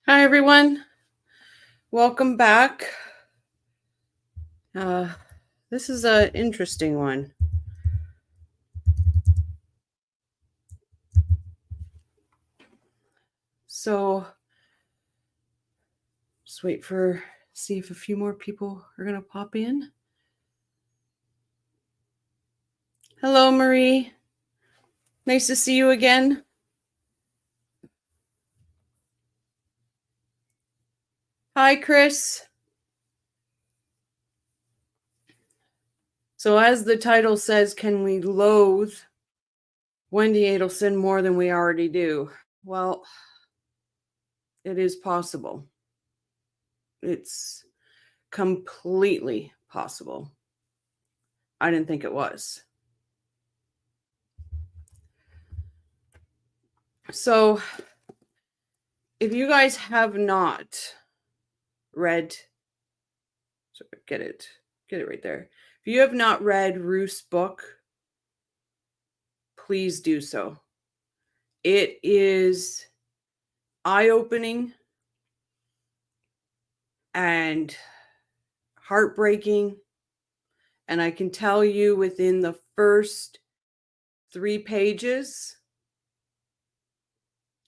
Hi, everyone. Welcome back. This is an interesting one. So, just see if a few more people are going to pop in. Hello, Marie. Nice to see you again. Hi, Chris. So, as the title says, can we loathe Wendi Adelson more than we already do? Well, it is possible. It's completely possible. I didn't think it was. So, if you guys have not read, get it right there. If you have not read Ruth's book, please do so. It is eye-opening and heartbreaking. And I can tell you within the first 3 pages,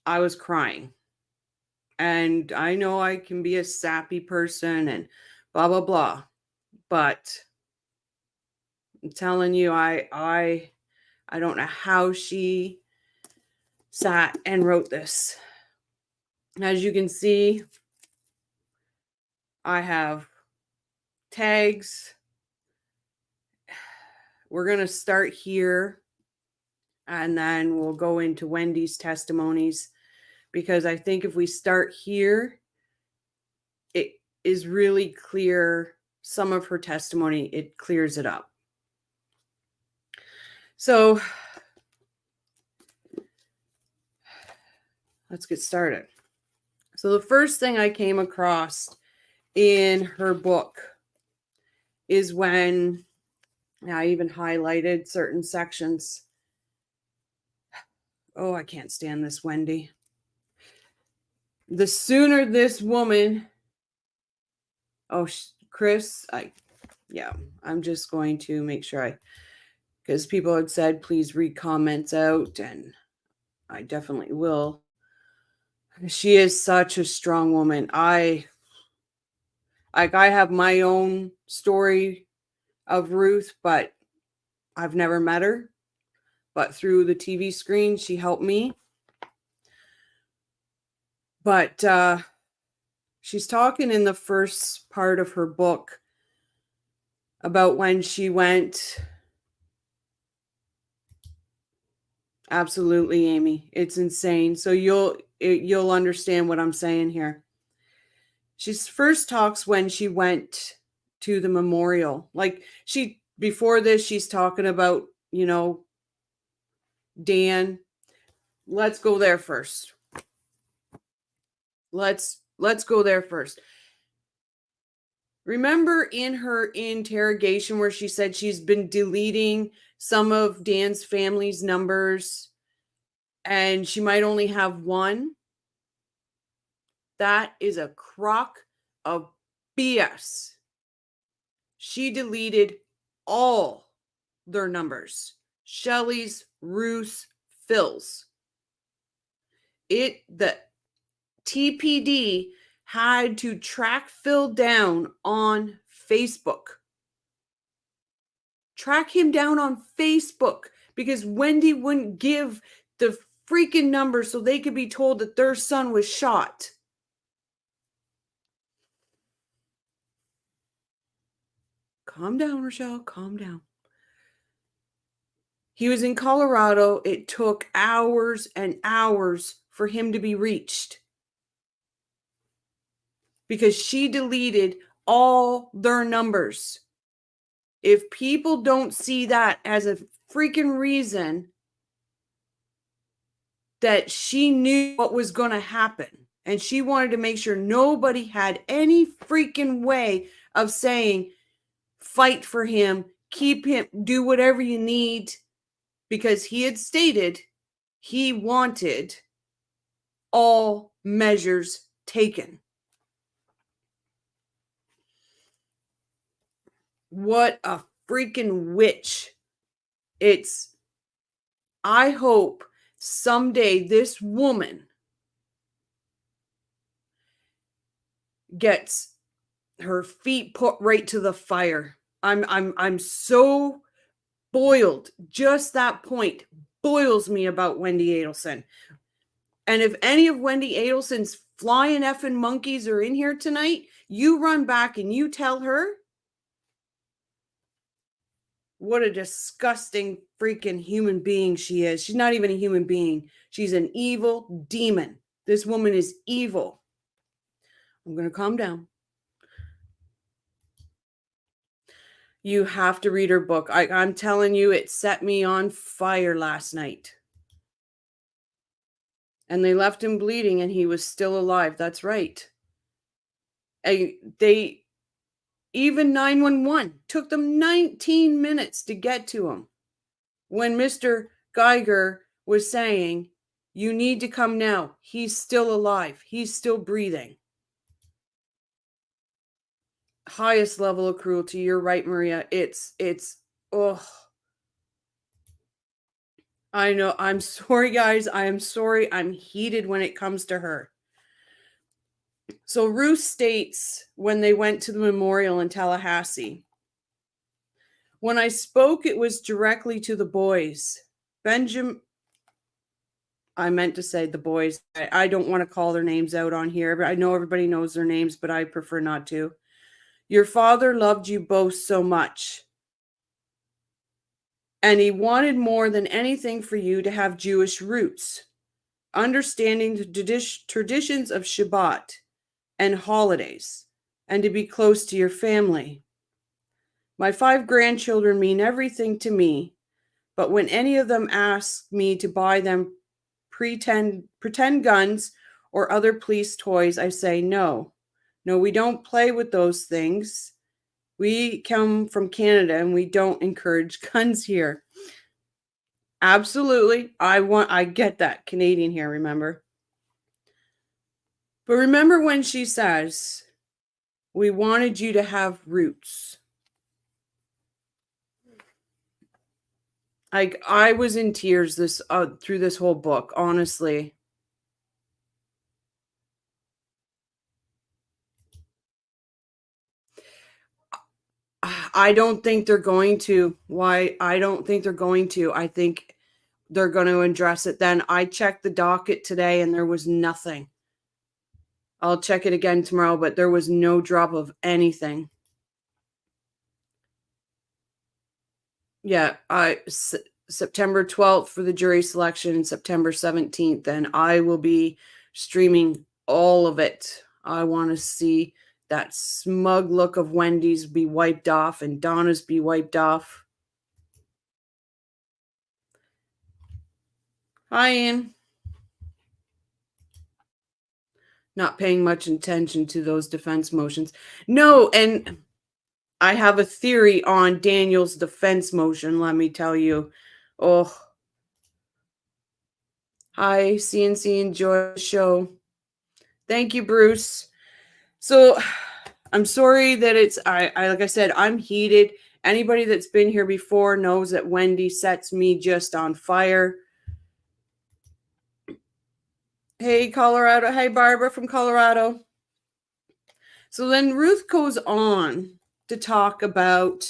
I was crying. And I know I can be a sappy person and blah, blah, blah. But I'm telling you, I don't know how she sat and wrote this. As you can see, I have tags. We're going to start here and then we'll go into Wendy's testimonies, because I think if we start here, it is really clear. Some of her testimony, it clears it up. So let's get started. So the first thing I came across in her book is when I even highlighted certain sections. Oh, I can't stand this, Wendy. The sooner this woman, Chris, I'm just going to make sure because people had said, please read comments out, and I definitely will. She is such a strong woman. I have my own story of Ruth, but I've never met her. But through the TV screen, she helped me. But she's talking in the first part of her book about when she went. Absolutely, Amy. It's insane. So you'll understand what I'm saying here. She first talks when she went to the memorial. Before this, she's talking about, Dan. Let's go there first. Let's go there first. Remember in her interrogation where she said she's been deleting some of Dan's family's numbers and she might only have one? That is a crock of BS. She deleted all their numbers. Shelley's, Ruth's, Phil's. The TPD had to track Phil down on Facebook. Track him down on Facebook because Wendy wouldn't give the freaking number so they could be told that their son was shot. Calm down, Rochelle. Calm down. He was in Colorado. It took hours and hours for him to be reached because she deleted all their numbers. If people don't see that as a freaking reason that she knew what was going to happen and she wanted to make sure nobody had any freaking way of saying, fight for him, keep him, do whatever you need, because he had stated he wanted all measures taken. What a freaking witch. I hope someday this woman gets her feet put right to the fire. I'm so boiled. Just that point boils me about Wendi Adelson. And if any of Wendi Adelson's flying effing monkeys are in here tonight, you run back and you tell her what a disgusting freaking human being she is. She's not even a human being. She's an evil demon. This woman is evil. I'm going to calm down. You have to read her book. I'm telling you, it set me on fire last night. And they left him bleeding and he was still alive. That's right. Even 911 took them 19 minutes to get to him. When Mr. Geiger was saying, you need to come now. He's still alive. He's still breathing. Highest level of cruelty. You're right, Maria. Oh. I know. I'm sorry, guys. I am sorry. I'm heated when it comes to her. So Ruth states when they went to the memorial in Tallahassee, when I spoke, it was directly to the boys. I meant to say the boys. I don't want to call their names out on here, but I know everybody knows their names, but I prefer not to. Your father loved you both so much. And he wanted more than anything for you to have Jewish roots, understanding the traditions of Shabbat and holidays, and to be close to your family. My 5 grandchildren mean everything to me, but when any of them ask me to buy them pretend guns or other police toys, I say no. No, we don't play with those things. We come from Canada and we don't encourage guns here. Absolutely. I get that. Canadian here, remember? But remember when she says, we wanted you to have roots. I was in tears through this whole book, honestly. I don't think they're going to. Why? I don't think they're going to. I think they're going to address it then. I checked the docket today and there was nothing. I'll check it again tomorrow, but there was no drop of anything. Yeah, September 12th for the jury selection and September 17th, and I will be streaming all of it. I want to see that smug look of Wendy's be wiped off and Donna's be wiped off. Hi, Ian. Not paying much attention to those defense motions. No, and I have a theory on Daniel's defense motion, let me tell you. Oh. Hi, CNC, enjoy the show. Thank you, Bruce. So I'm sorry that I like I said, I'm heated. Anybody that's been here before knows that Wendy sets me just on fire. Hey, Colorado. Hey, Barbara from Colorado. So then Ruth goes on to talk about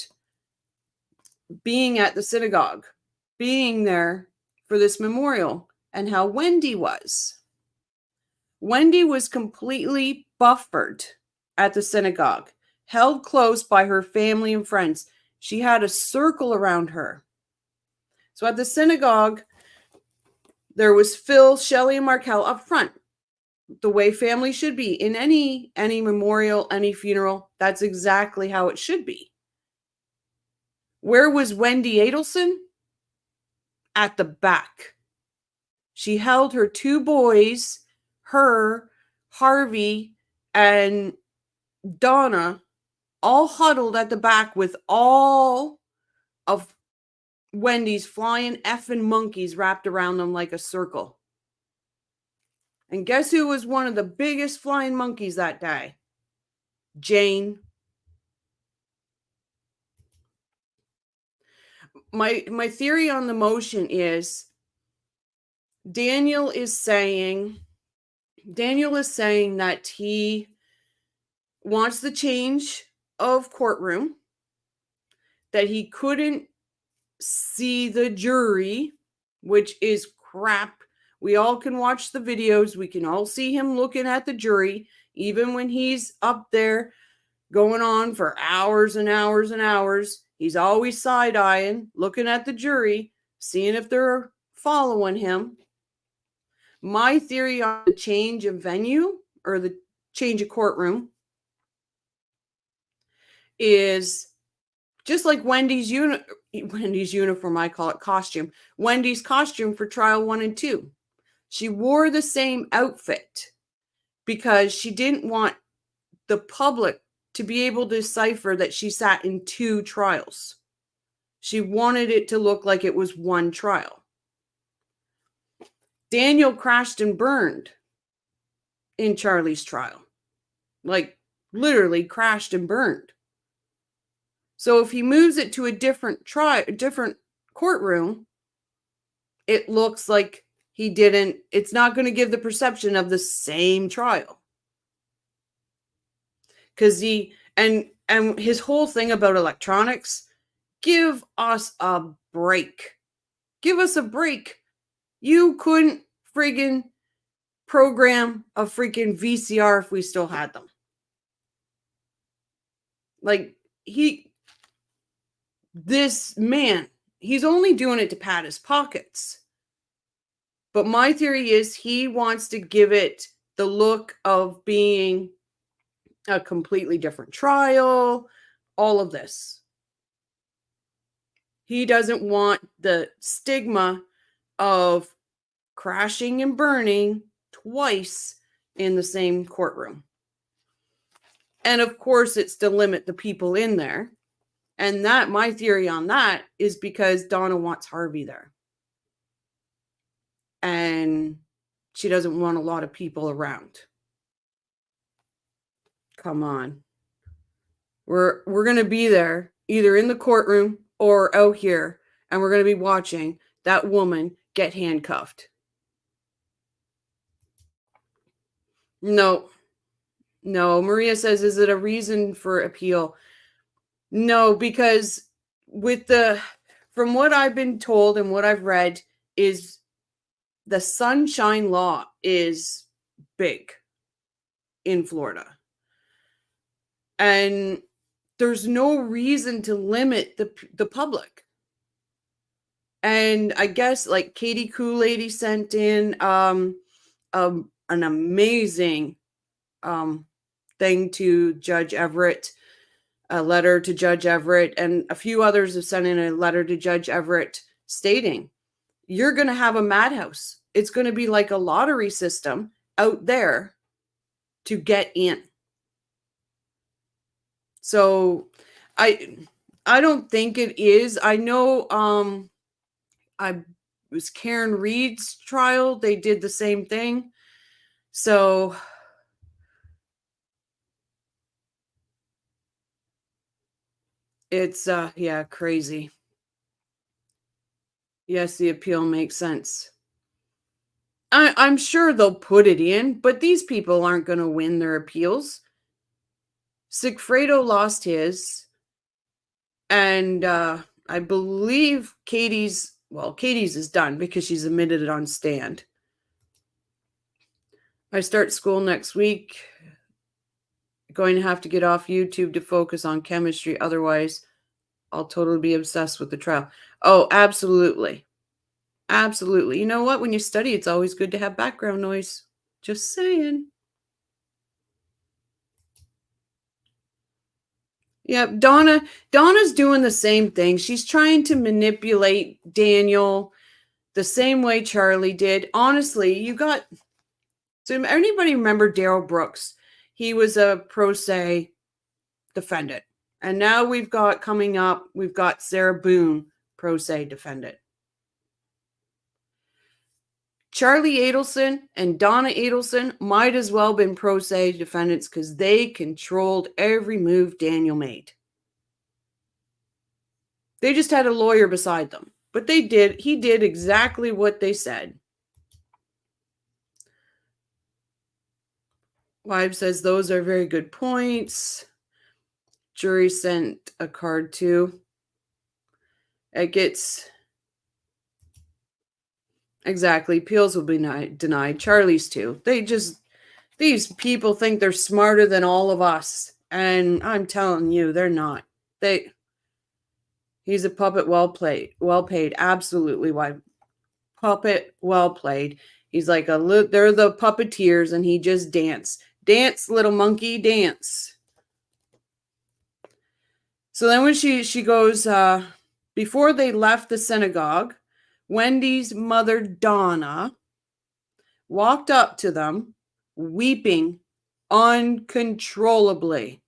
being at the synagogue, being there for this memorial, and how Wendy was. Wendy was completely buffered at the synagogue, held close by her family and friends. She had a circle around her. So at the synagogue, there was Phil, Shelley, and Markel up front, the way family should be. In any memorial, any funeral, that's exactly how it should be. Where was Wendi Adelson? At the back. She held her 2 boys, her, Harvey, and Donna, all huddled at the back with all of Wendy's flying effing monkeys wrapped around them like a circle. And guess who was one of the biggest flying monkeys that day? Jane. My theory on the motion is Daniel is saying that he wants the change of courtroom, that he couldn't see the jury, which is crap. We all can watch the videos. We can all see him looking at the jury, even when he's up there going on for hours and hours and hours. He's always side-eyeing, looking at the jury, seeing if they're following him. My theory on the change of venue or the change of courtroom is just like Wendy's uniform, I call it costume. Wendy's costume for trial 1 and 2. She wore the same outfit because she didn't want the public to be able to decipher that she sat in 2 trials. She wanted it to look like it was 1 trial. Daniel crashed and burned in Charlie's trial. Like, literally crashed and burned. So if he moves it to a different courtroom, it looks like he didn't, it's not going to give the perception of the same trial. Because and his whole thing about electronics, give us a break. Give us a break. You couldn't friggin' program a freaking VCR if we still had them. Like, this man, he's only doing it to pad his pockets. But my theory is he wants to give it the look of being a completely different trial, all of this. He doesn't want the stigma of crashing and burning twice in the same courtroom. And of course, it's to limit the people in there. And that, my theory on that is because Donna wants Harvey there. And she doesn't want a lot of people around. Come on. We're going to be there either in the courtroom or out here, and we're going to be watching that woman get handcuffed. No. Maria says, is it a reason for appeal? No, because from what I've been told and what I've read is the sunshine law is big in Florida. And there's no reason to limit the public. And I guess like Katie Kool-Lady sent in an amazing thing to Judge Everett, a letter to Judge Everett, and a few others have sent in a letter to Judge Everett stating, you're going to have a madhouse. It's going to be like a lottery system out there to get in. So I don't think it is. I know it was Karen Reed's trial. They did the same thing. So it's crazy. Yes, the appeal makes sense. I'm sure they'll put it in, but these people aren't going to win their appeals. Sigfredo lost his, and I believe Katie's is done because she's admitted it on stand. I start school next week. Going to have to get off YouTube to focus on chemistry. Otherwise, I'll totally be obsessed with the trial. Oh, absolutely. Absolutely. You know what? When you study, it's always good to have background noise. Just saying. Yep, Donna's doing the same thing. She's trying to manipulate Daniel the same way Charlie did. Honestly, so anybody remember Daryl Brooks? He was a pro se defendant. And now we've got Sarah Boone, pro se defendant. Charlie Adelson and Donna Adelson might as well been pro se defendants because they controlled every move Daniel made. They just had a lawyer beside them. But he did exactly what they said. Wibe says those are very good points. Jury sent a card too. It gets... Exactly. Appeals will be denied. Charlie's too. These people think they're smarter than all of us. And I'm telling you, they're not. He's a puppet well paid. Absolutely. Why? Puppet well played. He's like they're the puppeteers and he just dance. Dance, little monkey, dance. So then when she goes, before they left the synagogue, Wendy's mother, Donna, walked up to them, weeping uncontrollably.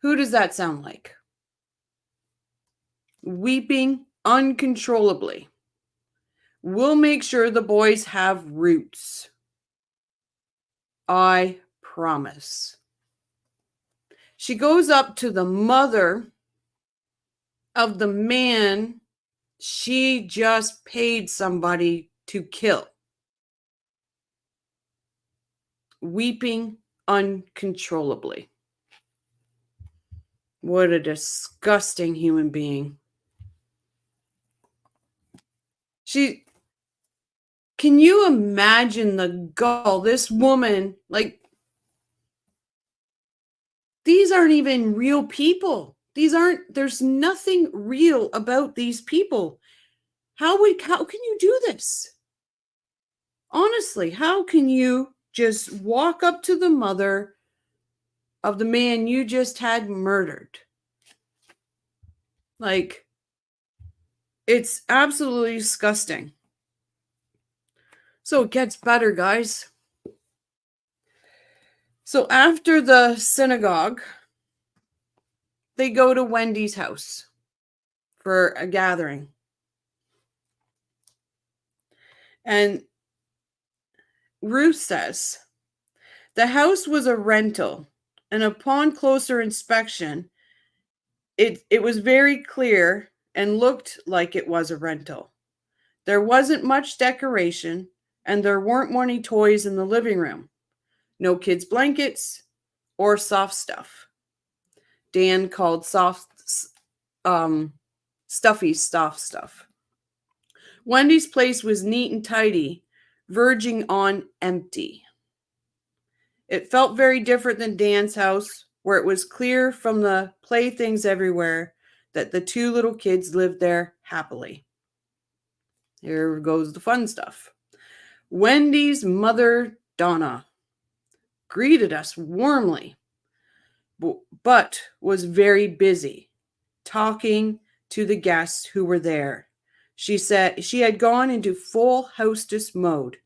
Who does that sound like? Weeping uncontrollably. We'll make sure the boys have roots. I promise. She goes up to the mother of the man she just paid somebody to kill. Weeping uncontrollably. What a disgusting human being. Can you imagine the gall? This woman, these aren't even real people. There's nothing real about these people. How can you do this? Honestly, how can you just walk up to the mother of the man you just had murdered? It's absolutely disgusting. So it gets better, guys. So after the synagogue, they go to Wendy's house for a gathering. And Ruth says, the house was a rental, and upon closer inspection, it was very clear and looked like it was a rental. There wasn't much decoration, and there weren't many toys in the living room. No kids' blankets or soft stuff. Dan called stuffy soft stuff. Wendy's place was neat and tidy, verging on empty. It felt very different than Dan's house, where it was clear from the playthings everywhere that the two little kids lived there happily. Here goes the fun stuff. Wendy's mother, Donna, greeted us warmly, but was very busy talking to the guests who were there. She said she had gone into full hostess mode,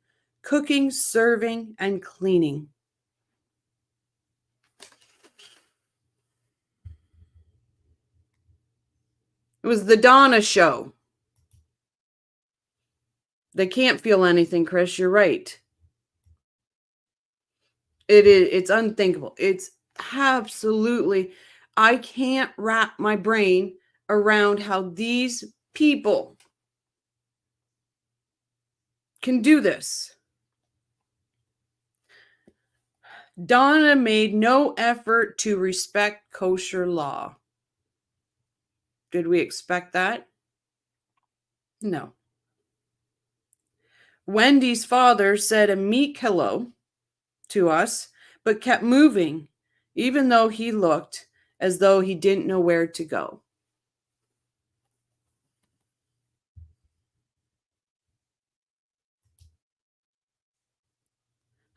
cooking, serving, and cleaning. It was the Donna show. They can't feel anything, Chris. You're right. It's unthinkable. It's absolutely, I can't wrap my brain around how these people can do this. Donna made no effort to respect kosher law. Did we expect that? No. Wendy's father said a meek hello to us, but kept moving, even though he looked as though he didn't know where to go.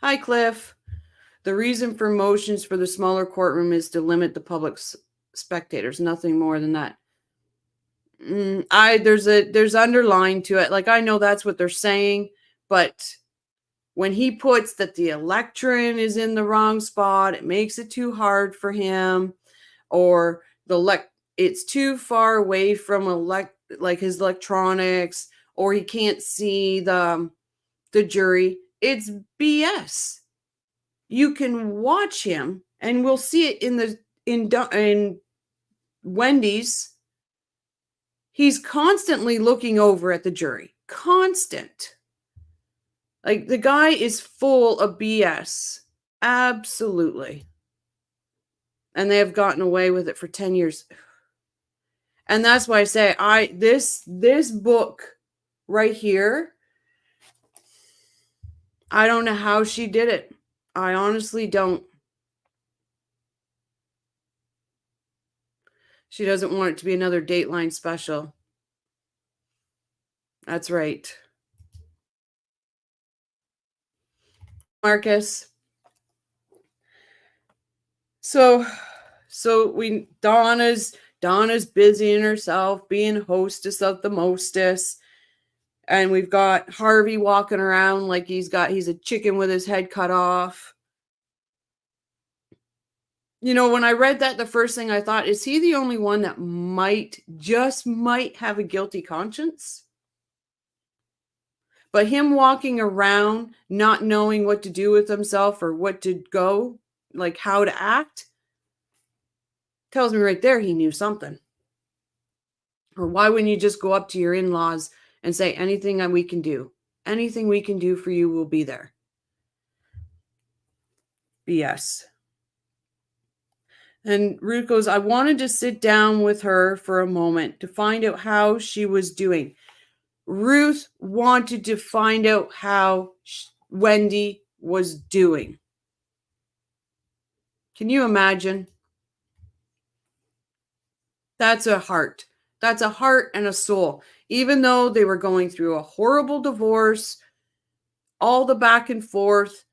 Hi, Cliff. The reason for motions for the smaller courtroom is to limit the public's spectators. Nothing more than that. There's underlined to it. I know that's what they're saying, but when he puts that the electron is in the wrong spot, it makes it too hard for him, or it's too far away from his electronics, or he can't see the the jury, it's BS. You can watch him, and we'll see it in Wendy's. He's constantly looking over at the jury. Constant. Like, the guy is full of BS. Absolutely. And they have gotten away with it for 10 years. And that's why I say this book right here, I don't know how she did it. I honestly don't. She doesn't want it to be another Dateline special. That's right. Marcus. So Donna's busying herself, being hostess of the mostess. And we've got Harvey walking around like he's a chicken with his head cut off. You know, when I read that, the first thing I thought, is he the only one that might have a guilty conscience? But him walking around, not knowing what to do with himself or what to go, like how to act, tells me right there he knew something. Or why wouldn't you just go up to your in-laws and say, anything we can do for you, will be there? BS. And Ruth goes, I wanted to sit down with her for a moment to find out how she was doing. Ruth wanted to find out how Wendy was doing. Can you imagine? That's a heart. That's a heart and a soul. Even though they were going through a horrible divorce, all the back and forth,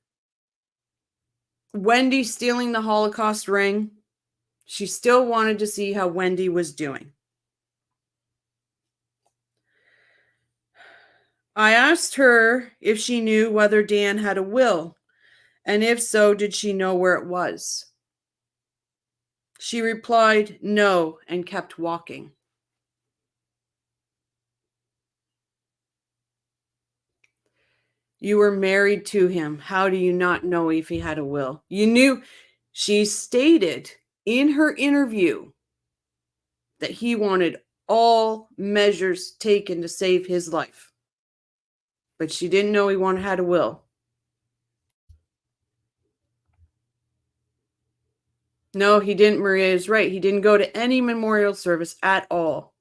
Wendy stealing the Holocaust ring, she still wanted to see how Wendy was doing. I asked her if she knew whether Dan had a will, and if so, did she know where it was? She replied, no, and kept walking. You were married to him. How do you not know if he had a will? You knew. She stated in her interview that he wanted all measures taken to save his life. But she didn't know he had a will. No, he didn't. Maria is right. He didn't go to any memorial service at all.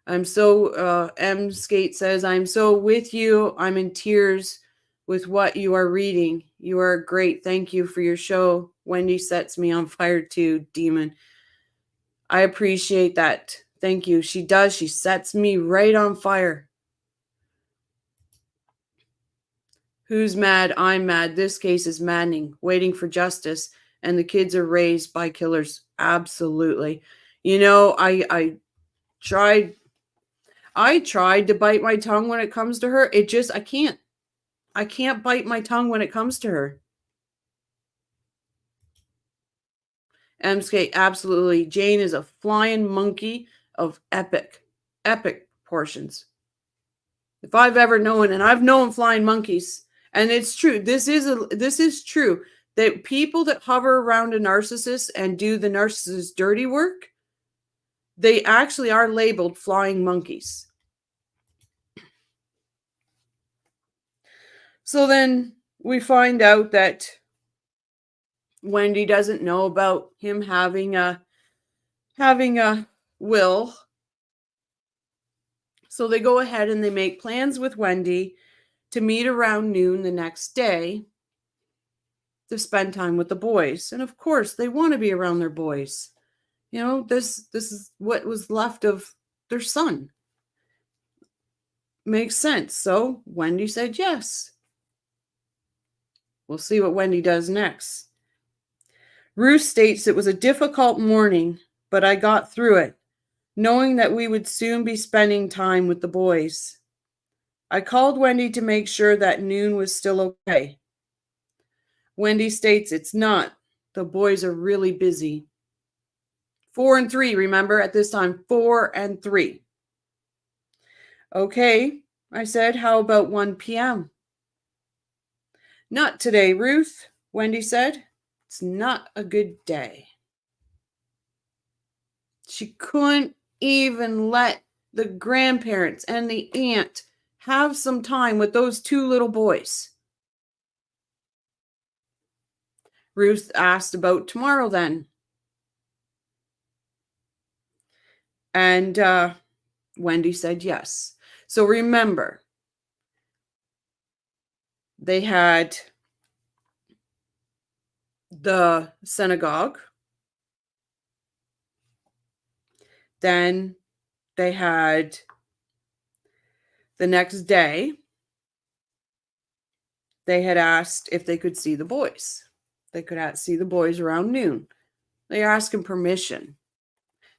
M Skate says, I'm so with you. I'm in tears with what you are reading. You are great. Thank you for your show. Wendy sets me on fire too, demon. I appreciate that. Thank you. She does. She sets me right on fire. Who's mad? I'm mad. This case is maddening. Waiting for justice. And the kids are raised by killers. Absolutely. You know, I tried to bite my tongue when it comes to her. I can't bite my tongue when it comes to her. MSK, absolutely. Jane is a flying monkey of epic portions. If I've ever known, and I've known flying monkeys, and it's true. This is true, that people that hover around a narcissist and do the narcissist's dirty work, they actually are labeled flying monkeys. So then we find out that Wendy doesn't know about him having a will. So they go ahead and they make plans with Wendy to meet around noon the next day to spend time with the boys. And of course, they want to be around their boys. You know, this is what was left of their son. Makes sense. So Wendy said yes. We'll see what Wendy does next. Ruth states, it was a difficult morning, but I got through it, knowing that we would soon be spending time with the boys. I called Wendy to make sure that noon was still okay. Wendy states, it's not. The boys are really busy. 4 and 3, remember, at this time, 4 and 3. Okay, I said, how about 1 p.m.? Not today, Ruth, Wendy said. It's not a good day. She couldn't even let the grandparents and the aunt have some time with those 2 little boys. Ruth asked about tomorrow then. And Wendy said yes. So remember, they had the synagogue. Then they had the next day, they had asked if they could see the boys. They could see the boys around noon. They are asking permission.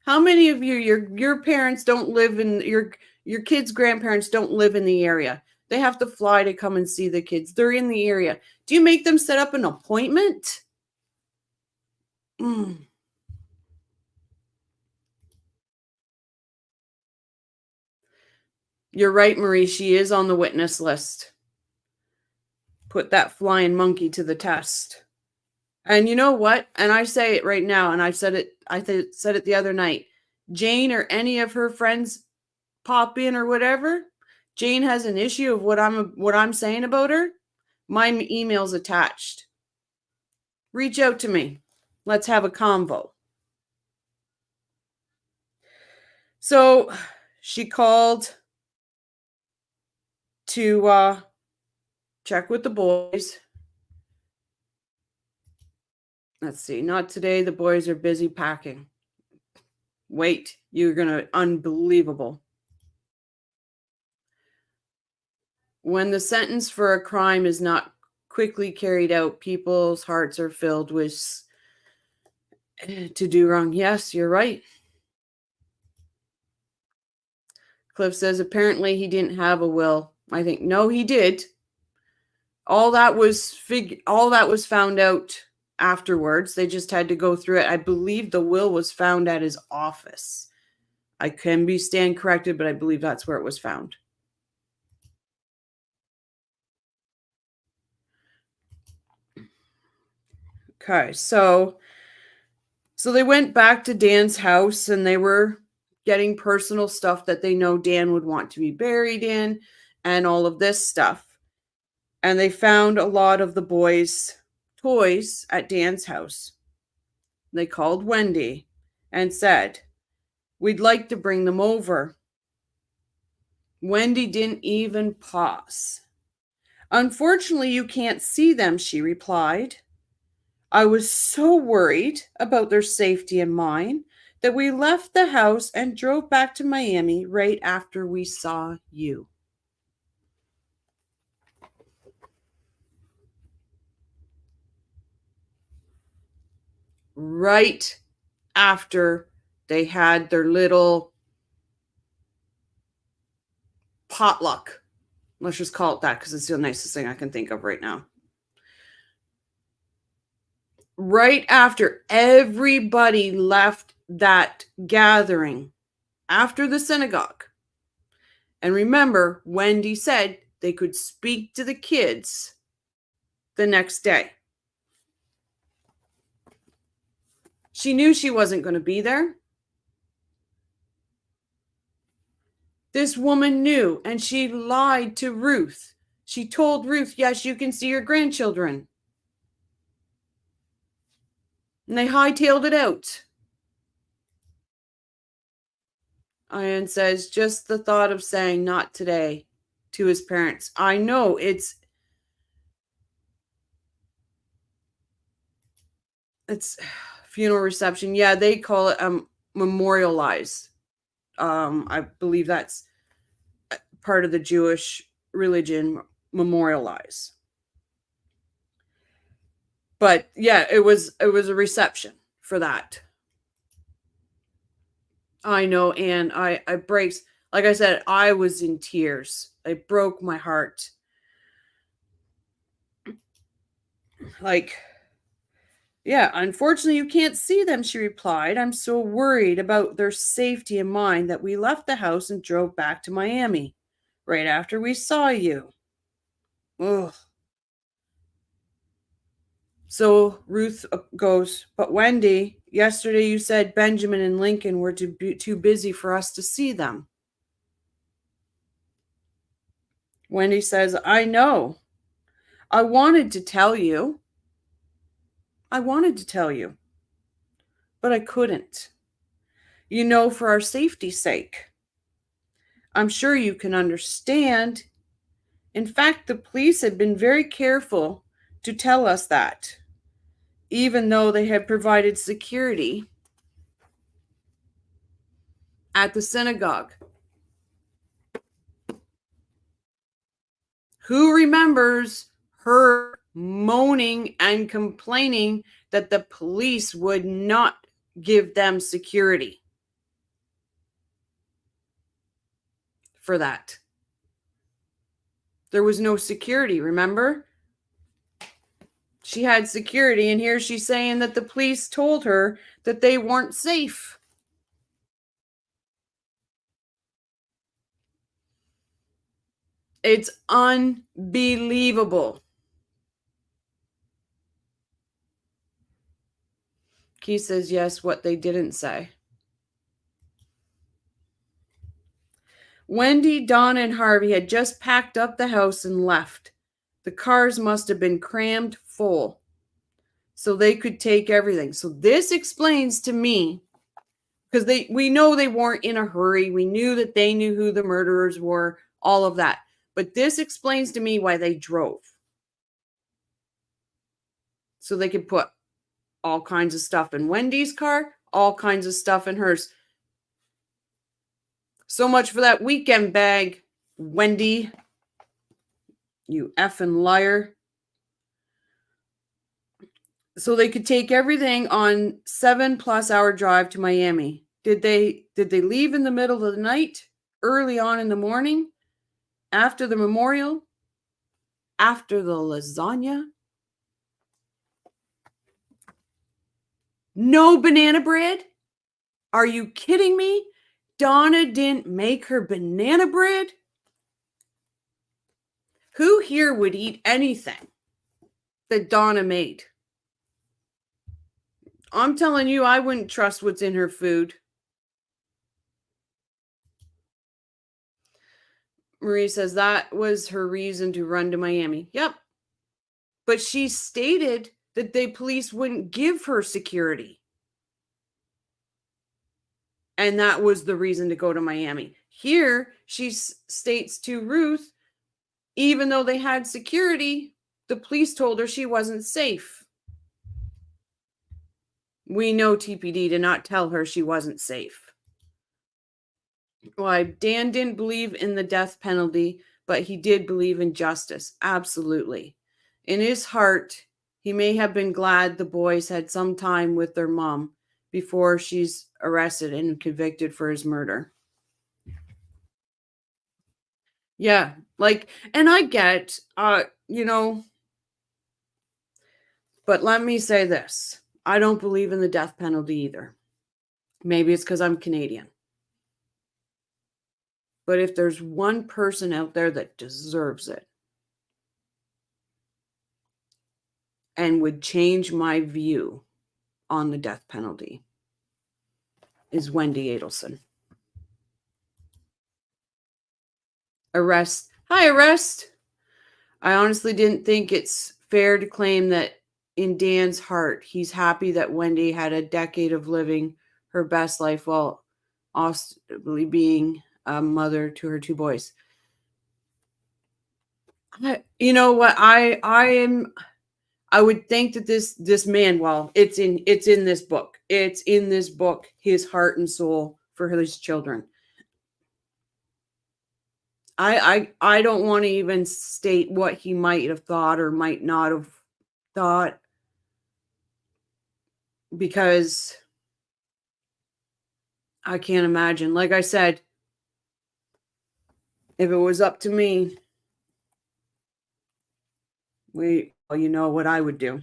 How many of you, your parents don't live in, your kids' grandparents don't live in the area? They have to fly to come and see the kids. They're in the area. Do you make them set up an appointment? You're right, Marie. She is on the witness list. Put that flying monkey to the test. And you know what? And I say it right now, and I've said it, said it the other night. Jane or any of her friends pop in or whatever, Jane has an issue of what I'm saying about her, my email's attached. Reach out to me. Let's have a convo. So she called to check with the boys. Let's see. Not today. The boys are busy packing. Wait, you're going to, unbelievable. When the sentence for a crime is not quickly carried out, people's hearts are filled with to do wrong. Yes, you're right. Cliff says apparently he didn't have a will. I think no, he did. All that was found out afterwards. They just had to go through it. I believe the will was found at his office. I can be stand corrected, but I believe that's where it was found. Okay, so they went back to Dan's house and they were getting personal stuff that they know Dan would want to be buried in and all of this stuff. And they found a lot of the boys' toys at Dan's house. They called Wendy and said, "We'd like to bring them over." Wendy didn't even pause. "Unfortunately, you can't see them," she replied. "I was so worried about their safety and mine that we left the house and drove back to Miami right after we saw you." Right after they had their little potluck. Let's just call it that because it's the nicest thing I can think of right now. Right after everybody left that gathering, after the synagogue. And remember, Wendy said they could speak to the kids the next day. She knew she wasn't going to be there. This woman knew, and she lied to Ruth. She told Ruth, "Yes, you can see your grandchildren." And they hightailed it out. Ian says, just the thought of saying "not today" to his parents. I know it's funeral reception. Yeah, they call it memorialize. I believe that's part of the Jewish religion, memorialize. But yeah, it was a reception for that. I know, and I breaks. Like I said, I was in tears. It broke my heart. Like, yeah, "Unfortunately, you can't see them," she replied. "I'm so worried about their safety and mine that we left the house and drove back to Miami right after we saw you. Ugh. So Ruth goes, but Wendy, yesterday you said Benjamin and Lincoln were too busy for us to see them. Wendy says, I know. I wanted to tell you. But I couldn't. You know, for our safety's sake. I'm sure you can understand. In fact, the police had been very careful to tell us that, even though they had provided security at the synagogue. Who remembers her moaning and complaining that the police would not give them security for that? There was no security, remember? She had security, and here she's saying that the police told her that they weren't safe. It's unbelievable. Keith says, yes, what they didn't say. Wendy, Donna, and Harvey had just packed up the house and left. The cars must have been crammed full so they could take everything. So this explains to me, because we know they weren't in a hurry. We knew that they knew who the murderers were, all of that. But this explains to me why they drove. So they could put all kinds of stuff in Wendy's car, all kinds of stuff in hers. So much for that weekend bag, Wendy. You effing liar. So they could take everything on 7+ hour drive to Miami. Did they leave in the middle of the night? Early on in the morning? After the memorial? After the lasagna? No banana bread? Are you kidding me? Donna didn't make her banana bread? Who here would eat anything that Donna made? I'm telling you, I wouldn't trust what's in her food. Marie says that was her reason to run to Miami. Yep. But she stated that the police wouldn't give her security. And that was the reason to go to Miami. Here, she states to Ruth, even though they had security, the police told her she wasn't safe. We know TPD did not tell her she wasn't safe. Why, Dan didn't believe in the death penalty, but he did believe in justice. Absolutely. In his heart, he may have been glad the boys had some time with their mom before she's arrested and convicted for his murder. Yeah, and I get, but let me say this. I don't believe in the death penalty either. Maybe it's because I'm Canadian. But if there's one person out there that deserves it and would change my view on the death penalty, is Wendi Adelson. Arrest. Hi, Arrest. I honestly didn't think it's fair to claim that in Dan's heart, he's happy that Wendy had a decade of living her best life while ostensibly being a mother to her 2 boys. You know what? I would think that this man, well, it's in this book. It's in this book, his heart and soul for his children. I don't want to even state what he might have thought or might not have thought, because I can't imagine. Like I said, if it was up to me, you know what I would do.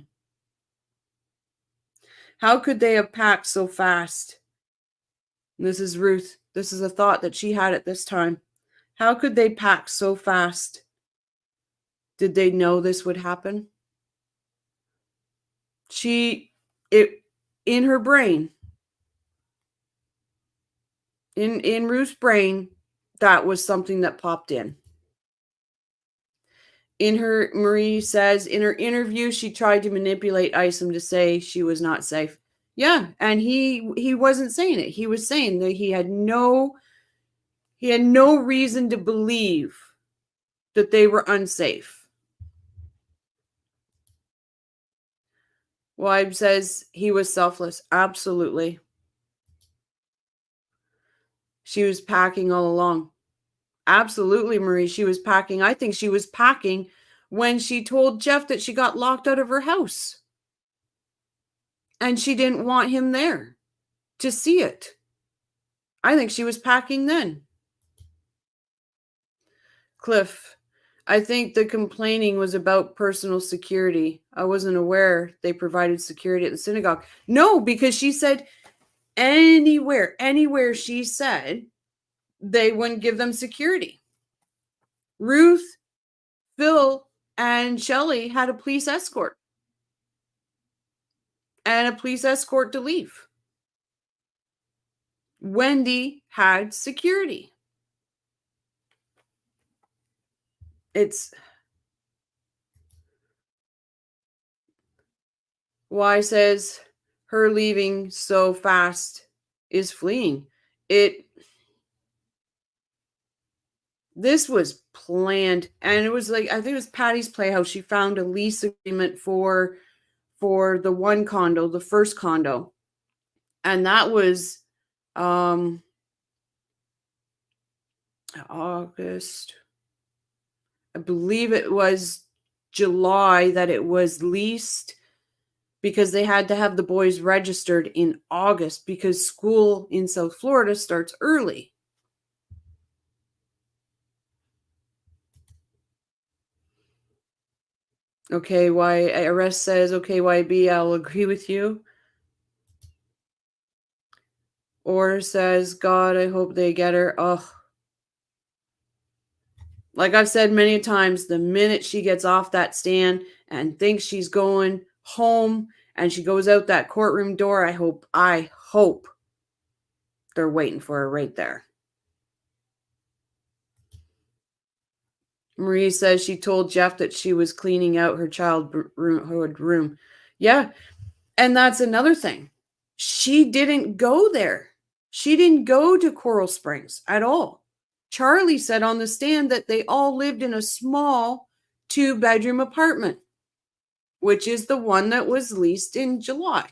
How could they have packed so fast? And this is Ruth. This is a thought that she had at this time. How could they pack so fast? Did they know this would happen? In her brain, in Ruth's brain, that was something that popped in. Marie says in her interview, she tried to manipulate Isom to say she was not safe. Yeah, and he wasn't saying it. He was saying that he had no reason to believe that they were unsafe. Weib says he was selfless. Absolutely. She was packing all along. Absolutely, Marie. She was packing. I think she was packing when she told Jeff that she got locked out of her house. And she didn't want him there to see it. I think she was packing then. Cliff, I think the complaining was about personal security. I wasn't aware they provided security at the synagogue. No, because she said anywhere she said they wouldn't give them security. Ruth, Phil, and Shelley had a police escort. And a police escort to leave. Wendy had security. It's why says her leaving so fast is fleeing. This was planned, and it was like, I think it was Patty's Playhouse. She found a lease agreement for the one condo, the first condo. And that was August. I believe it was July that it was leased, because they had to have the boys registered in August because school in South Florida starts early. Okay, Arrest says, okay, YB, I'll agree with you. Or says, God, I hope they get her. Ugh. Like I've said many times, the minute she gets off that stand and thinks she's going home and she goes out that courtroom door, I hope they're waiting for her right there. Marie says she told Jeff that she was cleaning out her childhood room. Yeah, and that's another thing. She didn't go there. She didn't go to Coral Springs at all. Charlie said on the stand that they all lived in a small 2-bedroom apartment, which is the one that was leased in July.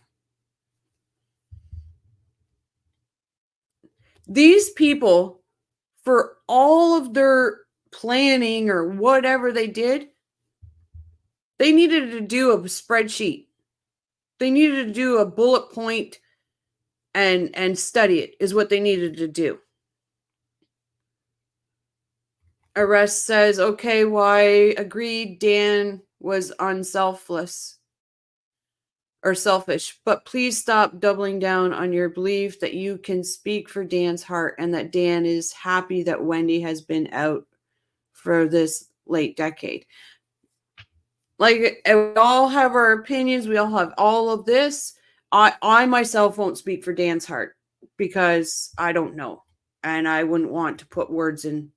These people, for all of their planning or whatever they did, they needed to do a spreadsheet. They needed to do a bullet point and study it, is what they needed to do. Arrest says, okay, why agreed Dan was unselfless or selfish, but please stop doubling down on your belief that you can speak for Dan's heart and that Dan is happy that Wendy has been out for this late decade. Like, we all have our opinions. We all have all of this. I myself won't speak for Dan's heart because I don't know. And I wouldn't want to put words in.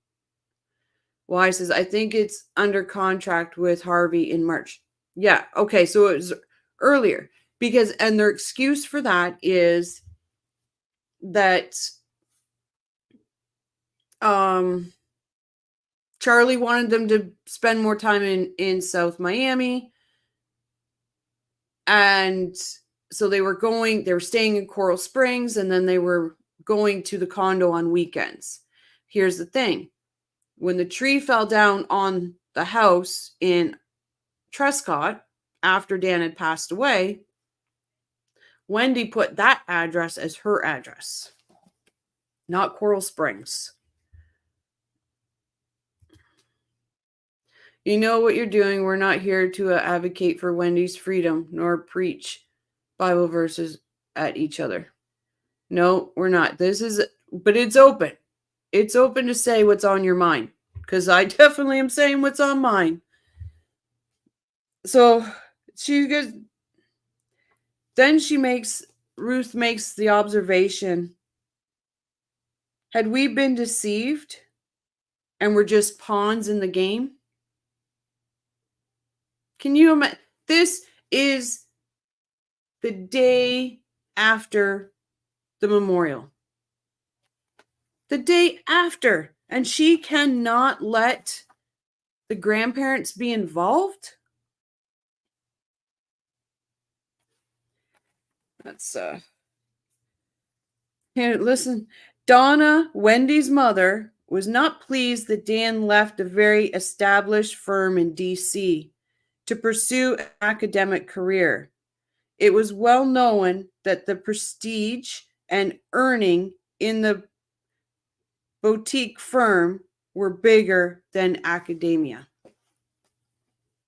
Why says, I think it's under contract with Harvey in March. Yeah. Okay. So it was earlier because, and their excuse for that is that Charlie wanted them to spend more time in South Miami. And so they were staying in Coral Springs, and then they were going to the condo on weekends. Here's the thing. When the tree fell down on the house in Trescott after Dan had passed away, Wendy put that address as her address, not Coral Springs. You know what you're doing. We're not here to advocate for Wendy's freedom nor preach Bible verses at each other. No, we're not. But it's open. it's open to say what's on your mind, because I definitely am saying what's on mine. So then Ruth makes the observation, had we been deceived and we're just pawns in the game? Can you imagine? This is the day after the memorial. The day after. And she cannot let the grandparents be involved? That's Here, listen. Donna, Wendy's mother, was not pleased that Dan left a very established firm in D.C. to pursue an academic career. It was well known that the prestige and earning in the boutique firm were bigger than academia.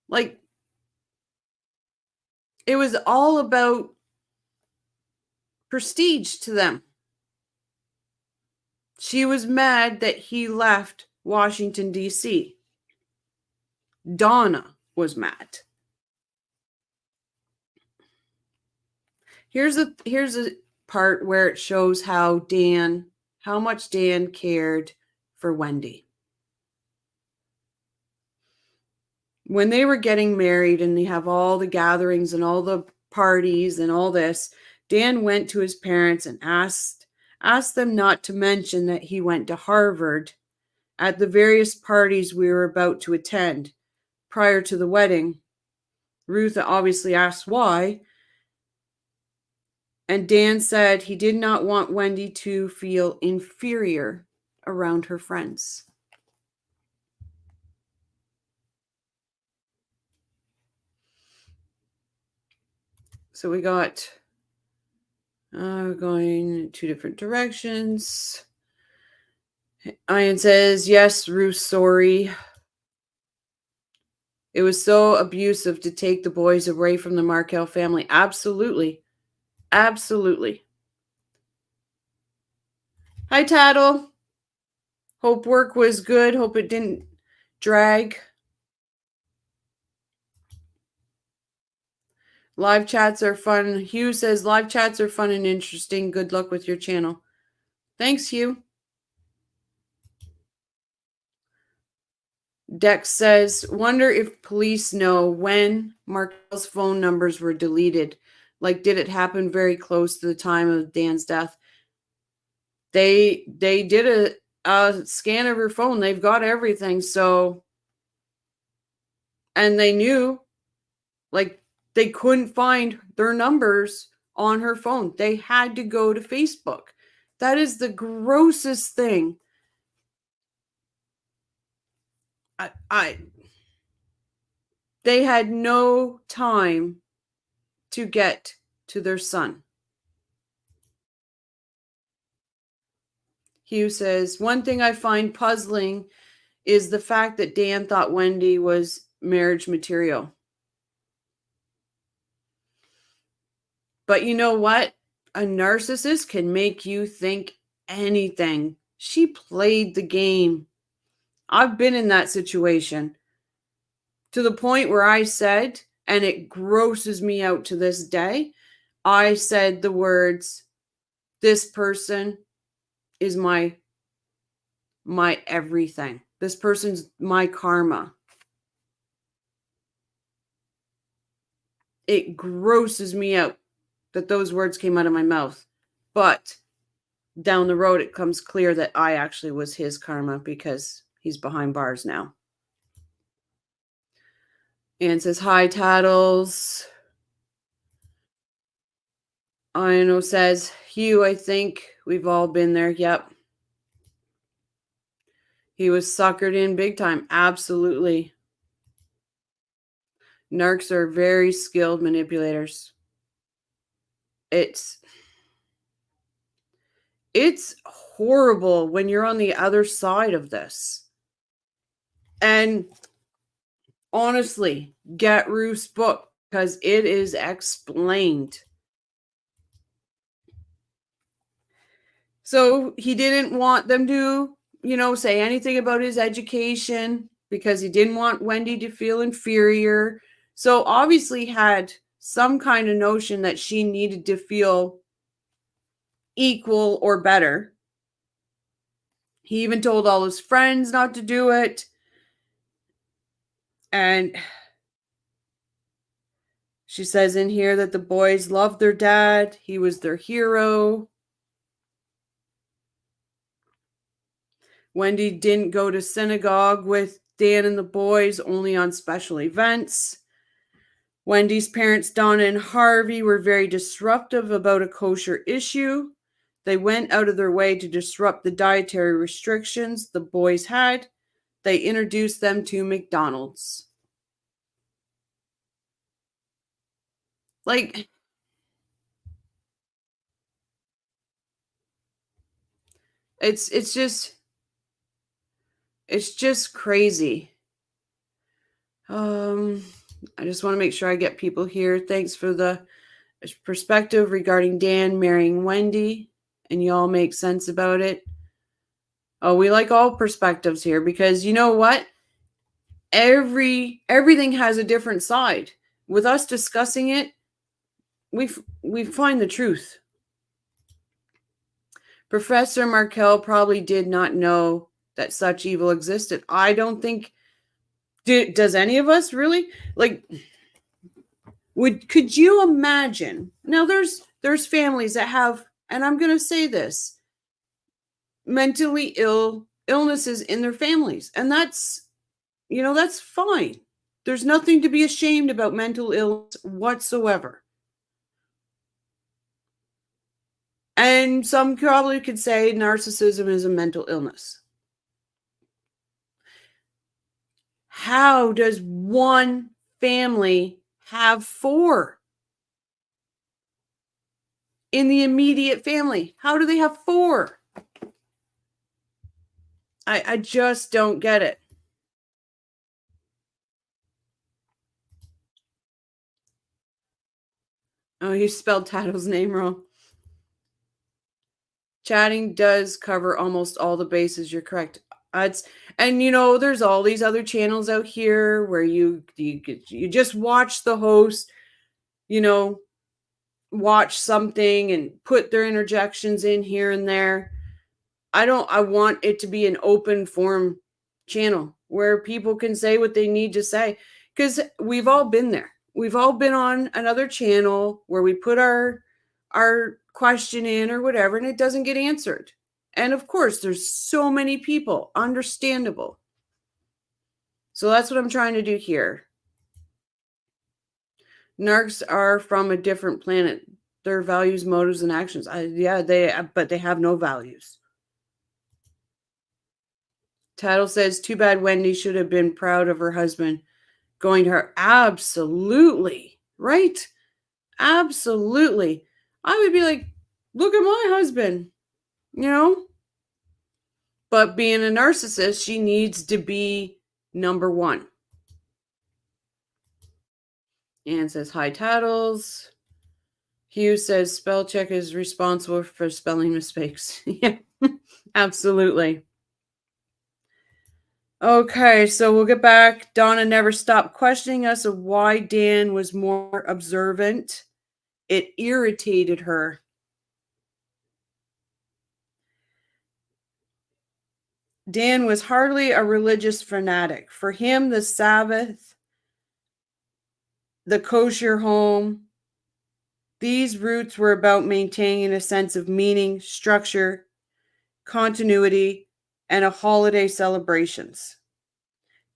Like, it was all about prestige to them. She was mad that he left Washington, D.C. Donna was mad. Here's a part where it shows how much Dan cared for Wendy. When they were getting married and they have all the gatherings and all the parties and all this, Dan went to his parents and asked them not to mention that he went to Harvard at the various parties we were about to attend prior to the wedding. Ruth obviously asked why, and Dan said he did not want Wendy to feel inferior around her friends. So we got going two different directions. Ian says, yes, Ruth, sorry. It was so abusive to take the boys away from the Markel family. Absolutely. Absolutely. Hi, Tattle. Hope work was good. Hope it didn't drag. Live chats are fun. Hugh says, live chats are fun and interesting. Good luck with your channel. Thanks, Hugh. Dex says, wonder if police know when Markel's phone numbers were deleted. Like, did it happen very close to the time of Dan's death? They did a scan of her phone. They've got everything. So, and they knew, like, they couldn't find their numbers on her phone. They had to go to Facebook. That is the grossest thing. They had no time to get to their son. Hugh says, one thing I find puzzling is the fact that Dan thought Wendy was marriage material. But you know what? A narcissist can make you think anything. She played the game. I've been in that situation to the point where I said, and it grosses me out to this day, I said the words, this person is my everything. This person's my karma. It grosses me out that those words came out of my mouth. But down the road, it comes clear that I actually was his karma because he's behind bars now. Anne says, hi, Tattles. Ino says, Hugh, I think we've all been there. Yep. He was suckered in big time. Absolutely. Narcs are very skilled manipulators. It's horrible when you're on the other side of this. And honestly, get Ruth's book because it is explained. So he didn't want them to say anything about his education because he didn't want Wendy to feel inferior. So obviously had some kind of notion that she needed to feel equal or better. He even told all his friends not to do it. And she says in here that the boys loved their dad. He was their hero. Wendy didn't go to synagogue with Dan and the boys, only on special events. Wendy's parents, Donna and Harvey, were very disruptive about a kosher issue. They went out of their way to disrupt the dietary restrictions the boys had. They introduced them to McDonald's. Like, it's just crazy. I just want to make sure I get people here. Thanks for the perspective regarding Dan marrying Wendy, and y'all make sense about it. Oh, we like all perspectives here because you know what? Everything has a different side. With us discussing it, we find the truth. Professor Markel probably did not know that such evil existed. I don't think. Does any of us really? Like, could you imagine? Now there's families that have, and I'm going to say this, mentally illnesses in their families, and that's fine. There's nothing to be ashamed about mental illness whatsoever. And some probably could say narcissism is a mental illness. How does one family have 4 in the immediate family? How do they have 4? I just don't get it. Oh, you spelled Tattle's name wrong. Chatting does cover almost all the bases. You're correct. And there's all these other channels out here where you just watch the host, watch something and put their interjections in here and there. I want it to be an open forum channel where people can say what they need to say, because we've all been there. We've all been on another channel where we put our question in or whatever, and it doesn't get answered. And of course, there's so many people, understandable. So that's what I'm trying to do here. Narcs are from a different planet. Their values, motives, and actions. But they have no values. Tattle says, too bad Wendy should have been proud of her husband going to her. Absolutely. Right? Absolutely. I would be like, look at my husband, But being a narcissist, she needs to be number 1. Anne says, hi, Tattles. Hugh says, spell check is responsible for spelling mistakes. Yeah, absolutely. Okay, so we'll get back. Donna never stopped questioning us of why Dan was more observant. It irritated her. Dan was hardly a religious fanatic. For him, the Sabbath, the kosher home, these roots were about maintaining a sense of meaning, structure, continuity, and a holiday celebrations.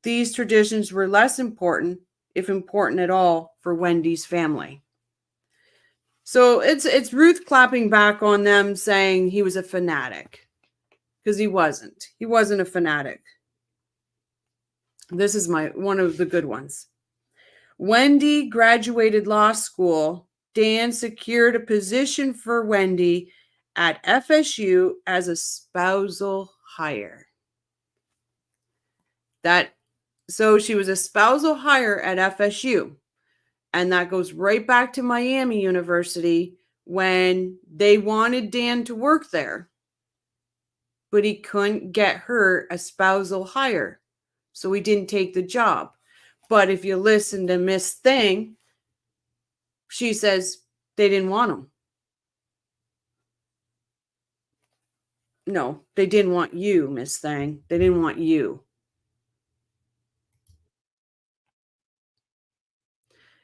These traditions were less important, if important at all, for Wendy's family. So it's Ruth clapping back on them, saying he was a fanatic, because he wasn't. He wasn't a fanatic. This is one of the good ones. Wendy graduated law school. Dan secured a position for Wendy at FSU as a spousal hire. So she was a spousal hire at FSU. And that goes right back to Miami University when they wanted Dan to work there. but he couldn't get her a spousal hire. So he didn't take the job. But if you listen to Miss Thing, she says they didn't want him. No, they didn't want you, Miss Thing. They didn't want you.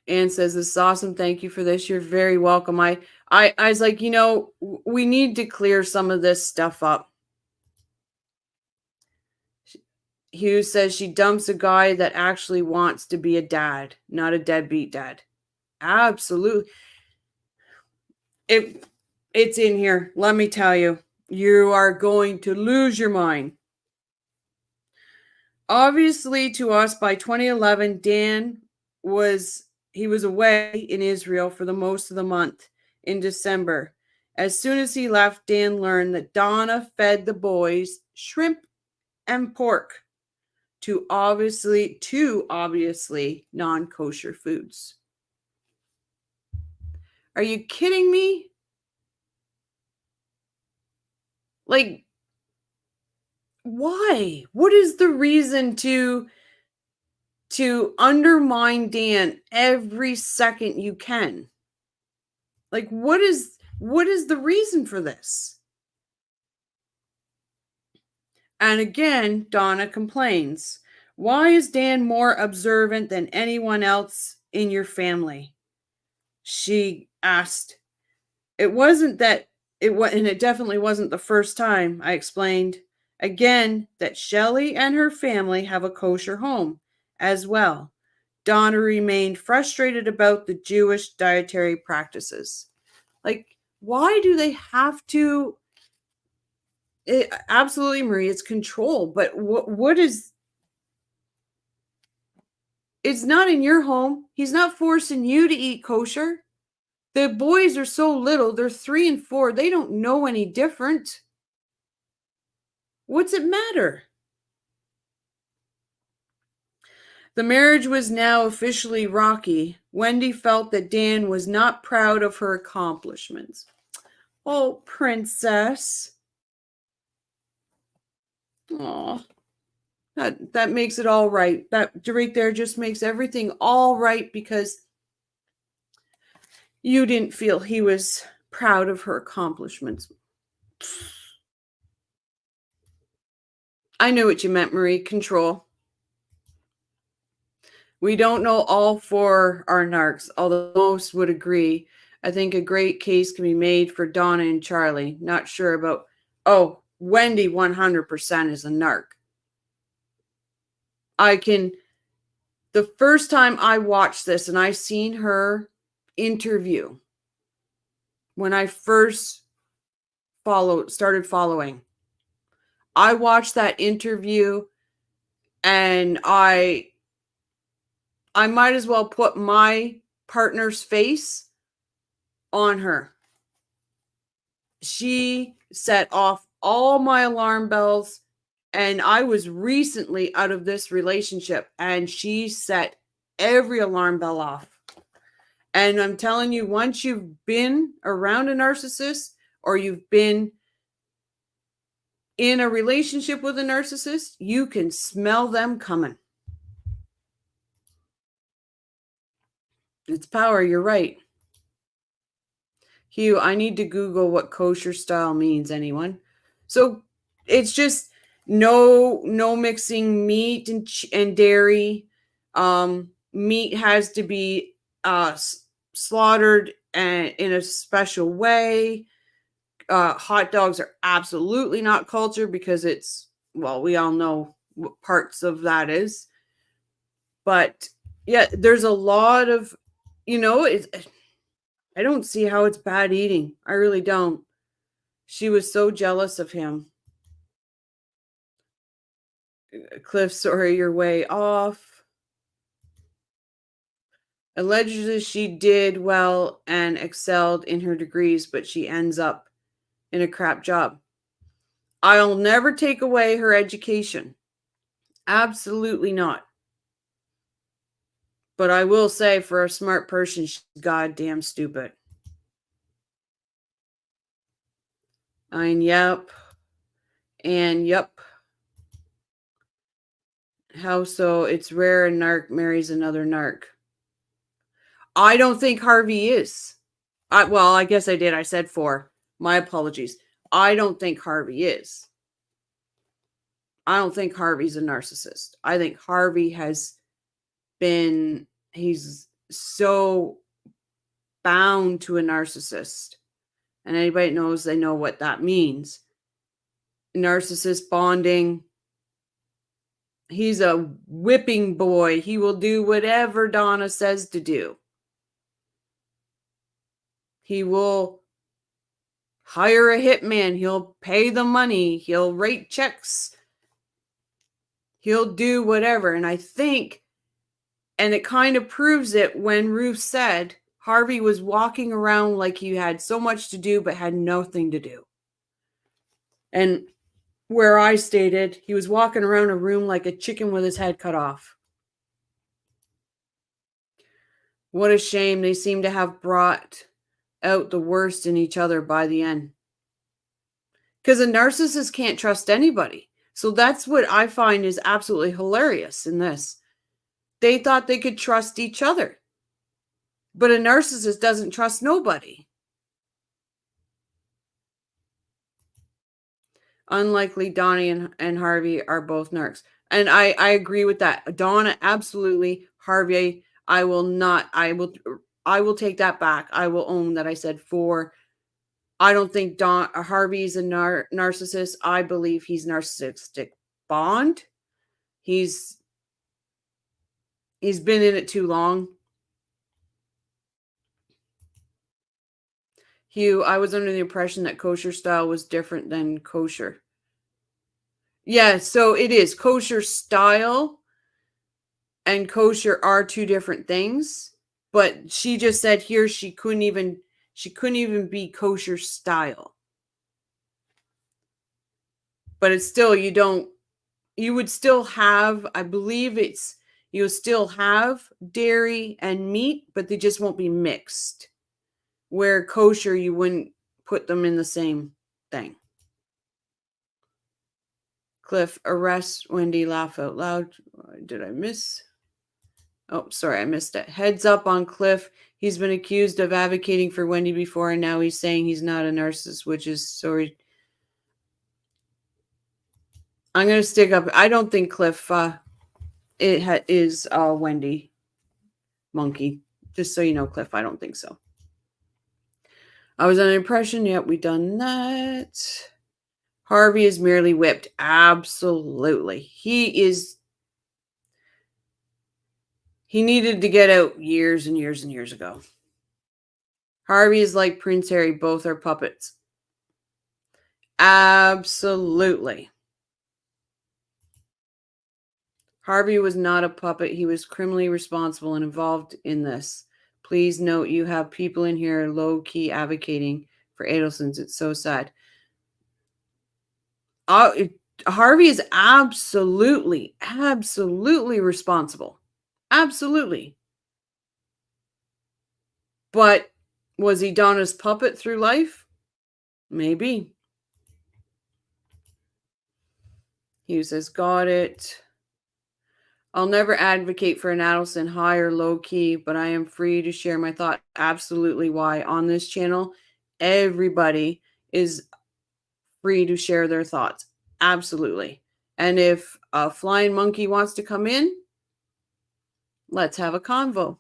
Anne says, "This is awesome. Thank you for this. You're very welcome." I was like, we need to clear some of this stuff up. Hughes says she dumps a guy that actually wants to be a dad, not a deadbeat dad. Absolutely. It's in here. Let me tell you, you are going to lose your mind. Obviously, to us by 2011, Dan was away in Israel for the most of the month in December. As soon as he left, Dan learned that Donna fed the boys shrimp and pork to obviously non-kosher foods. Are you kidding me? Like, why? What is the reason to undermine Dan every second you can? Like, what is the reason for this? And again, Donna complains, "Why is Dan more observant than anyone else in your family?" She asked. It wasn't that it was, and it definitely wasn't the first time. I explained again that Shelley and her family have a kosher home as well. Donna remained frustrated about the Jewish dietary practices. Like, why do they have to? Absolutely, Marie, it's control. But what is? It's not in your home. He's not forcing you to eat kosher. The boys are so little. They're 3 and 4. They don't know any different. What's it matter? The marriage was now officially rocky. Wendy felt that Dan was not proud of her accomplishments. Oh, princess. Oh, that makes it all right. That right there just makes everything all right because you didn't feel he was proud of her accomplishments. I knew what you meant, Marie. Control. We don't know all 4 are narcs, although most would agree. I think a great case can be made for Donna and Charlie. Not sure about... Oh, Wendy 100% is a narc. The first time I watched this, and I seen her interview when I first started following, I watched that interview and I might as well put my partner's face on her. She set off all my alarm bells, and I was recently out of this relationship, and she set every alarm bell off. And I'm telling you, once you've been around a narcissist or you've been in a relationship with a narcissist, you can smell them coming. It's power, you're right. Hugh, I need to Google what kosher style means, anyone? So it's just no mixing meat and dairy. Meat has to be slaughtered in a special way. Hot dogs are absolutely not cultured because we all know what parts of that is. But yeah, there's a lot of, I don't see how it's bad eating. I really don't. She was so jealous of him. Cliff, sorry, you're way off. Allegedly, she did well and excelled in her degrees, but she ends up in a crap job. I'll never take away her education. Absolutely not. But I will say, for a smart person, she's goddamn stupid. And yep. And yep. How so? It's rare a narc marries another narc. I don't think Harvey is. Well, I guess I did. I said 4. My apologies. I don't think Harvey is. I don't think Harvey's a narcissist. I think Harvey he's so bound to a narcissist. And anybody knows, they know what that means. Narcissist bonding. He's a whipping boy. He will do whatever Donna says to do. He will hire a hitman. He'll pay the money. He'll write checks. He'll do whatever. And I think, and it kind of proves it when Ruth said Harvey was walking around like he had so much to do but had nothing to do. And where I stated he was walking around a room like a chicken with his head cut off. What a shame. They seem to have brought out the worst in each other by the end. Because a narcissist can't trust anybody. So that's what I find is absolutely hilarious in this. They thought they could trust each other. But a narcissist doesn't trust nobody. Unlikely Donnie and Harvey are both narcs. And I agree with that. Donna, absolutely. Harvey, I will take that back. I will own that I said 4. I don't think Harvey's a narcissist. I believe he's narcissistic bond. He's been in it too long. Hugh, I was under the impression that kosher style was different than kosher. Yeah, so it is. Kosher style and kosher are 2 different things. But she just said here she couldn't even be kosher style. But it's still, you would still have, I believe you'll still have dairy and meat, but they just won't be mixed. Where kosher, you wouldn't put them in the same thing. Cliff, arrest Wendy, laugh out loud. Did I miss? Oh, sorry, I missed it. Heads up on Cliff. He's been accused of advocating for Wendy before, and now he's saying he's not a narcissist, which is sorry. I'm going to stick up. I don't think Cliff is Wendy monkey. Just so you know, Cliff, I don't think so. I was under the impression, yep, we done that. Harvey is merely whipped. Absolutely. He needed to get out years and years and years ago. Harvey is like Prince Harry. Both are puppets. Absolutely. Harvey was not a puppet. He was criminally responsible and involved in this. Please note you have people in here low-key advocating for Adelson's. It's so sad. Harvey is absolutely responsible. Absolutely. But was he Donna's puppet through life? Maybe. Hugh says, got it. I'll never advocate for an Adelson high or low key, but I am free to share my thought. Absolutely. Why? On this channel, everybody is free to share their thoughts. Absolutely. And if a flying monkey wants to come in, let's have a convo.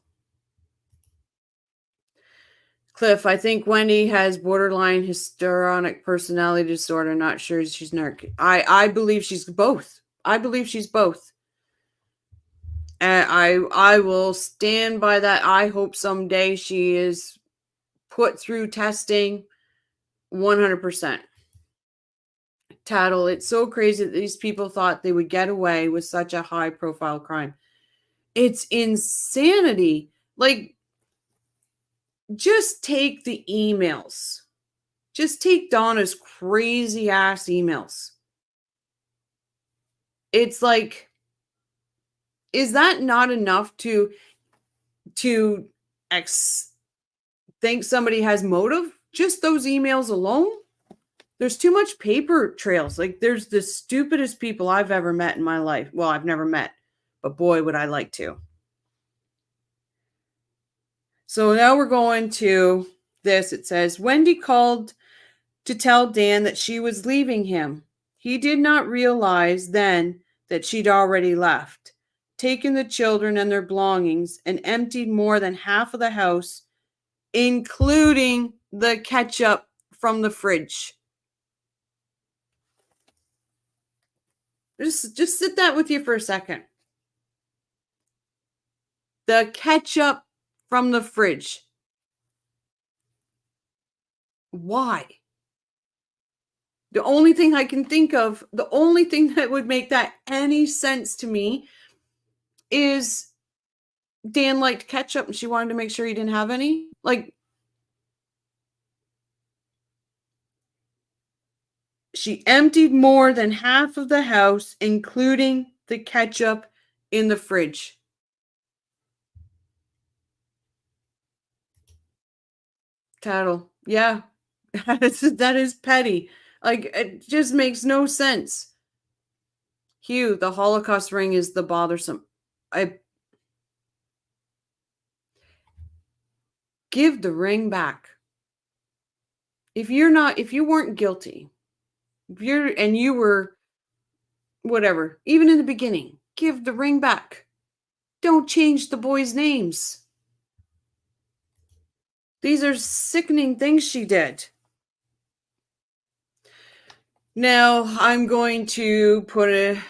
Cliff, I think Wendy has borderline histrionic personality disorder. Not sure she's narc. I believe she's both. I believe she's both. And I will stand by that. I hope someday she is put through testing 100%. Tattle, it's so crazy that these people thought they would get away with such a high profile crime. It's insanity. Like, just take the emails. Just take Donna's crazy ass emails. It's like, is that not enough to think somebody has motive? Just those emails alone? There's too much paper trails. Like, there's the stupidest people I've ever met in my life. Well, I've never met, but boy, would I like to. So now we're going to this. It says, Wendy called to tell Dan that she was leaving him. He did not realize then that she'd already left, taken the children and their belongings, and emptied more than half of the house, including the ketchup from the fridge. Just sit that with you for a second. The ketchup from the fridge. Why? The only thing I can think of, the only thing that would make that any sense to me is Dan liked ketchup and she wanted to make sure he didn't have any. Like, she emptied more than half of the house, including the ketchup in the fridge. Tattle. Yeah. That is petty. Like, it just makes no sense. Hugh, the Holocaust ring is the bothersome. I give the ring back. If you weren't guilty, you were whatever, even in the beginning, give the ring back. Don't change the boys' names. These are sickening things she did. Now, I'm going to put a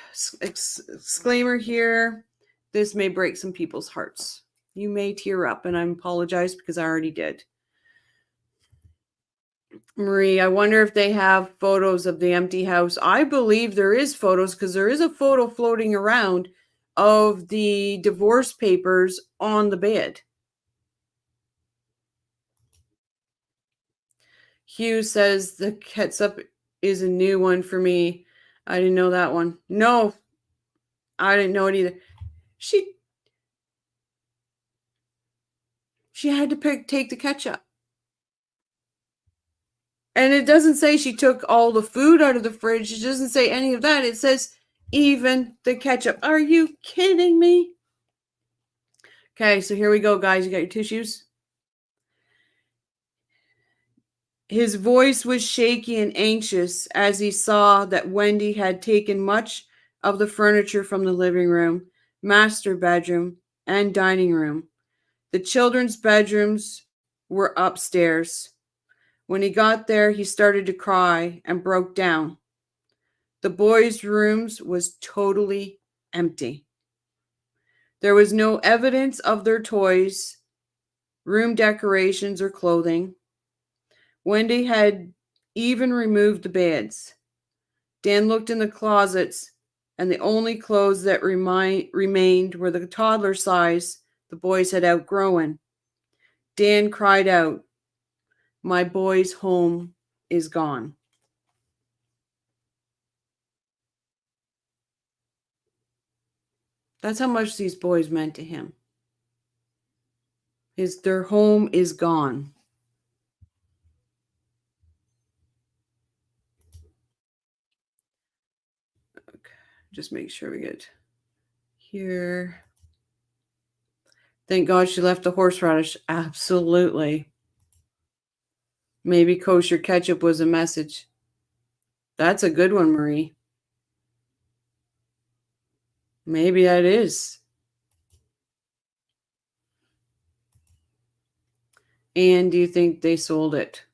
disclaimer here. This may break some people's hearts. You may tear up, and I apologize because I already did. Marie, I wonder if they have photos of the empty house. I believe there is photos because there is a photo floating around of the divorce papers on the bed. Hugh says the ketchup is a new one for me. I didn't know that one. No, I didn't know it either. She had to take the ketchup. And it doesn't say she took all the food out of the fridge. It doesn't say any of that. It says even the ketchup. Are you kidding me? Okay, so here we go, guys. You got your tissues? His voice was shaky and anxious as he saw that Wendy had taken much of the furniture from the living room, master bedroom, and dining room. The children's bedrooms were upstairs. When he got there, he started to cry and broke down. The boys' rooms was totally empty. There was no evidence of their toys, room decorations, or clothing. Wendy had even removed the beds. Dan looked in the closets, and the only clothes that remained were the toddler size the boys had outgrown. Dan cried out, "My boy's home is gone." That's how much these boys meant to him. Their home is gone. Okay, just make sure we get here. Thank God she left the horseradish. Absolutely. Maybe kosher ketchup was a message. That's a good one, Marie. Maybe that is. And do you think they sold it?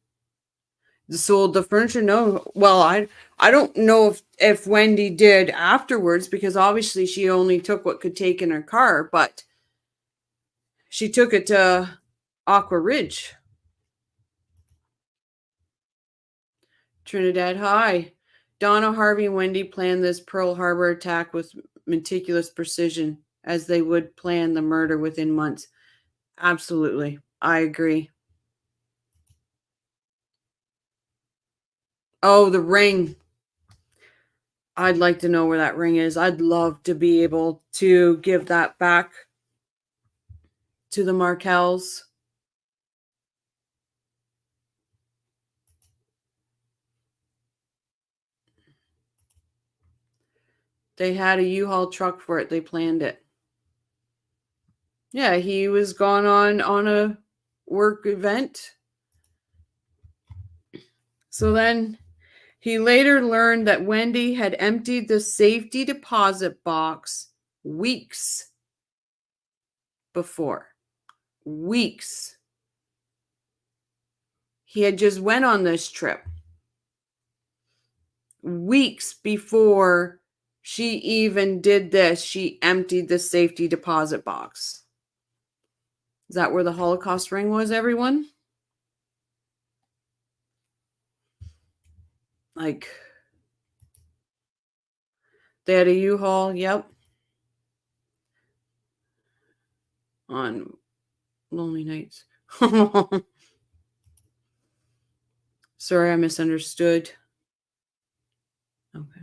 Sold the furniture? No. Well, I don't know if Wendy did afterwards, because obviously she only took what could take in her car, but she took it to Aqua Ridge. Trinidad High. Donna, Harvey, and Wendy planned this Pearl Harbor attack with meticulous precision, as they would plan the murder within months. Absolutely. I agree. Oh, the ring. I'd like to know where that ring is. I'd love to be able to give that back to the Markells. They had a U-Haul truck for it. They planned it. Yeah, he was gone on a work event. So then he later learned that Wendy had emptied the safety deposit box weeks before. Weeks. He had just went on this trip. Weeks before she even did this, she emptied the safety deposit box. Is that where the Holocaust ring was, everyone? Like, they had a U-Haul, yep. On lonely nights. Sorry, I misunderstood. Okay.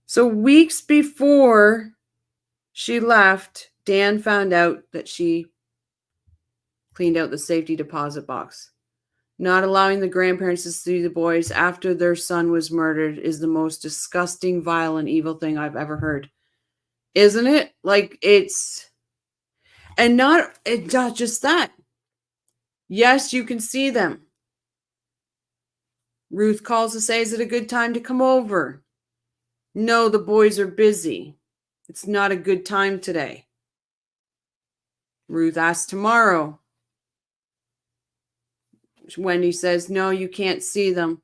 So weeks before she left, Dan found out that she cleaned out the safety deposit box. Not allowing the grandparents to see the boys after their son was murdered is the most disgusting, vile, and evil thing I've ever heard. Isn't it? Like, it's... And not just that. Yes, you can see them. Ruth calls to say, is it a good time to come over? No, the boys are busy. It's not a good time today. Ruth asks tomorrow. Wendy says, no, you can't see them.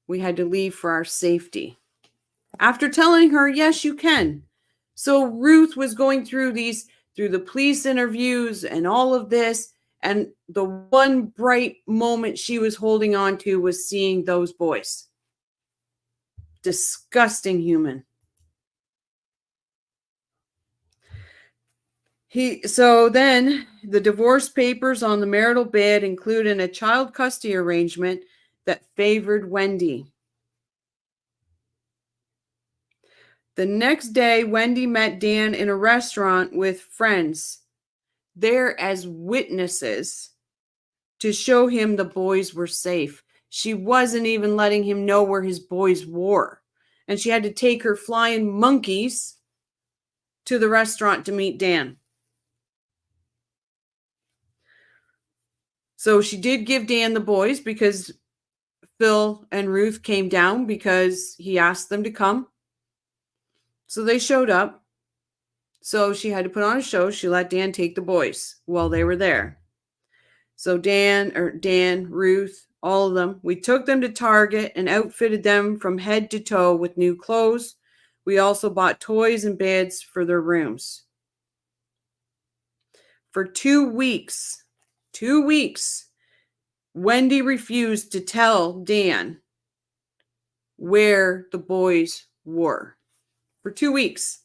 We had to leave for our safety. After telling her, yes, you can. So Ruth was going through the police interviews and all of this. And the one bright moment she was holding on to was seeing those boys. Disgusting human. So then the divorce papers on the marital bed included a child custody arrangement that favored Wendy. The next day, Wendy met Dan in a restaurant with friends, there as witnesses to show him the boys were safe. She wasn't even letting him know where his boys were. And she had to take her flying monkeys to the restaurant to meet Dan. So she did give Dan the boys because Phil and Ruth came down because he asked them to come. So they showed up. So she had to put on a show. She let Dan take the boys while they were there. So Dan, Ruth, all of them, we took them to Target and outfitted them from head to toe with new clothes. We also bought toys and beds for their rooms. For 2 weeks, Wendy refused to tell Dan where the boys were. For 2 weeks.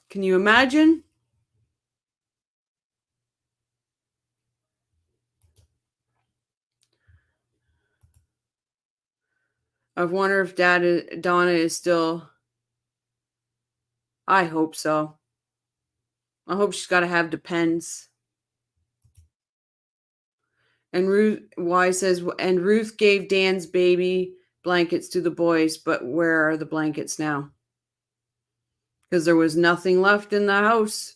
Can you imagine? I wonder if Donna is still... I hope so. I hope she's got to have depends. And Ruth gave Dan's baby blankets to the boys, but where are the blankets now? Because there was nothing left in the house.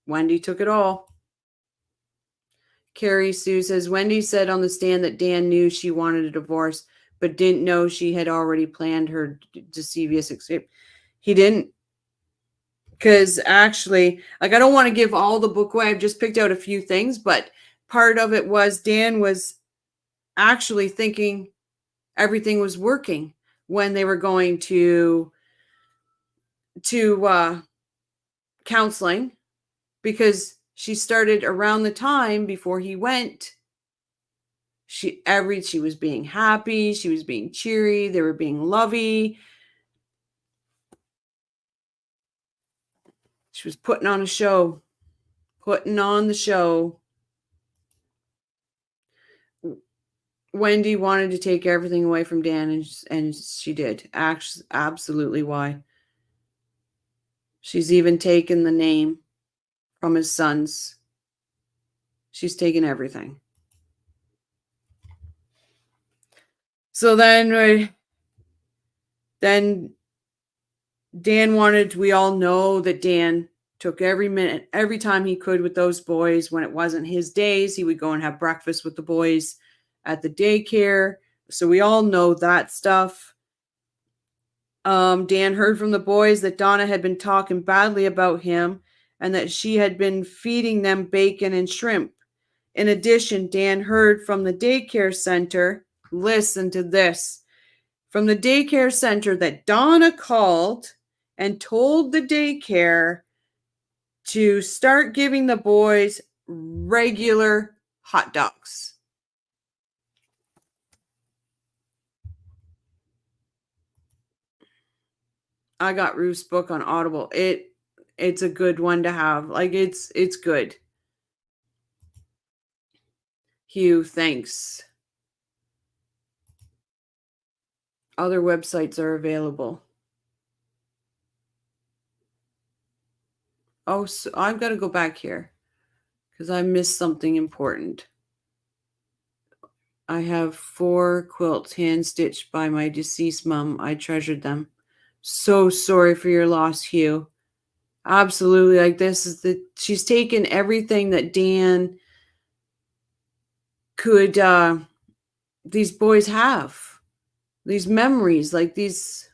Wendy took it all. Carrie Sue says, Wendy said on the stand that Dan knew she wanted a divorce, but didn't know she had already planned her devious escape. He didn't. Because actually, I don't want to give all the book away. I've just picked out a few things, but part of it was Dan was actually thinking everything was working when they were going to counseling, because she started around the time before he went. She was being happy, she was being cheery, they were being lovey. She was putting on the show. Wendy wanted to take everything away from Dan, and she did. Absolutely why. She's even taken the name from his sons. She's taken everything. So then Then we all know that Dan took every minute, every time he could with those boys. When it wasn't his days, he would go and have breakfast with the boys at the daycare. So we all know that stuff. Dan heard from the boys that Donna had been talking badly about him and that she had been feeding them bacon and shrimp. In addition, Dan heard from the daycare center, listen to this, from the daycare center that Donna called and told the daycare to start giving the boys regular hot dogs. I got Ruth's book on Audible. It's a good one to have. Like it's good. Hugh, thanks. Other websites are available. Oh, so I've got to go back here because I missed something important. I have 4 quilts hand-stitched by my deceased mom. I treasured them. So sorry for your loss, Hugh. Absolutely. Like she's taken everything that Dan could, these boys have. These memories, like these.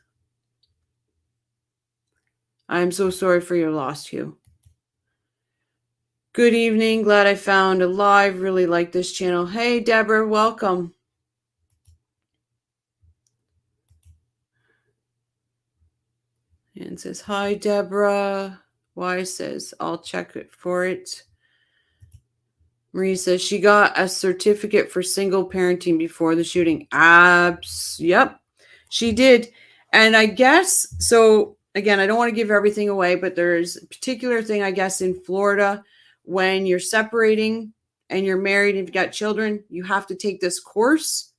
I'm so sorry for your loss, Hugh. Good evening. Glad I found a live. Really like this channel. Hey, Deborah, welcome. And says, hi, Deborah. Y says, I'll check it for it. Marie says, she got a certificate for single parenting before the shooting. Yep, she did. And I guess, so again, I don't want to give everything away, but there's a particular thing, I guess, in Florida, when you're separating and you're married and you've got children, you have to take this course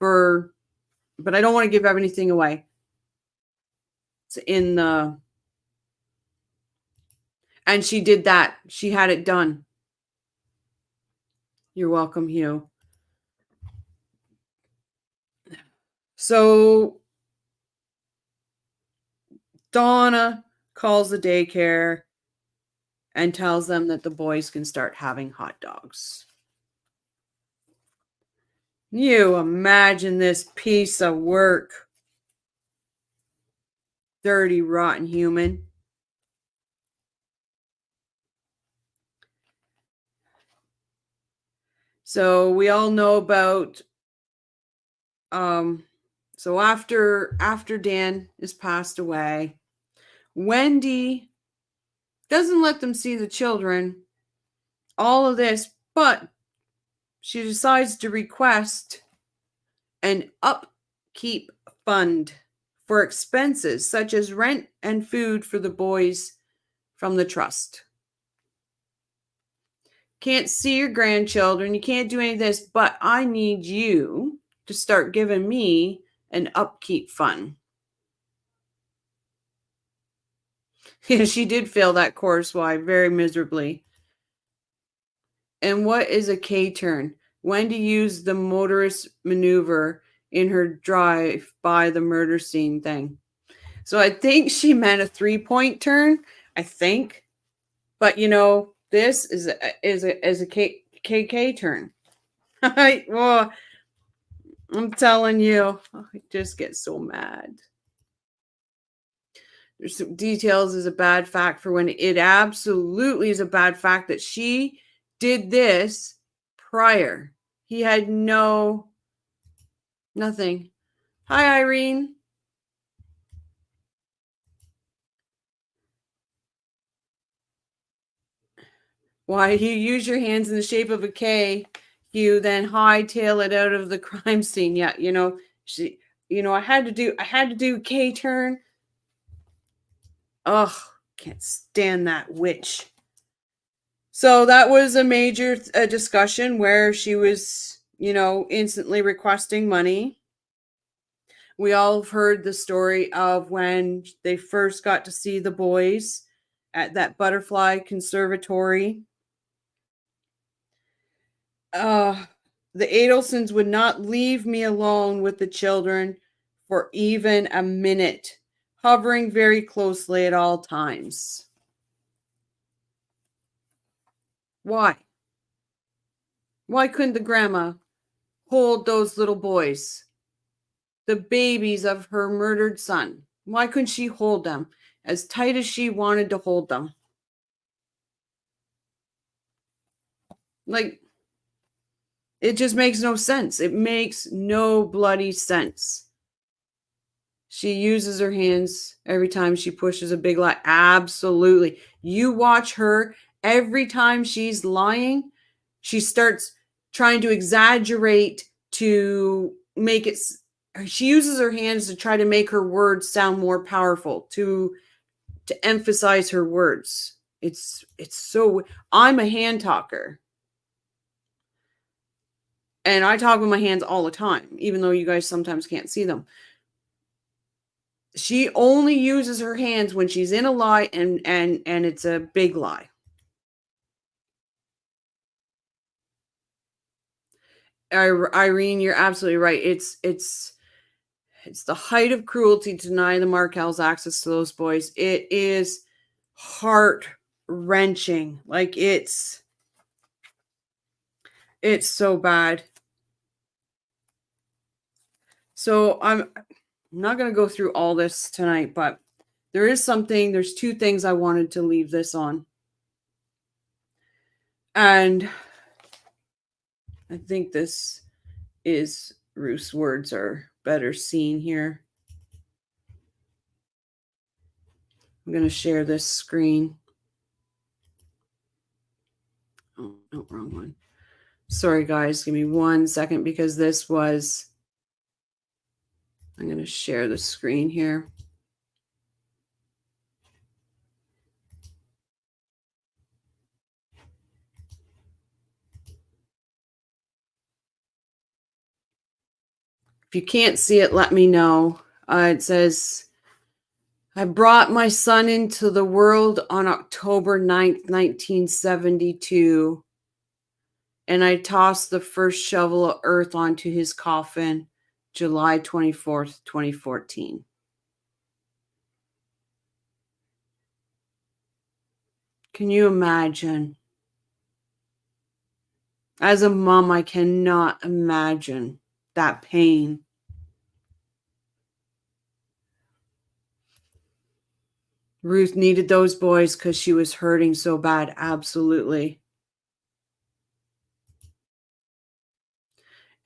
but I don't want to give everything away. It's in the, and she did that. She had it done. You're welcome, Hugh. So Donna calls the daycare and tells them that the boys can start having hot dogs. You imagine this piece of work. Dirty, rotten human. So we all know about, so after Dan is passed away, Wendy doesn't let them see the children, all of this, but she decides to request an upkeep fund for expenses such as rent and food for the boys from the trust. Can't see your grandchildren, you can't do any of this, but I need you to start giving me an upkeep fund. Yeah, she did fail that course, why, very miserably. And what is a K-turn? Wendy used the motorist maneuver in her drive by the murder scene thing. So I think she meant a 3-point turn, I think. But this is a KK turn. Well, I'm telling you, I just get so mad. There's some details is a bad fact for when it absolutely is a bad fact that she did this prior. He had nothing. Hi, Irene. Why you use your hands in the shape of a K, you then hightail it out of the crime scene. Yeah, I had to do K turn. Ugh, can't stand that witch. So that was a major discussion where she was, instantly requesting money. We all have heard the story of when they first got to see the boys at that butterfly conservatory. The Adelsons would not leave me alone with the children for even a minute, hovering very closely at all times. Why? Why couldn't the grandma hold those little boys, the babies of her murdered son? Why couldn't she hold them as tight as she wanted to hold them? Like, it just makes no sense. It makes no bloody sense. She uses her hands every time she pushes a big lie. Absolutely. You watch her every time she's lying, she starts trying to exaggerate to make it. She uses her hands to try to make her words sound more powerful, to emphasize her words. It's so. I'm a hand talker. And I talk with my hands all the time, even though you guys sometimes can't see them. She only uses her hands when she's in a lie and it's a big lie. Irene, you're absolutely right. It's the height of cruelty to deny the Markells access to those boys. It is heart-wrenching. Like, it's so bad. So I'm not going to go through all this tonight, but there's two things I wanted to leave this on. And I think this is Ruth's words are better seen here. I'm going to share this screen. Oh, no, wrong one. Sorry, guys. Give me 1 second because I'm going to share the screen here. If you can't see it, let me know. It says, I brought my son into the world on October 9th, 1972, and I tossed the first shovel of earth onto his coffin July 24th, 2014. Can you imagine? As a mom, I cannot imagine that pain. Ruth needed those boys because she was hurting so bad. Absolutely.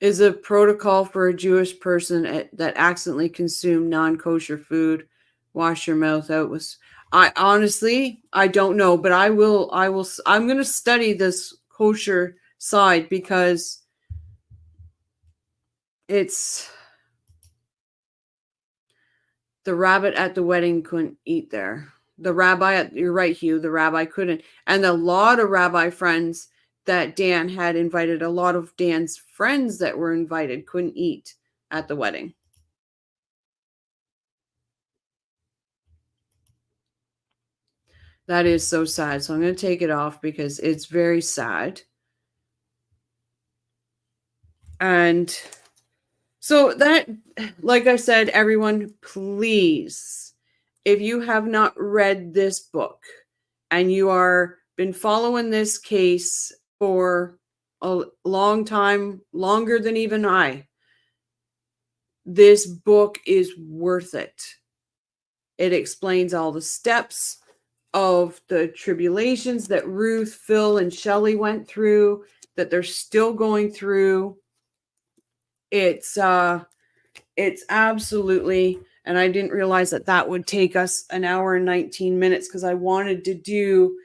Is a protocol for a Jewish person that accidentally consumed non-kosher food, wash your mouth out with. I don't know, but I'm going to study this kosher side because it's the rabbit at the wedding couldn't eat there. The rabbi, you're right, Hugh, the rabbi couldn't. And a lot of rabbi friends that Dan had invited, a lot of Dan's friends that were invited couldn't eat at the wedding. That is so sad. So I'm going to take it off because it's very sad. And so that, like I said, everyone, please, if you have not read this book and you are been following this case for a long time, longer than even I, this book is worth it. It explains all the steps of the tribulations that Ruth, Phil, and Shelley went through, that they're still going through. It's absolutely, and I didn't realize that would take us an hour and 19 minutes because I wanted to do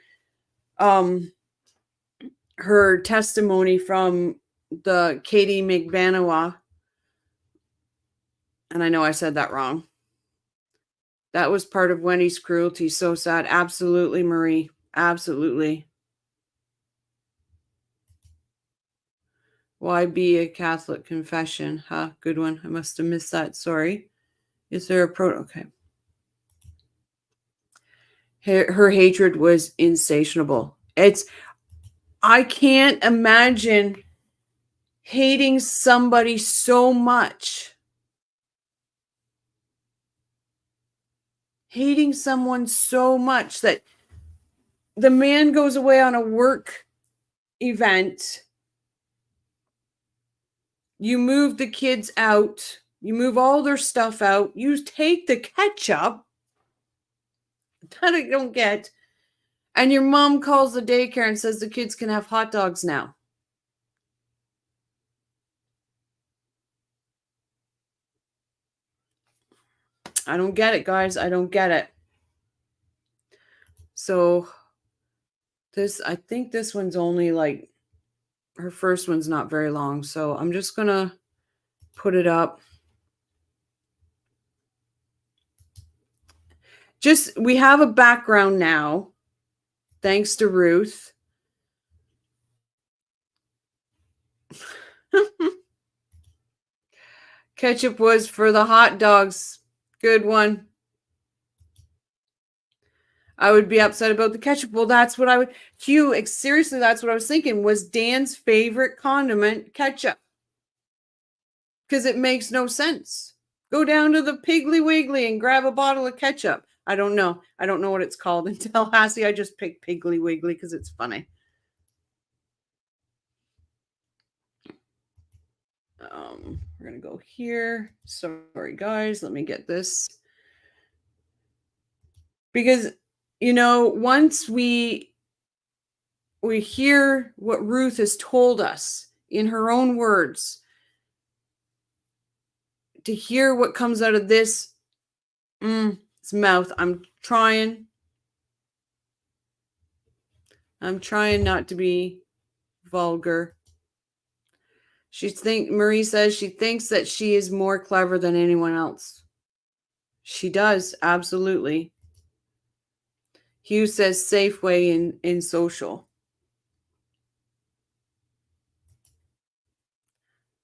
her testimony from the Katie McBanawa. And I know I said that wrong. That was part of Wendy's cruelty. So sad. Absolutely, Marie. Absolutely. Why be a Catholic confession? Huh? Good one. I must have missed that. Sorry. Is there a okay. Her hatred was insatiable. I can't imagine hating somebody so much hating someone so much that the man goes away on a work event. You move the kids out. You move all their stuff out. You take the ketchup. That I don't get. And your mom calls the daycare and says the kids can have hot dogs now. I don't get it, guys. I don't get it. So I think this one's only like, her first one's not very long. So I'm just going to put it up. We have a background now, thanks to Ruth. Ketchup was for the hot dogs. Good one. I would be upset about the ketchup. Well, that's what I would. Hugh, seriously, that's what I was thinking. Was Dan's favorite condiment ketchup? Because it makes no sense. Go down to the Piggly Wiggly and grab a bottle of ketchup. I don't know. I don't know what it's called in Tallahassee. I just picked Piggly Wiggly because it's funny. We're going to go here. Sorry, guys. Let me get this. Because, you know, once we hear what Ruth has told us in her own words, to hear what comes out of this mouth, I'm trying not to be vulgar. Marie says she thinks that she is more clever than anyone else. She does, absolutely. Hugh says Safeway in social.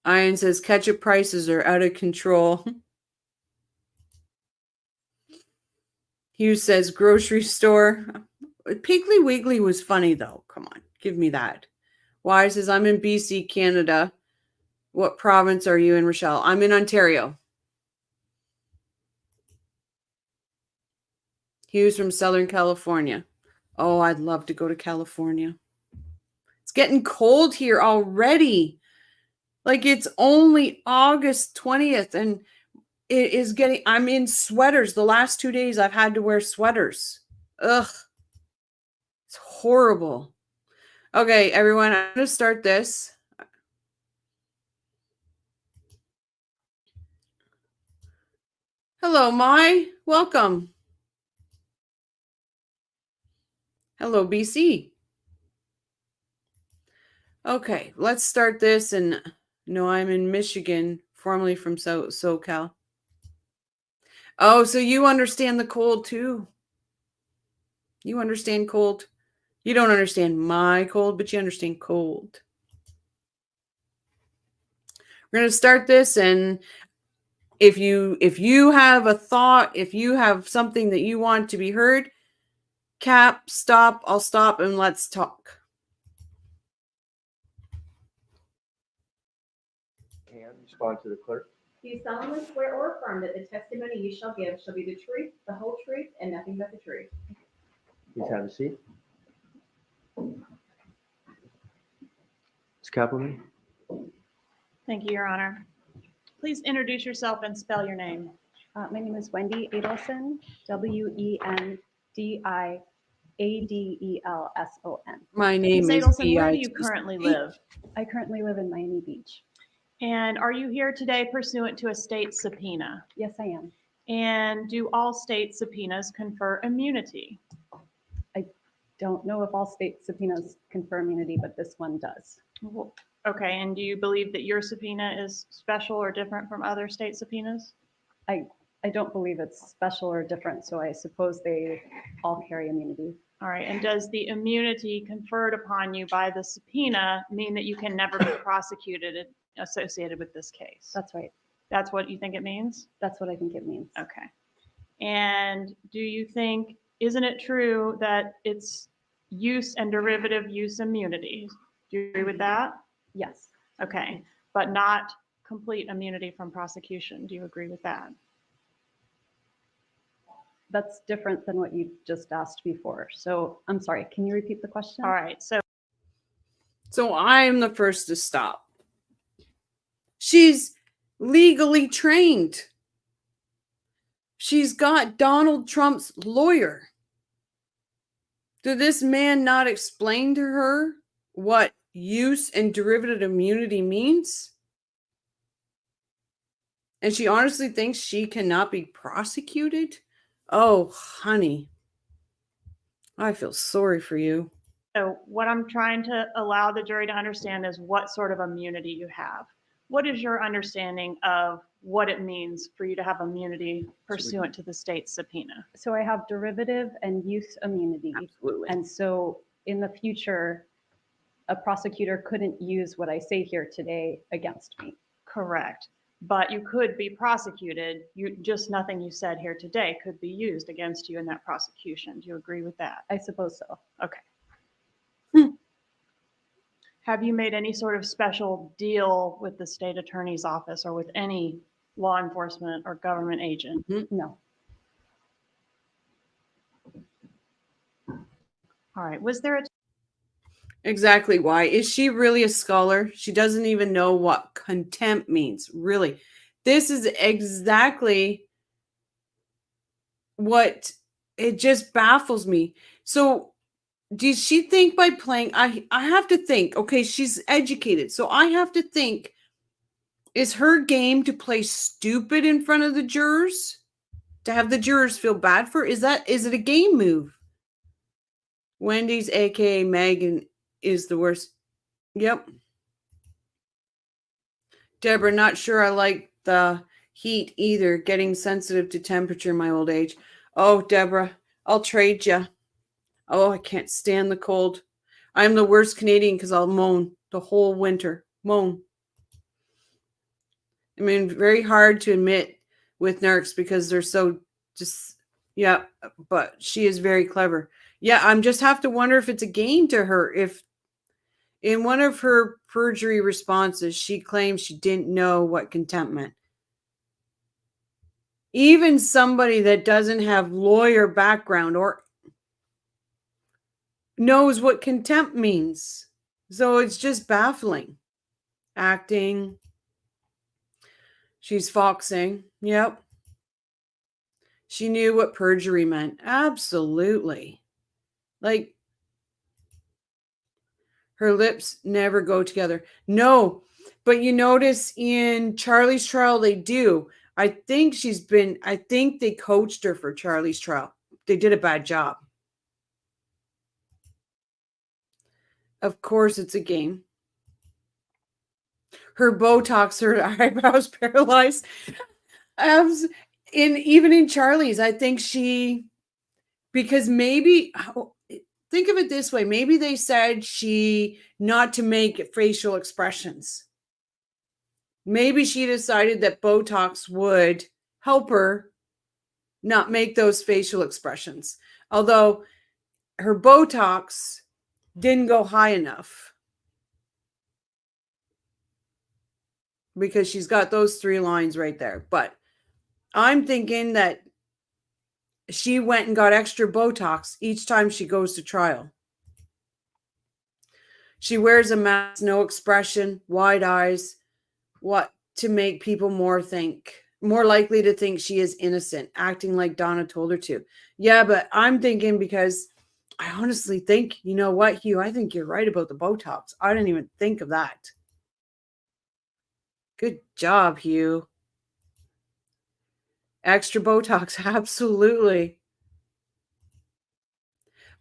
Iron says ketchup prices are out of control. Hugh says grocery store. Piggly Wiggly was funny though. Come on, give me that. Why says I'm in BC, Canada. What province are you in, Rochelle? I'm in Ontario. Hugh's from Southern California. Oh, I'd love to go to California. It's getting cold here already. Like it's only August 20th and it is getting, I'm in sweaters. The last 2 days I've had to wear sweaters. Ugh. It's horrible. Okay, everyone, I'm going to start this. Hello, Mai. Welcome. Hello, BC. Okay, let's start this. And no, I'm in Michigan, formerly from SoCal. Oh, so you understand the cold too? You understand cold? You don't understand my cold, but you understand cold. We're going to start this, and if you have a thought, if you have something that you want to be heard, Cap, stop, I'll stop, and let's talk. And respond to the clerk. Do you solemnly swear or affirm that the testimony you shall give shall be the truth, the whole truth, and nothing but the truth? Please have a seat. Ms. Kappelman. Thank you, Your Honor. Please introduce yourself and spell your name. My name is Wendi Adelson, Wendiadelson. My name Ms. is Adelson, where do you currently live? I currently live in Miami Beach. And are you here today pursuant to a state subpoena? Yes, I am. And do all state subpoenas confer immunity? I don't know if all state subpoenas confer immunity, but this one does. Okay, and do you believe that your subpoena is special or different from other state subpoenas? I don't believe it's special or different, so I suppose they all carry immunity. All right, and does the immunity conferred upon you by the subpoena mean that you can never be prosecuted associated with this case? That's right. That's what you think it means? That's what I think it means. Okay. And do you think, isn't it true that it's use and derivative use immunity? Do you agree with that? Yes. Okay, but not complete immunity from prosecution. Do you agree with that? that's different than what you just asked before. So I'm sorry, can you repeat the question? All right, so So I'm the first to stop. She's legally trained. She's got Donald Trump's lawyer. Did this man not explain to her what use and derivative immunity means? And she honestly thinks she cannot be prosecuted? Oh, honey. I feel sorry for you. So what I'm trying to allow the jury to understand is what sort of immunity you have. What is your understanding of what it means for you to have immunity pursuant to the state's subpoena? So I have derivative and use immunity. Absolutely. And so in the future, a prosecutor couldn't use what I say here today against me. Correct. But you could be prosecuted. Just nothing you said here today could be used against you in that prosecution. Do you agree with that? I suppose so. Okay. Have you made any sort of special deal with the state attorney's office or with any law enforcement or government agent? No. All right. Was there a Exactly why. Is she really a scholar? She doesn't even know what contempt means. Really. This is exactly what it just baffles me. So does she think by playing I have to think, okay, she's educated. So I have to think, is her game to play stupid in front of the jurors? To have the jurors feel bad for her? Is it a game move? Wendy's aka Megan is the worst. Yep. Deborah, not sure I like the heat either. Getting sensitive to temperature in my old age. Oh, Deborah, I'll trade you. Oh, I can't stand the cold. I'm the worst Canadian because I'll moan the whole winter. Moan. I mean, very hard to admit with nerds because they're so just, yeah, but she is very clever. Yeah, I'm just have to wonder if it's a game to her. If in one of her perjury responses, she claims she didn't know what contempt meant. Even somebody that doesn't have lawyer background or knows what contempt means. So it's just baffling. Acting. She's foxing. Yep. She knew what perjury meant. Absolutely. Like, her lips never go together. No, but you notice in Charlie's trial, they do. I think they coached her for Charlie's trial. They did a bad job. Of course, it's a game. Her Botox, her eyebrows paralyzed. Even in Charlie's, I think because maybe, think of it this way. Maybe they said she not to make facial expressions. Maybe she decided that Botox would help her not make those facial expressions. Although her Botox didn't go high enough. Because she's got those 3 lines right there. But I'm thinking that she went and got extra Botox each time she goes to trial. She wears a mask, no expression, wide eyes, what to make people more likely to think she is innocent, acting like Donna told her to. Yeah, but I'm thinking because I honestly think, you know what, Hugh, I think you're right about the Botox. I didn't even think of that. Good job, Hugh. Extra Botox, absolutely.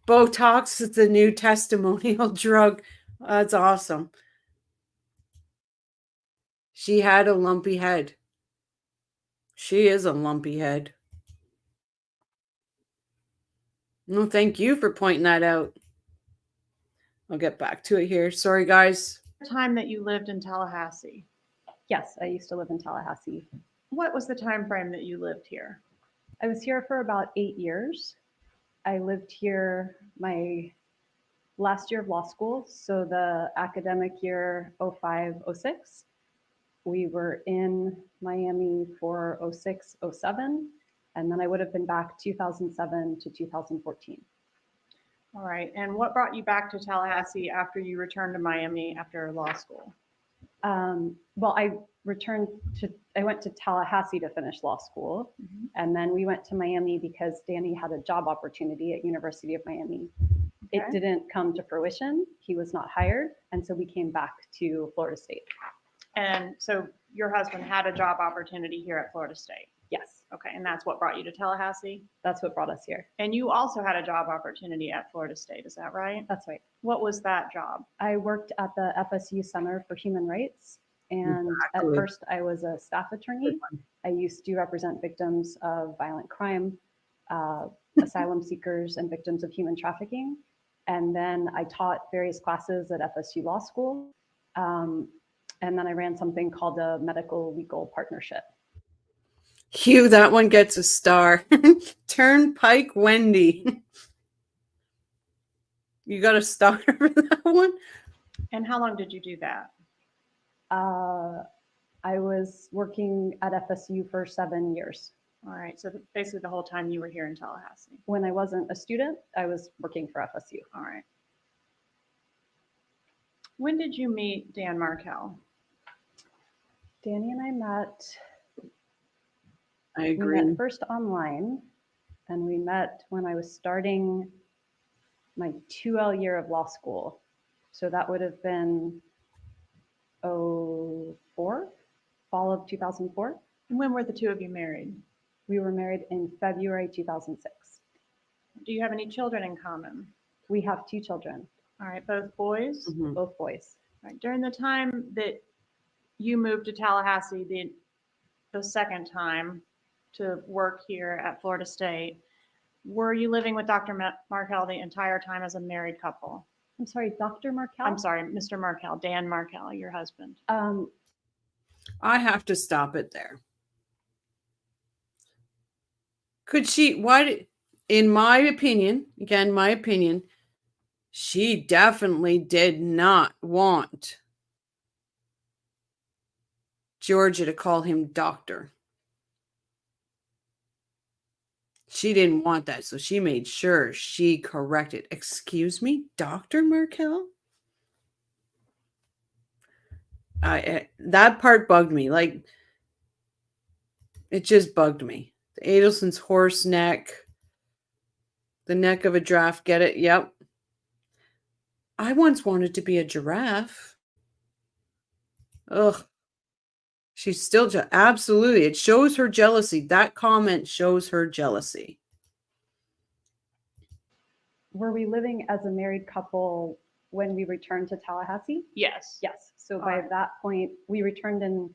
Botox is the new testimonial drug. That's awesome. She had a lumpy head. She is a lumpy head. No, thank you for pointing that out. I'll get back to it here. Sorry, guys. time that you lived in Tallahassee? Yes, I used to live in Tallahassee. What was the time frame that you lived here? I was here for about 8 years. I lived here my last year of law school, so the academic year 05-06. We were in Miami for 06-07, And then I would have been back 2007 to 2014. All right. And what brought you back to Tallahassee after you returned to Miami after law school? Well, I went to Tallahassee to finish law school. Mhm. And then we went to Miami because Danny had a job opportunity at University of Miami. It Okay. didn't come to fruition. He was not hired. And so we came back to Florida State. And so your husband had a job opportunity here at Florida State. Yes, Okay. And that's what brought you to Tallahassee? that's what brought us here. And you also had a job opportunity at Florida State. Is that right? That's right. What was that job? I worked at the FSU Center for Human Rights. And at Exactly. first I was a staff attorney. I used to represent victims of violent crime, asylum seekers, and victims of human trafficking. And then I taught various classes at FSU Law School. And then I ran something called a medical legal partnership. Hugh, that one gets a star. Turnpike Wendy. You got a star for that one? And how long did you do that? I was working at FSU for 7 years. All right. So basically the whole time you were here in Tallahassee. When I wasn't a student, I was working for FSU. All right. When did you meet Dan Markel? Danny and I met, I we agree. met first online, and we met when I was starting my 2L year of law school. So that would have been 04, fall of 2004. And when were the two of you married? We were married in February 2006. Do you have any children in common? We have 2 children, All right. Both boys? Mhm. both boys. All right. During the time that you moved to Tallahassee, the second time to work here at Florida State, were you living with Dr. Markel the entire time as a married couple? I'm sorry, Dr. Markel? I'm sorry, Mr. Markel, Dan Markel, your husband. I have to stop it there. Could she, in my opinion, again, my opinion, she definitely did not want Georgia to call him doctor. She didn't want that, so she made sure she corrected. Excuse me, Dr. Markel? That part bugged me. Like, it just bugged me. The Adelson's horse neck, the neck of a giraffe. Get it? Yep. I once wanted to be a giraffe. Ugh. She's still absolutely. It shows her jealousy. That comment shows her jealousy. Were we living as a married couple when we returned to Tallahassee? Yes. Yes. So All by right. that point, we returned in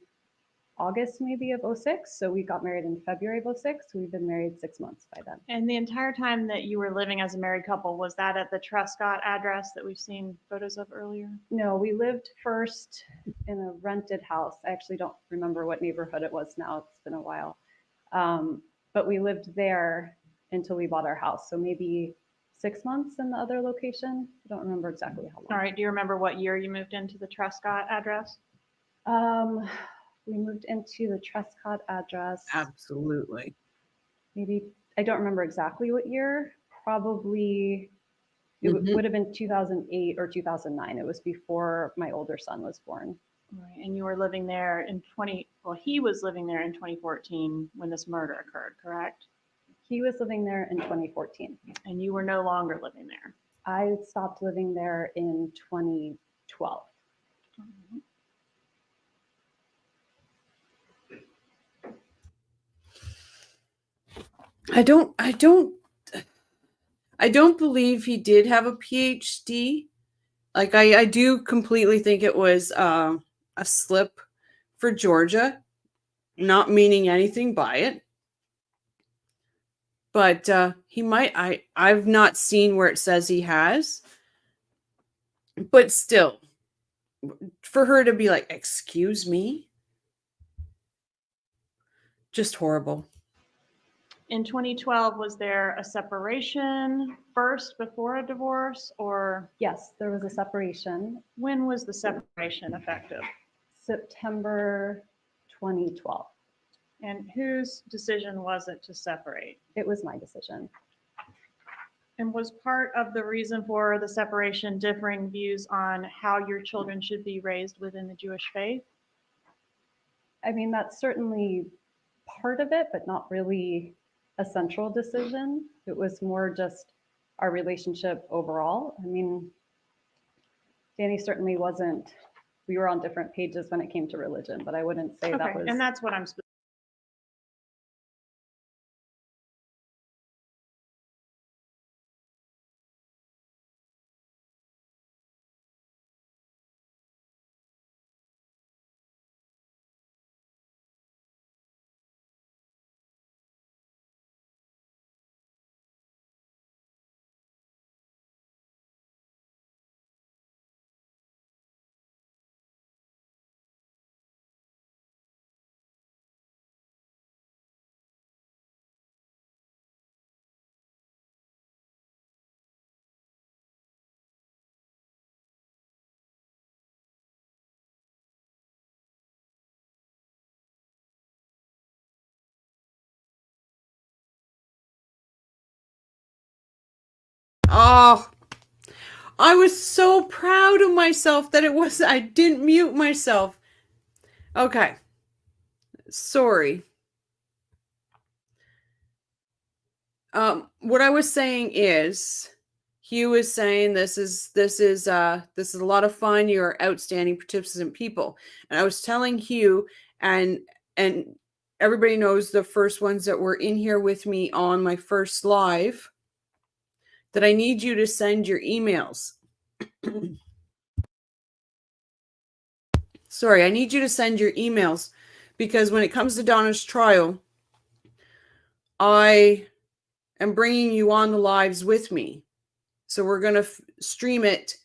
August maybe of 06. So we got married in February of 06. We've been married 6 months by then. And the entire time that you were living as a married couple, was that at the Trescott address that we've seen photos of earlier? No, we lived first in a rented house. I actually don't remember what neighborhood it was now. It's been a while. But we lived there until we bought our house. So maybe 6 months in the other location. I don't remember exactly how All long. right. Do you remember what year you moved into the Trescott address? We moved into the Trescott address. Absolutely. Maybe, I don't remember exactly what year. Probably, it Mhm. would have been 2008 or 2009. It was before my older son was born. All right. And you were living there he was living there in 2014 when this murder occurred, correct? He was living there in 2014. And you were no longer living there. I stopped living there in 2012. I don't believe he did have a PhD. Like I do completely think it was a slip for Georgia, not meaning anything by it. But he might. I've not seen where it says he has. But still, for her to be like, "Excuse me," just horrible. In 2012, was there a separation first before a divorce, or Yes, there was a separation, when was the separation effective? September 2012. And whose decision was it to separate? It was my decision. And was part of the reason for the separation differing views on how your children should be raised within the Jewish faith? I mean, that's certainly part of it, but not really a central decision. It was more just our relationship overall. I mean, Danny certainly wasn't, we were on different pages when it came to religion, but I wouldn't say that Okay, was. and that's what I'm. Oh, I was so proud of myself that I didn't mute myself. Okay. Sorry. What I was saying is, Hugh is saying this is a lot of fun. You're outstanding participant people. And I was telling Hugh and everybody knows the first ones that were in here with me on my first live that I need you to send your emails. Sorry, I need you to send your emails because when it comes to Donna's trial, I am bringing you on the lives with me. So we're going to stream it.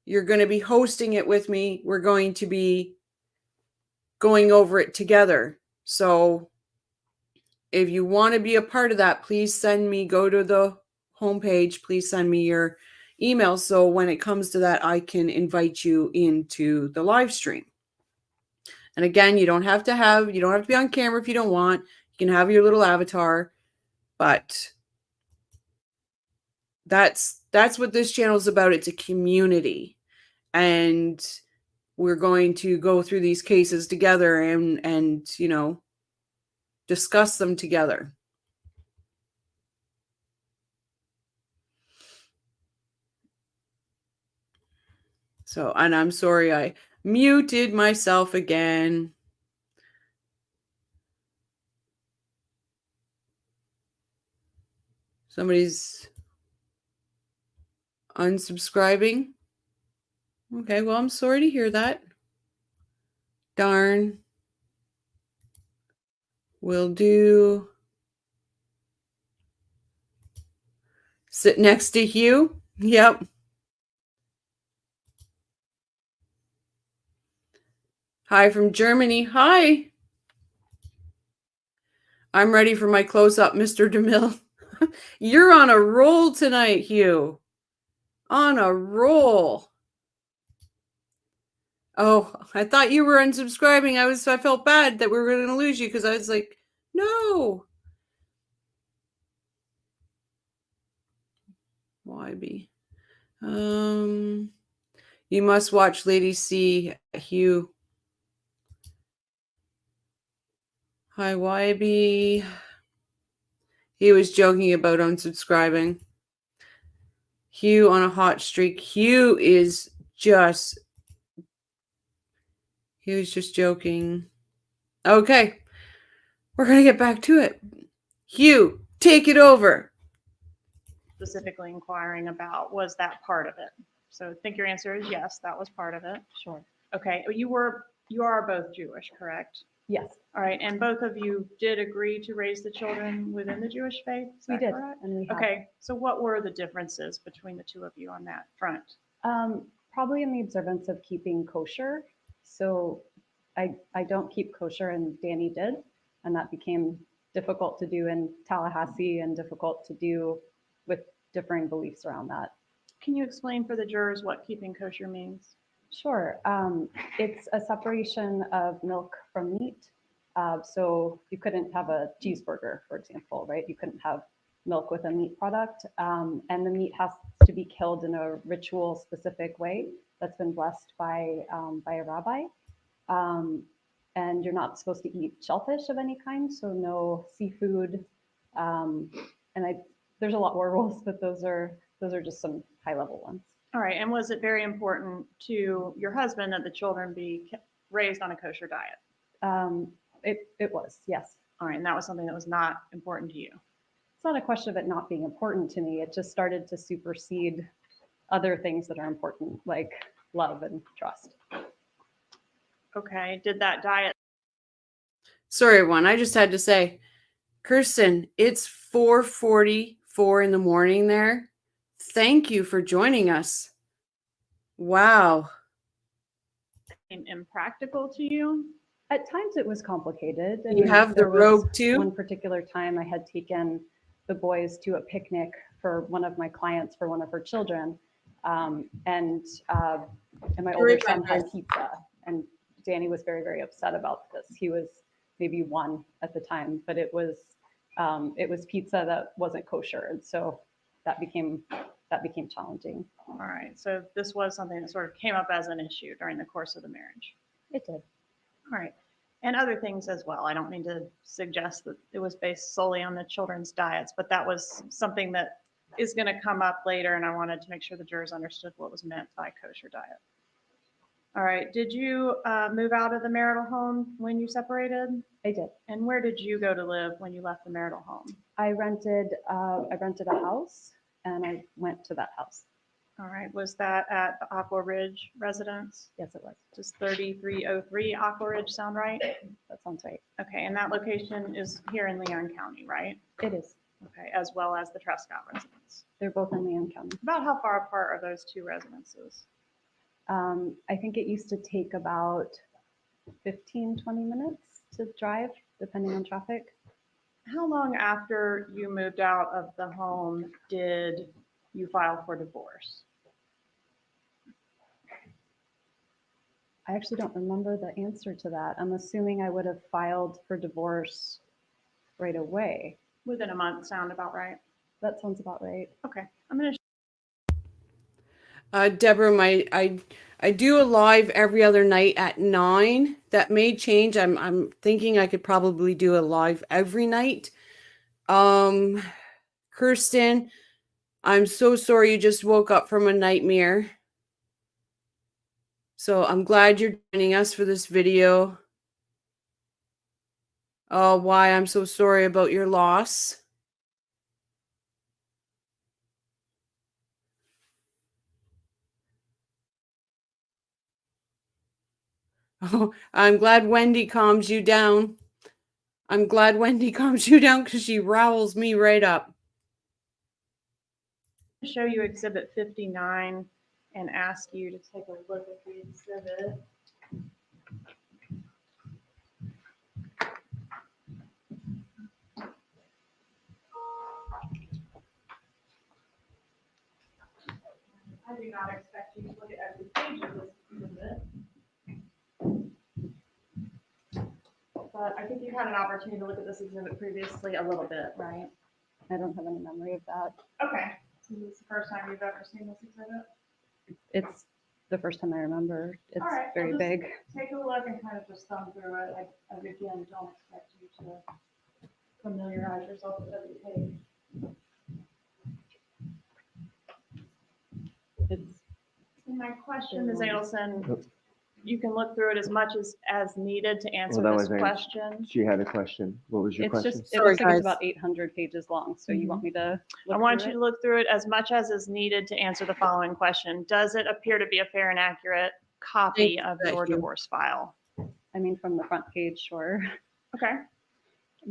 You're going to be hosting it with me. We're going to be going over it together. So if you want to be a part of that, please go to the homepage. Please send me your email. So when it comes to that, I can invite you into the live stream. And again, you don't have to be on camera if you don't want. You can have your little avatar, but that's what this channel is about. It's a community, and we're going to go through these cases together and discuss them together. So, and I'm sorry I muted myself again. Somebody's unsubscribing. Okay, well, I'm sorry to hear that. Darn. Will do. Sit next to Hugh. Yep. Hi from Germany. Hi. I'm ready for my close-up, Mr. DeMille. You're on a roll tonight, Hugh. On a roll. Oh, I thought you were unsubscribing. I felt bad that we were going to lose you because I was like, no. YB. You must watch Lady C, Hugh. Hi, YB. He was joking about unsubscribing. Hugh on a hot streak. He was just joking. Okay. We're going to get back to it. Hugh, take it over. Specifically inquiring about, was that part of it? So I think your answer is yes, that was part of it. Sure. Okay, you are both Jewish, correct? Yes, All right, and both of you did agree to raise the children within the Jewish faith? Is we that did. correct? And we have. Okay, so what were the differences between the two of you on that front? Probably in the observance of keeping kosher. So I don't keep kosher, and Danny did. And that became difficult to do in Tallahassee and difficult to do with differing beliefs around that. Can you explain for the jurors what keeping kosher means? Sure. It's a separation of milk from meat. So you couldn't have a cheeseburger, for example, right? You couldn't have milk with a meat product. And the meat has to be killed in a ritual specific way that's been blessed by a rabbi. And you're not supposed to eat shellfish of any kind, so no seafood. There's a lot more rules, but those are just some high level ones. All right. And was it very important to your husband that the children be raised on a kosher diet? It was, yes. All right. And that was something that was not important to you. It's not a question of it not being important to me. It just started to supersede other things that are important, like love and trust. Okay. Did that diet? Sorry, everyone. I just had to say, Kirsten, it's 4:44 in the morning there. Thank you for joining us. Wow. Seem impractical to you? At times it was complicated. I You mean, have the there was robe too? One particular time I had taken the boys to a picnic for one of my clients for one of her children. And my older son had pizza, and Danny was very, very upset about this. He was maybe 1 at the time, but it was pizza that wasn't kosher. And so that became challenging. All right. So this was something that sort of came up as an issue during the course of the marriage. It did. All right. And other things as well. I don't mean to suggest that it was based solely on the children's diets, but that was something that is going to come up later. And I wanted to make sure the jurors understood what was meant by kosher diet. All right. Did you move out of the marital home when you separated? I did. And where did you go to live when you left the marital home? I rented a house, and I went to that house. All right. Was that at the Aqua Ridge residence? Yes, it was. Does 3303 Aqua Ridge sound right? That sounds right. Okay. And that location is here in Leon County, right? It is. Okay. As well as the Trescott residence. They're both in Leon County. About how far apart are those two residences? I think it used to take about 15, 20 minutes to drive, depending on traffic. How long after you moved out of the home did you file for divorce? I actually don't remember the answer to that. I'm assuming I would have filed for divorce right away. Within a month sound about right? That sounds about right. Okay. I'm going to Deborah, I do a live every other night at 9. That may change. I'm thinking I could probably do a live every night. Kirsten, I'm so sorry you just woke up from a nightmare. So I'm glad you're joining us for this video. Oh, why I'm so sorry about your loss. Oh, I'm glad Wendy calms you down. I'm glad Wendy calms you down because she riles me right up. show you Exhibit 59 and ask you to take a look at the exhibit. I do not expect you to look at every page of this exhibit. But I think you had an opportunity to look at this exhibit previously a little bit, right? I don't have any memory of that. Okay. So this is the first time you've ever seen this exhibit? It's the first time I remember. It's All right, very I'll just big. take a look and kind of just thumb through it. I again don't expect you to familiarize yourself with every page. It's And my question, Ms. Adelson, you can look through it as much as needed to answer that this was question. She had a question. What was your it's question? just it Sorry, looks like it's guys. about 800 pages long. So you want me to look I want through you it? to look through it as much as is needed to answer the following question. Does it appear to be a fair and accurate copy of Thank your you. divorce file? I mean, from the front page, sure. Okay.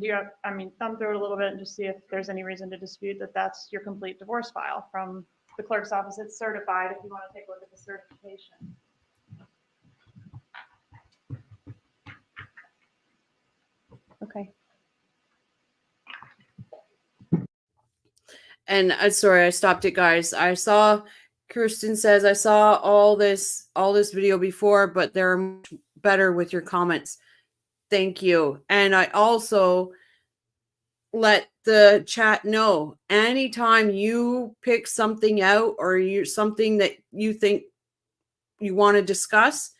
Do you have, thumb through it a little bit and just see if there's any reason to dispute that that's your complete divorce file from the clerk's office. It's certified if you want to take a look at the certification. Okay. And sorry, I stopped it, guys. I saw Kirsten says I saw all this video before, but they're much better with your comments. Thank you. And I also let the chat know anytime you pick something out or you something that you think you want to discuss,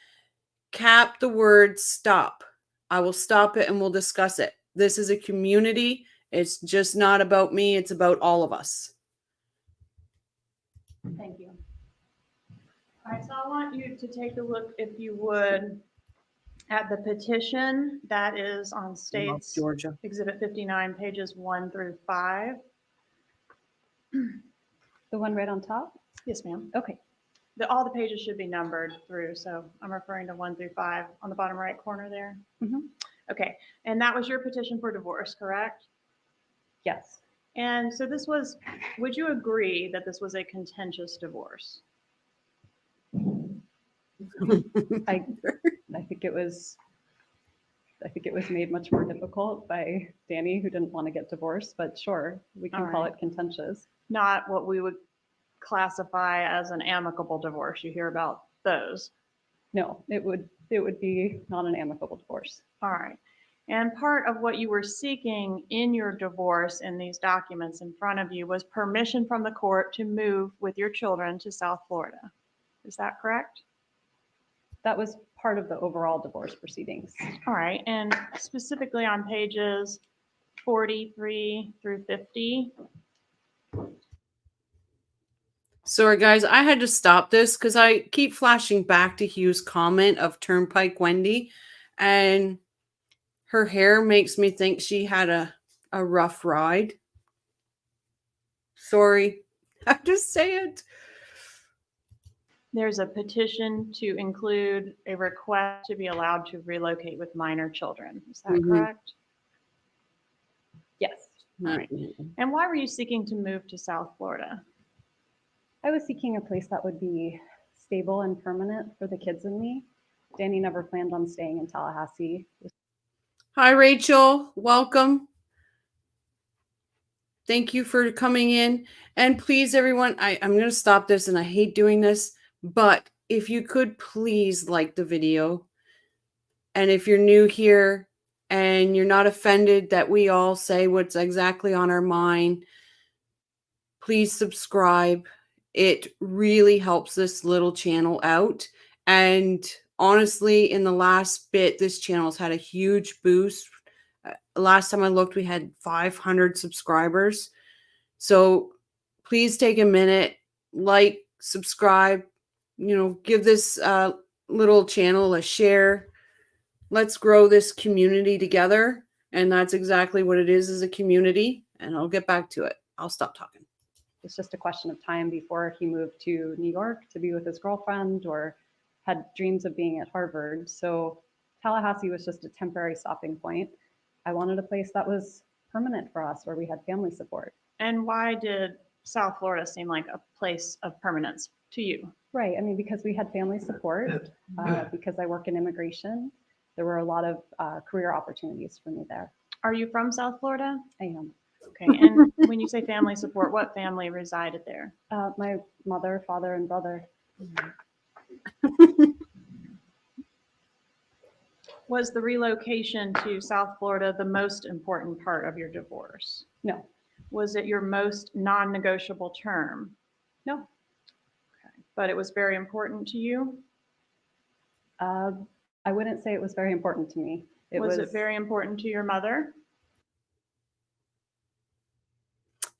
cap the word stop. I will stop it and we'll discuss it. This is a community. It's just not about me. It's about all of us. Thank you. All right, so I want you to take a look, if you would, at the petition that is on States Georgia. Exhibit 59, pages 1 through 5. The one right on top? Yes, ma'am. Okay. All the pages should be numbered through, so I'm referring to 1 through 5 on the bottom right corner there. Mhm. Okay, and that was your petition for divorce, correct? Yes. And so this was, would you agree that this was a contentious divorce? I think it was made much more difficult by Danny, who didn't want to get divorced, but sure, we can All call right. it contentious. Not what we would classify as an amicable divorce. You hear about those. No, it would be not an amicable divorce. All right. And part of what you were seeking in your divorce in these documents in front of you was permission from the court to move with your children to South Florida. Is that correct? That was part of the overall divorce proceedings. All right. And specifically on pages 43 through 50. Sorry, guys, I had to stop this because I keep flashing back to Hugh's comment of Turnpike Wendy, and her hair makes me think she had a rough ride. Sorry, I just say it. There's a petition to include a request to be allowed to relocate with minor children. Is that Mhm. correct? Yes. All right. And why were you seeking to move to South Florida? I was seeking a place that would be stable and permanent for the kids and me. Danny never planned on staying in Tallahassee. Hi, Rachel. Welcome. Thank you for coming in. And please, everyone, I'm going to stop this, and I hate doing this, but if you could please like the video. And if you're new here and you're not offended that we all say what's exactly on our mind, please subscribe. It really helps this little channel out. And honestly, in the last bit, this channel has had a huge boost. Last time I looked, we had 500 subscribers. So please take a minute, like, subscribe, give this little channel a share. Let's grow this community together. And that's exactly what it is a community. And I'll get back to it. I'll stop talking. It's just a question of time before he moved to New York to be with his girlfriend or had dreams of being at Harvard. So Tallahassee was just a temporary stopping point. I wanted a place that was permanent for us where we had family support. And why did South Florida seem like a place of permanence to you? Right. I mean, because we had family support, because I work in immigration, there were a lot of career opportunities for me there. Are you from South Florida? I am. Okay. And when you say family support, what family resided there? My mother, father, and brother. Was the relocation to South Florida the most important part of your divorce? No. Was it your most non-negotiable term? No. Okay. But it was very important to you? I wouldn't say it was very important to me. Was it very important to your mother?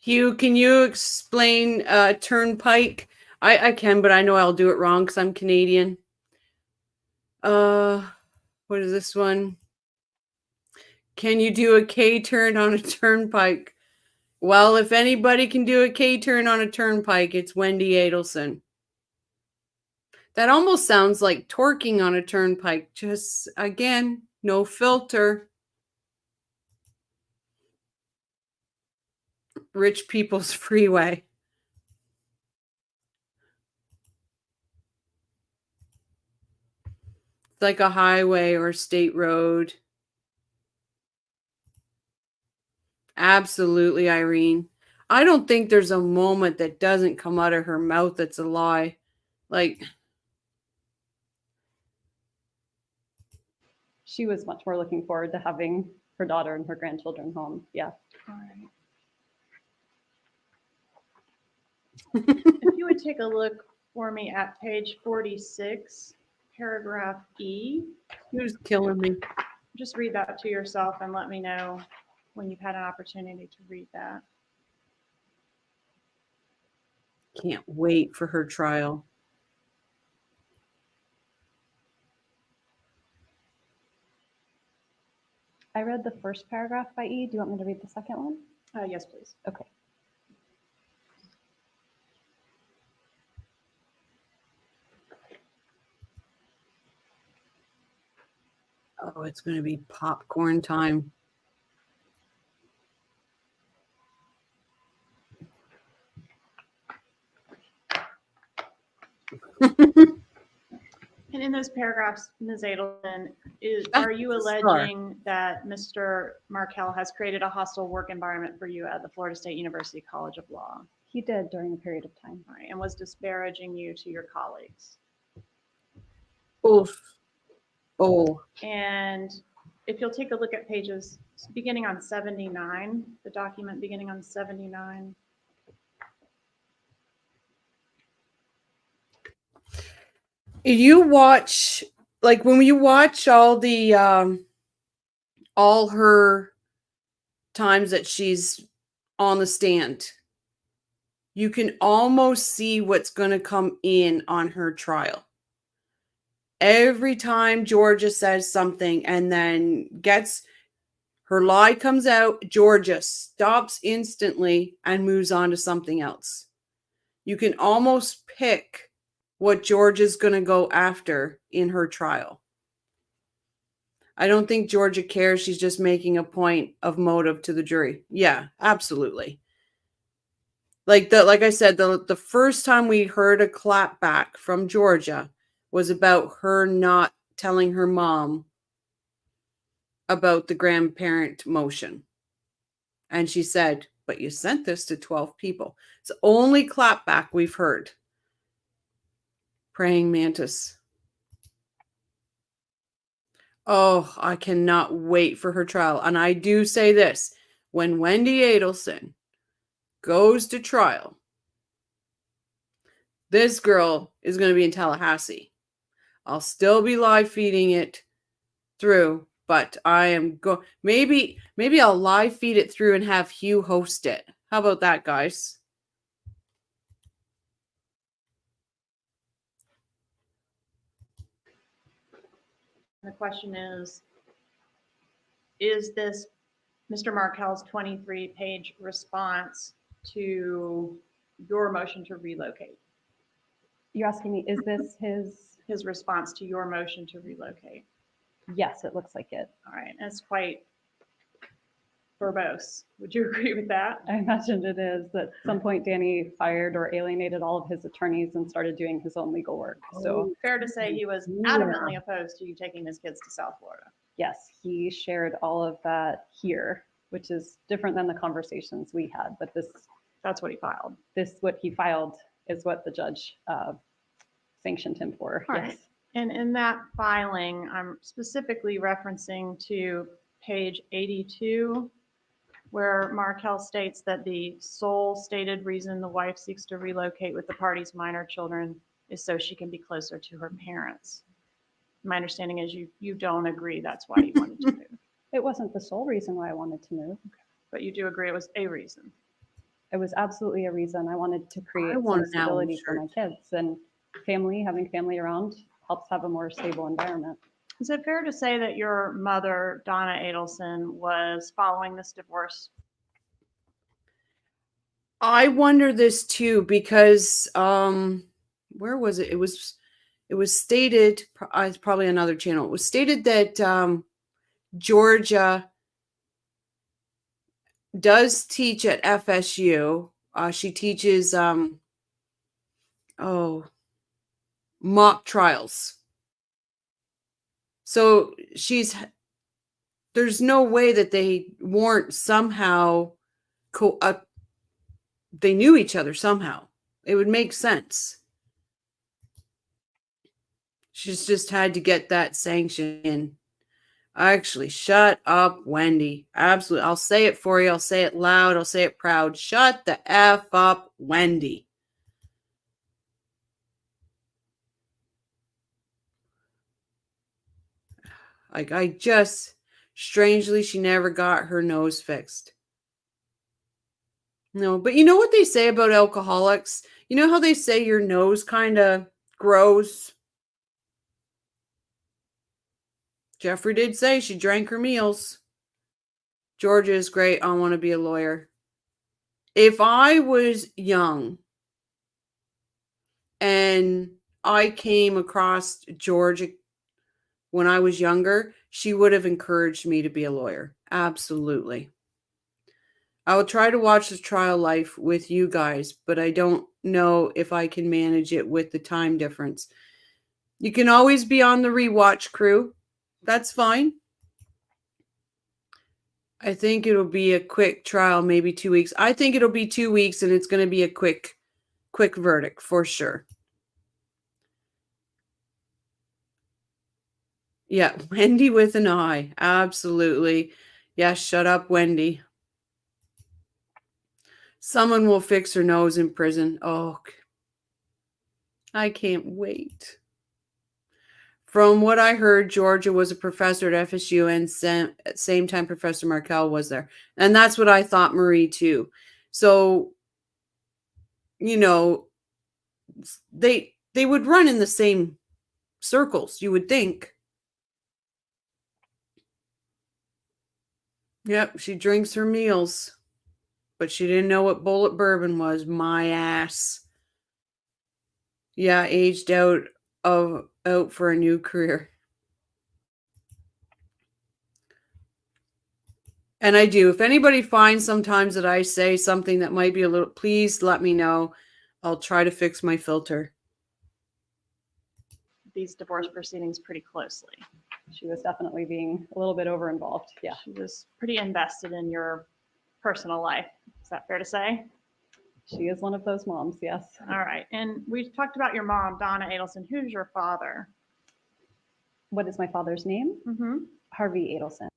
Hugh, can you explain turnpike? I can, but I know I'll do it wrong because I'm Canadian. What is this one? Can you do a K-turn on a turnpike? Well, if anybody can do a K-turn on a turnpike, it's Wendi Adelson. That almost sounds like torquing on a turnpike. Just, again, no filter. Rich people's freeway. It's like a highway or a state road. Absolutely, Irene. I don't think there's a moment that doesn't come out of her mouth that's a lie. Like, she was much more looking forward to having her daughter and her grandchildren home. Yeah. All right. If you would take a look for me at page 46, paragraph E, Who's killing me? just read that to yourself and let me know when you've had an opportunity to read that. Can't wait for her trial. I read the first paragraph by E. Do you want me to read the second one? Yes, please. Okay. Oh, it's going to be popcorn time. And in those paragraphs, Ms. Adelson, Ah, are you sure. alleging that Mr. Markel has created a hostile work environment for you at the Florida State University College of Law? He did during a period of time. All right, and was disparaging you to your colleagues? Oof. Oh, And if you'll take a look at pages beginning on 79, the document beginning on 79. you watch, like when you watch all the all her times that she's on the stand, you can almost see what's going to come in on her trial. Every time Georgia says something and then gets her lie comes out, Georgia stops instantly and moves on to something else. You can almost pick what Georgia's going to go after in her trial. I don't think Georgia cares. She's just making a point of motive to the jury. Yeah, absolutely. Like I said, the first time we heard a clap back from Georgia was about her not telling her mom about the grandparent motion. And she said, but you sent this to 12 people. It's the only clap back we've heard. Praying mantis. Oh, I cannot wait for her trial. And I do say this, when Wendi Adelson goes to trial, this girl is going to be in Tallahassee. I'll still be live feeding it through, but I am maybe I'll live feed it through and have Hugh host it. How about that, guys? The question is this Mr. Markel's 23-page response to your motion to relocate? You're asking me, is this His response to your motion to relocate? Yes, it looks like it. All right, that's quite verbose. Would you agree with that? I imagine it is. At some point, Danny fired or alienated all of his attorneys and started doing his own legal work. So Fair to say he was Yeah. adamantly opposed to you taking his kids to South Florida. yes, he shared all of that here, which is different than the conversations we had. But That's what he filed. what he filed is what the judge sanctioned him for. All yes. right. And in that filing, I'm specifically referencing to page 82, where Markel states that the sole stated reason the wife seeks to relocate with the party's minor children is so she can be closer to her parents. My understanding is you don't agree that's why you wanted to move, It wasn't the sole reason why I wanted to move. but you do agree it was a reason. It was absolutely a reason. I wanted to create want some an Allen stability for my kids, and having family around helps have a more stable environment. Is it fair to say that your mother, Donna Adelson, was following this divorce? I wonder this too, because where was it? It was stated, it's probably another channel. It was stated that Georgia does teach at FSU. She teaches mock trials. So there's no way that they weren't somehow they knew each other somehow. It would make sense. She's just had to get that sanction in. Actually, shut up, Wendy. Absolutely. I'll say it for you. I'll say it loud. I'll say it proud. Shut the F up, Wendy. Like, I just, strangely, she never got her nose fixed. No, but you know what they say about alcoholics? You know how they say your nose kind of grows? Jeffrey did say she drank her meals. Georgia is great. I want to be a lawyer. If I was young and I came across Georgia when I was younger, she would have encouraged me to be a lawyer. Absolutely. I will try to watch the trial life with you guys, but I don't know if I can manage it with the time difference. You can always be on the rewatch crew. That's fine. I think it'll be a quick trial, maybe 2 weeks. I think it'll be 2 weeks and it's going to be a quick verdict for sure. Yeah, Wendy with an I. Absolutely. Yeah, shut up, Wendy. Someone will fix her nose in prison. Oh, I can't wait. From what I heard, Georgia was a professor at FSU and at same time Professor Markel was there. And that's what I thought, Marie, too. So, you know, they would run in the same circles, you would think. Yep, she drinks her meals. But she didn't know what bullet bourbon was. My ass. Yeah, aged out for a new career. And I do. If anybody finds sometimes that I say something that might be a little, please let me know. I'll try to fix my filter. These divorce proceedings pretty closely. She was definitely being a little bit over involved. Yeah. She was pretty invested in your personal life. Is that fair to say? She is one of those moms, yes. All right. And we talked about your mom, Donna Adelson. Who's your father? What is my father's name? Mm-hmm. Harvey Adelson.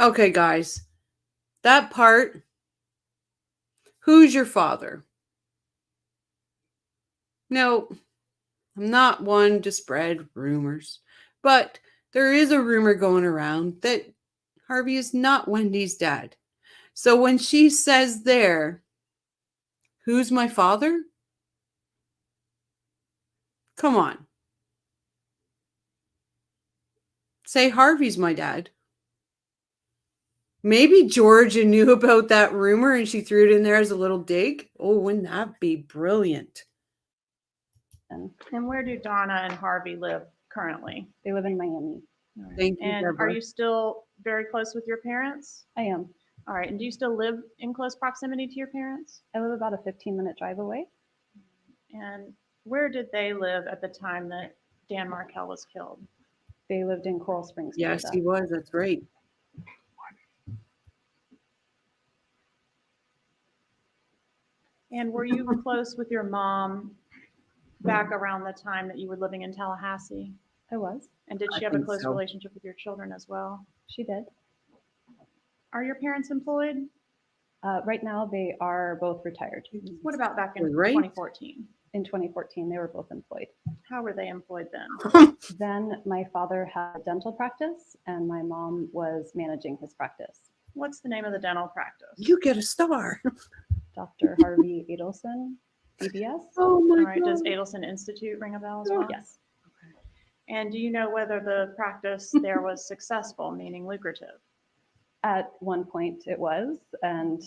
Okay, guys. That part. Who's your father? No, I'm not one to spread rumors, but there is a rumor going around that Harvey is not Wendy's dad. So when she says there, who's my father? Come on. Say Harvey's my dad. Maybe Georgia knew about that rumor and she threw it in there as a little dig. Oh, wouldn't that be brilliant? And where do Donna and Harvey live currently? They live in Miami. Thank you, And are Deborah. you still very close with your parents? I am. All right. And do you still live in close proximity to your parents? I live about a 15-minute drive away. And where did they live at the time that Dan Markel was killed? They lived in Coral Springs. Yes, Florida. he was. That's right. And were you close with your mom back around the time that you were living in Tallahassee? I was. And did I she have a think close so. relationship with your children as well? She did. Are your parents employed? Right now, they are both retired. What about back in Right. 2014? In 2014, they were both employed. How were they employed then? Then my father had a dental practice and my mom was managing his practice. What's the name of the dental practice? You get a star. Dr. Harvey Adelson, DBS. Oh my All right. Does God. Adelson Institute ring a bell as well? Yes. And do you know whether the practice there was successful, meaning lucrative? At one point it was, and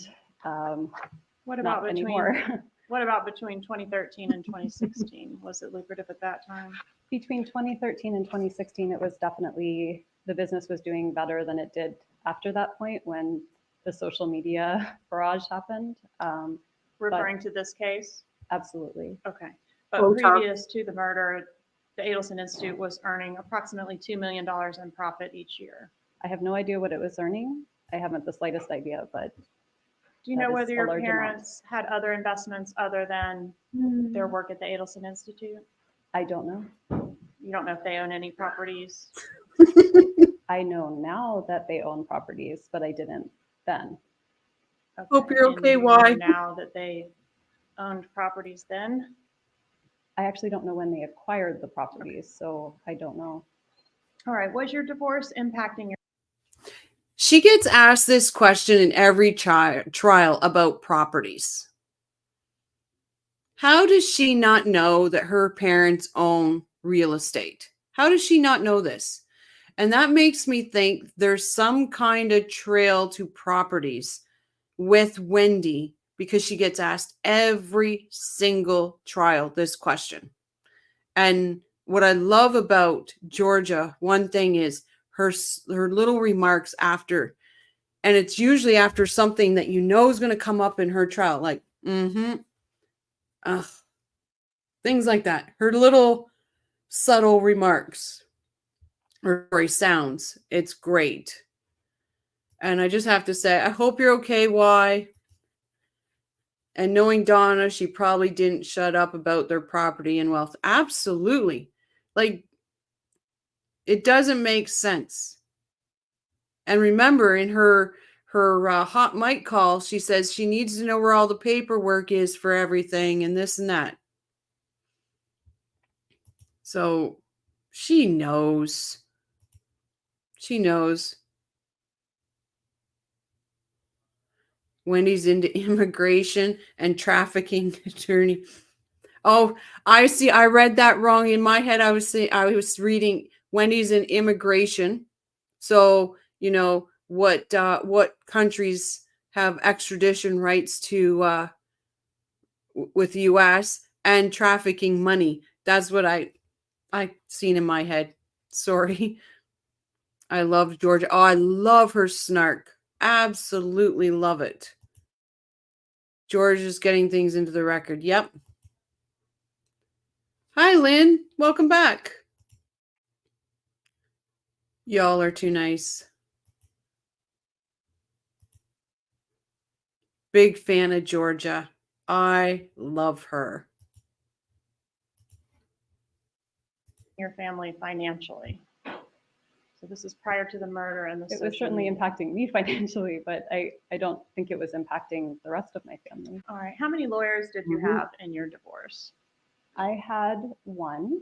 What about not between anymore. what about between 2013 and 2016? Was it lucrative at that time? Between 2013 and 2016, it was definitely, the business was doing better than it did after that point when the social media barrage happened. Referring to this case? Absolutely. Okay. But Botox. previous to the murder, the Adelson Institute was earning approximately $2 million in profit each year. I have no idea what it was earning. I haven't the slightest idea, but Do you That know is whether a your large amount. parents had other investments other than their work at the Adelson Institute? I don't know. You don't know if they own any properties? I know now that they own properties, but I didn't then. Hope you're And okay, you know why? now that they owned properties then? I actually don't know when they acquired the properties, so I don't know. All right, was your divorce impacting your She gets asked this question in every trial about properties. How does she not know that her parents own real estate? How does she not know this? And that makes me think there's some kind of trail to properties with Wendy, because she gets asked every single trial this question. And what I love about Georgia, one thing is her little remarks after, and it's usually after something that you know is going to come up in her trial, like things like that. Her little subtle remarks or sounds. It's great. And I just have to say, I hope you're okay, why? And knowing Donna, she probably didn't shut up about their property and wealth. Absolutely. Like, it doesn't make sense. And remember, in her hot mic call, she says she needs to know where all the paperwork is for everything and this and that. So she knows. She knows. Wendy's into immigration and trafficking attorney. Oh, I see. I read that wrong in my head. I was reading Wendy's in immigration. So, you know, what countries have extradition rights to with the US, and trafficking money. That's what I seen in my head. Sorry. I love Georgia. Oh, I love her snark. Absolutely love it. Georgia's getting things into the record. Yep. Hi, Lynn. Welcome back. Y'all are too nice. Big fan of Georgia. I love her. family financially? So this is prior to the murder and the It was certainly impacting me financially, but I don't think it was impacting the rest of my family. All right. How many lawyers did you have in your divorce? I had one,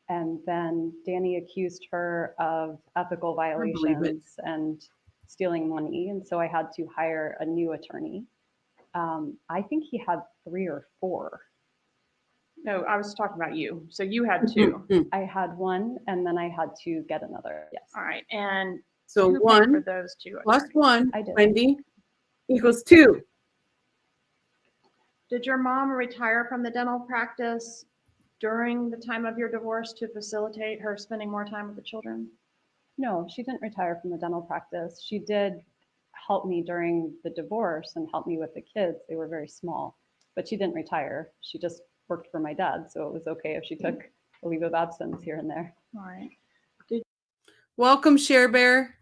and then Danny accused her of ethical violations and stealing money, and so I had to hire a new attorney. I think he had 3 or 4. No, I was talking about you. So you had 2. I had one, and then I had to get another. Yes. All right. And so who paid 1 for those 2 plus attorneys? 1, I did. Wendy, equals 2. Did your mom retire from the dental practice during the time of your divorce to facilitate her spending more time with the children? No, she didn't retire from the dental practice. She did help me during the divorce and help me with the kids. They were very small, but she didn't retire. She just worked for my dad, so it was okay if she took a leave of absence here and there. All right. Welcome, Share Bear.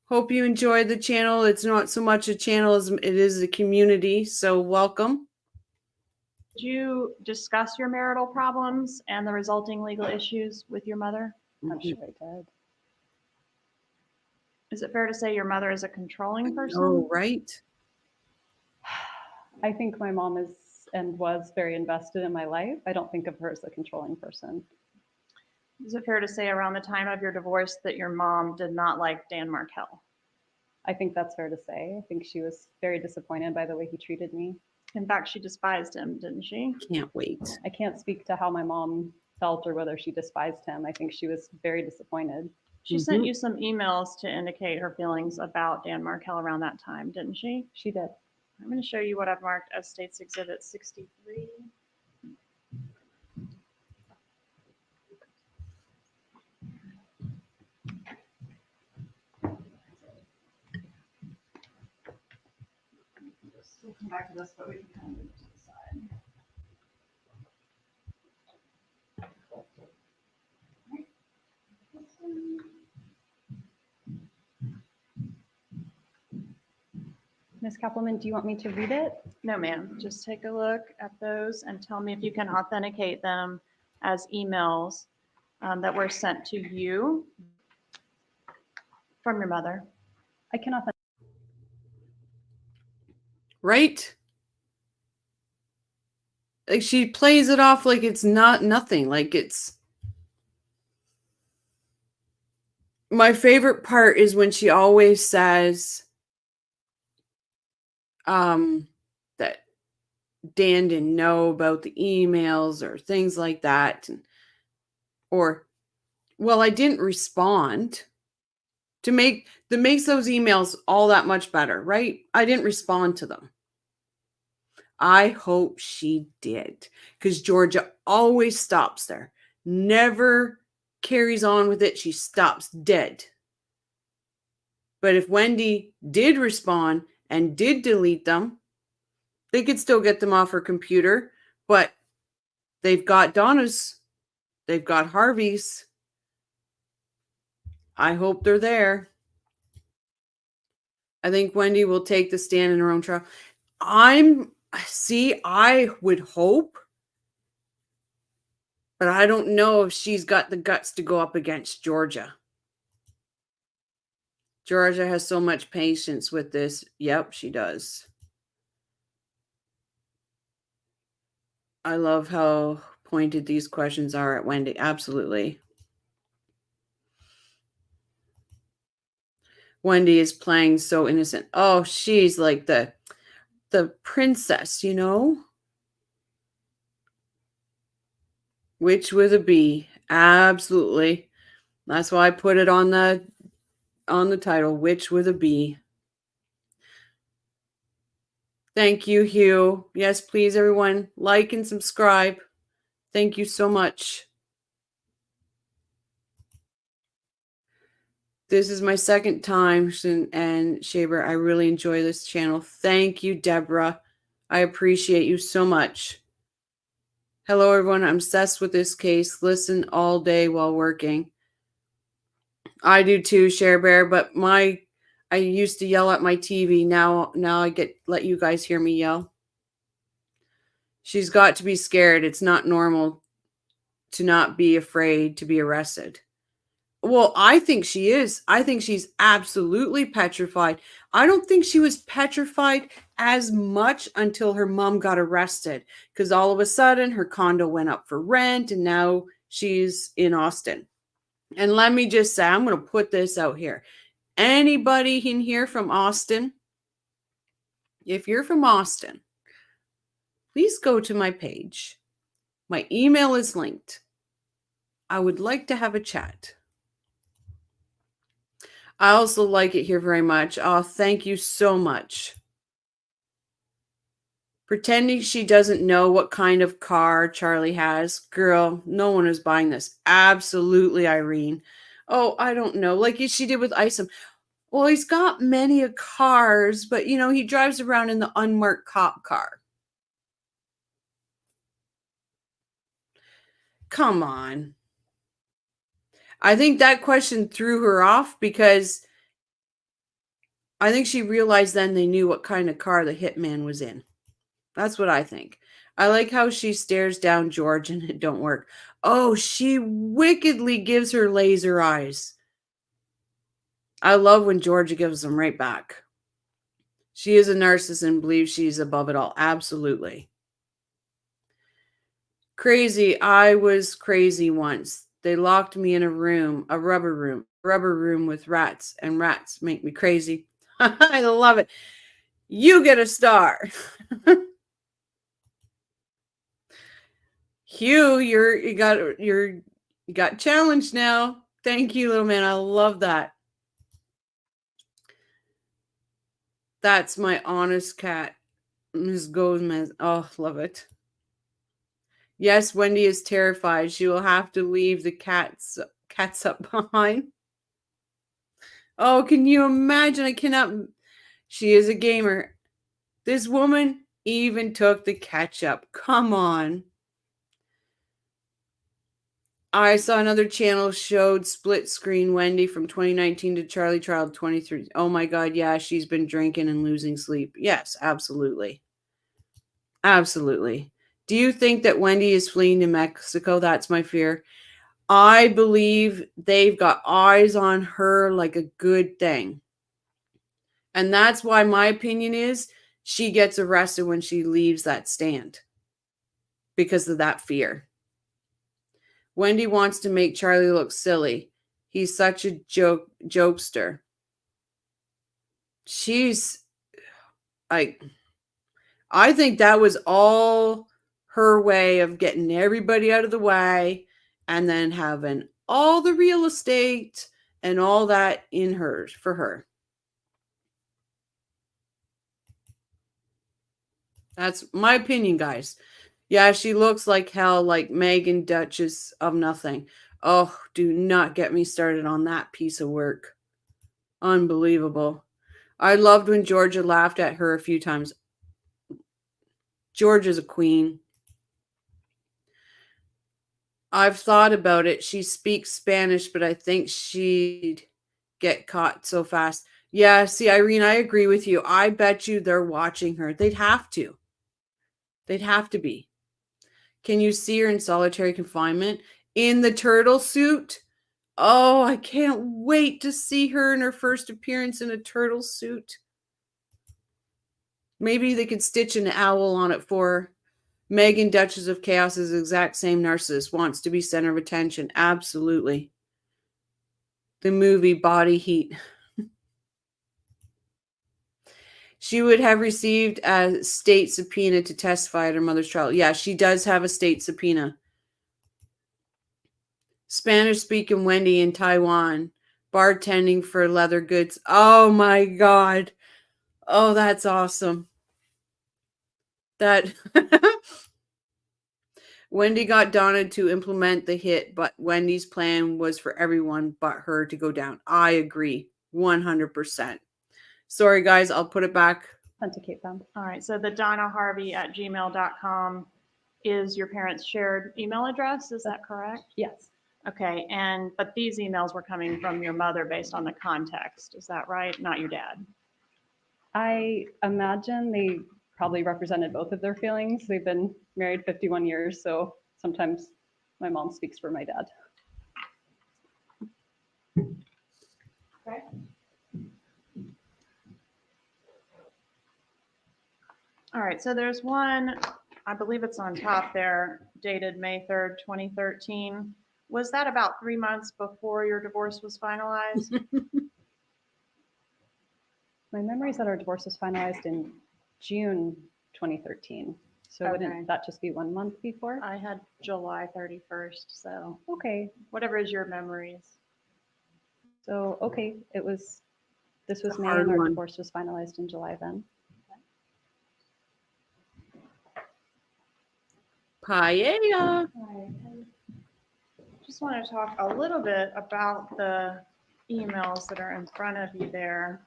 Hope you enjoyed the channel. It's not so much a channel as it is a community, so welcome. Did you discuss your marital problems and the resulting legal issues with your mother? I'm sure I did. Is it fair to say your mother is a controlling person? Oh, right. I think my mom is and was very invested in my life. I don't think of her as a controlling person. Is it fair to say around the time of your divorce that your mom did not like Dan Markel? I think that's fair to say. I think she was very disappointed by the way he treated me. In fact, she despised him, didn't she? Can't wait. I can't speak to how my mom felt or whether she despised him. I think she was very disappointed. She sent you some emails to indicate her feelings about Dan Markel around that time, didn't she? She did. I'm going to show you what I've marked as State's Exhibit 63. We'll come back to this, but we can kind of move it to the side. Ms. Kappelman, do you want me to read it? No, ma'am. Just take a look at those and tell me if you can authenticate them as emails that were sent to you. From your mother. I cannot. Right? Like she plays it off like it's not nothing. Like it's. My favorite part is when she always says that Dan didn't know about the emails or things like that. Or, well, I didn't respond that makes those emails all that much better, right? I didn't respond to them. I hope she did, because Georgia always stops there, never carries on with it. She stops dead. But if Wendy did respond and did delete them, they could still get them off her computer, but they've got Donna's, they've got Harvey's. I hope they're there. I think Wendy will take the stand in her own trial. I would hope, but I don't know if she's got the guts to go up against Georgia. Georgia has so much patience with this. Yep, she does. I love how pointed these questions are at Wendy. Absolutely. Wendy is playing so innocent. Oh, she's like the princess, you know? Witch with a B. Absolutely. That's why I put it on the title, Witch with a B. Thank you, Hugh. Yes, please, everyone, like and subscribe. Thank you so much. This is my second time, and Shaber, I really enjoy this channel. Thank you, Deborah. I appreciate you so much. Hello, everyone. I'm obsessed with this case. Listen all day while working. I do too, Sharebear, but I used to yell at my TV. Now I let you guys hear me yell. She's got to be scared. It's not normal to not be afraid to be arrested. Well, I think she is. I think she's absolutely petrified. I don't think she was petrified as much until her mom got arrested, because all of a sudden her condo went up for rent and now she's in Austin. And let me just say, I'm going to put this out here. Anybody in here from Austin? If you're from Austin, please go to my page. My email is linked. I would like to have a chat. I also like it here very much. Oh, thank you so much. Pretending she doesn't know what kind of car Charlie has. Girl, no one is buying this. Absolutely, Irene. Oh, I don't know. Like she did with Isom. Well, he's got many cars, but, you know, he drives around in the unmarked cop car. Come on. I think that question threw her off because I think she realized then they knew what kind of car the hitman was in. That's what I think. I like how she stares down George and it don't work. Oh, she wickedly gives her laser eyes. I love when Georgia gives them right back. She is a narcissist and believes she's above it all. Absolutely. Crazy. I was crazy once. They locked me in a rubber room with rats, and rats make me crazy. I love it. You get a star. Hugh, you got challenged now. Thank you, little man. I love that. That's my honest cat, Ms. Gomez. Oh, love it. Yes, Wendy is terrified. She will have to leave the cats up behind. Oh, can you imagine? I cannot. She is a gamer. This woman even took the ketchup. Come on. I saw another channel showed split screen Wendy from 2019 to Charlie Trial 23. Oh my God, yeah, she's been drinking and losing sleep. Yes, absolutely. Absolutely. Do you think that Wendy is fleeing to Mexico? That's my fear. I believe they've got eyes on her like a good thing. And that's why my opinion is she gets arrested when she leaves that stand because of that fear. Wendy wants to make Charlie look silly. He's such a jokester. She's like, I think that was all her way of getting everybody out of the way and then having all the real estate and all that in hers for her. That's my opinion, guys. Yeah, she looks like hell, like Megan Duchess of Nothing. Oh, do not get me started on that piece of work. Unbelievable. I loved when Georgia laughed at her a few times. Georgia's a queen. I've thought about it. She speaks Spanish, but I think she'd get caught so fast. Yeah, see, Irene, I agree with you. I bet you they're watching her. They'd have to. They'd have to be. Can you see her in solitary confinement? In the turtle suit? Oh, I can't wait to see her in her first appearance in a turtle suit. Maybe they could stitch an owl on it for her. Megan, Duchess of Chaos, is the exact same narcissist, wants to be center of attention. Absolutely. The movie Body Heat. She would have received a state subpoena to testify at her mother's trial. Yeah, she does have a state subpoena. Spanish-speaking Wendy in Taiwan, bartending for leather goods. Oh my God. Oh, that's awesome. That Wendy got Donna to implement the hit, but Wendy's plan was for everyone but her to go down. I agree 100%. Sorry, guys, I'll put it back. Authenticate them. All right, so the donnaharvey@gmail.com is your parents' shared email address, is that correct? Yes. Okay, but these emails were coming from your mother based on the context, is that right? Not your dad? I imagine they probably represented both of their feelings. They've been married 51 years, so sometimes my mom speaks for my dad. Okay. All right, so there's one, I believe it's on top there, dated May 3rd, 2013. Was that about 3 months before your divorce was finalized? My memory is that our divorce was finalized in June 2013. So Okay. wouldn't that just be 1 month before? I had July 31st, so Okay. whatever is your memories. So, okay, this was May hard and our one. divorce was finalized in July then. Paella. Just want to talk a little bit about the emails that are in front of you there.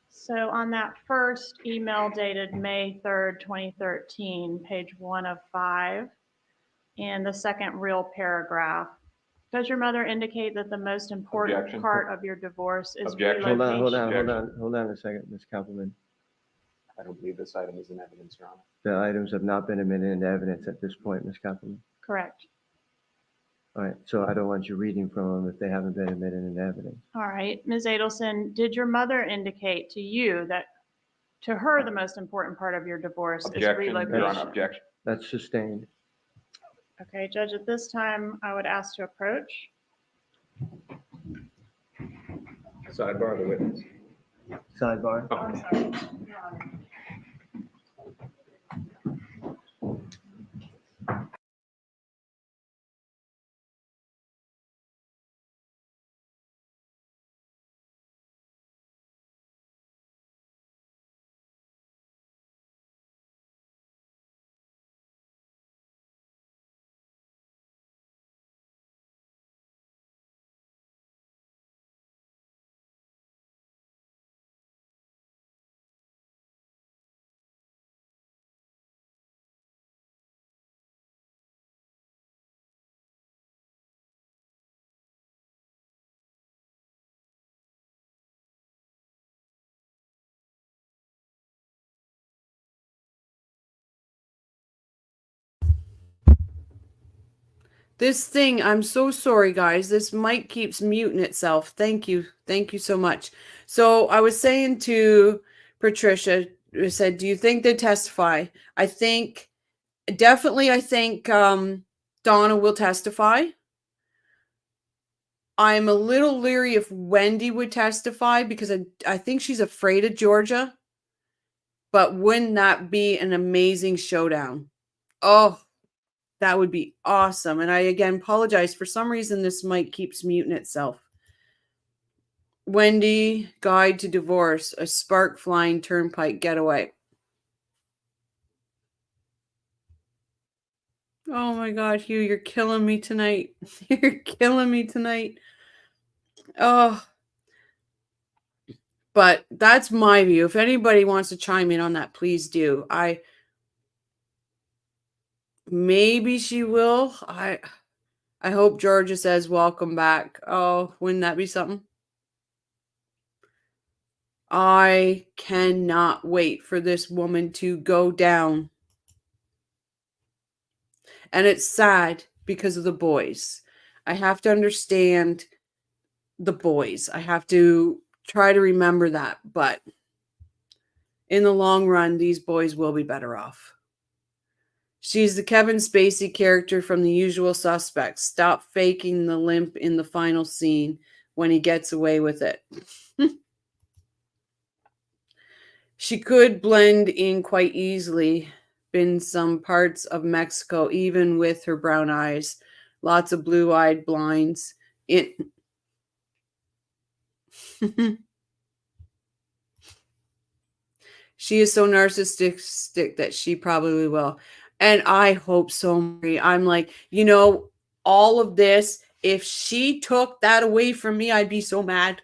So on that first email dated May 3rd, 2013, page 1 of 5, and the second real paragraph, does your mother indicate that the most important Objection. part of your divorce is Objection. relocation? Hold on a second, Ms. Kaufman. I don't believe this item is in evidence, Your Honor. The items have not been admitted into evidence at this point, Ms. Kaufman. Correct. All right, so I don't want you reading from them if they haven't been admitted into evidence. All right, Ms. Adelson, did your mother indicate to you that to her the most important part of your divorce is Objection, relocation? Your Honor, objection. That's sustained. Okay, Judge, at this time, I would ask to approach. Sidebar of the witness. Sidebar. Oh. I'm sorry, Your Honor. This thing, I'm so sorry, guys. This mic keeps muting itself. Thank you. Thank you so much. So I was saying to Patricia, I said, do you think they testify? I think, definitely, I think Donna will testify. I'm a little leery if Wendy would testify because I think she's afraid of Georgia. But wouldn't that be an amazing showdown? Oh, that would be awesome. And I again apologize. For some reason, this mic keeps muting itself. Wendy, Guide to Divorce, a spark flying turnpike getaway. Oh my God, Hugh, you're killing me tonight. You're killing me tonight. Oh, but that's my view. If anybody wants to chime in on that, please do. Maybe she will. I hope Georgia says welcome back. Oh, wouldn't that be something? I cannot wait for this woman to go down. And it's sad because of the boys. I have to understand the boys. I have to try to remember that. But in the long run, these boys will be better off. She's the Kevin Spacey character from The Usual Suspects. Stop faking the limp in the final scene when he gets away with it. She could blend in quite easily in some parts of Mexico, even with her brown eyes. Lots of blue-eyed blinds. She is so narcissistic that she probably will. And I hope so, Marie. I'm like, all of this, if she took that away from me, I'd be so mad.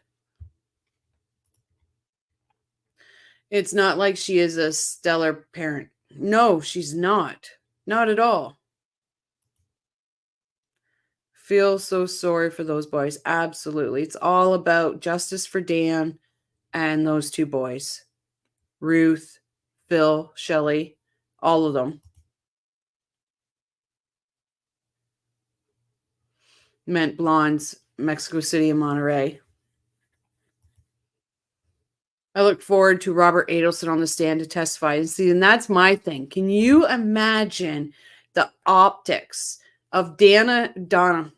It's not like she is a stellar parent. No, she's not. Not at all. Feel so sorry for those boys. Absolutely. It's all about justice for Dan and those two boys. Ruth, Phil, Shelley, all of them. Meant blondes, Mexico City and Monterey. I look forward to Robert Adelson on the stand to testify. And see, and that's my thing. Can you imagine the optics of Donna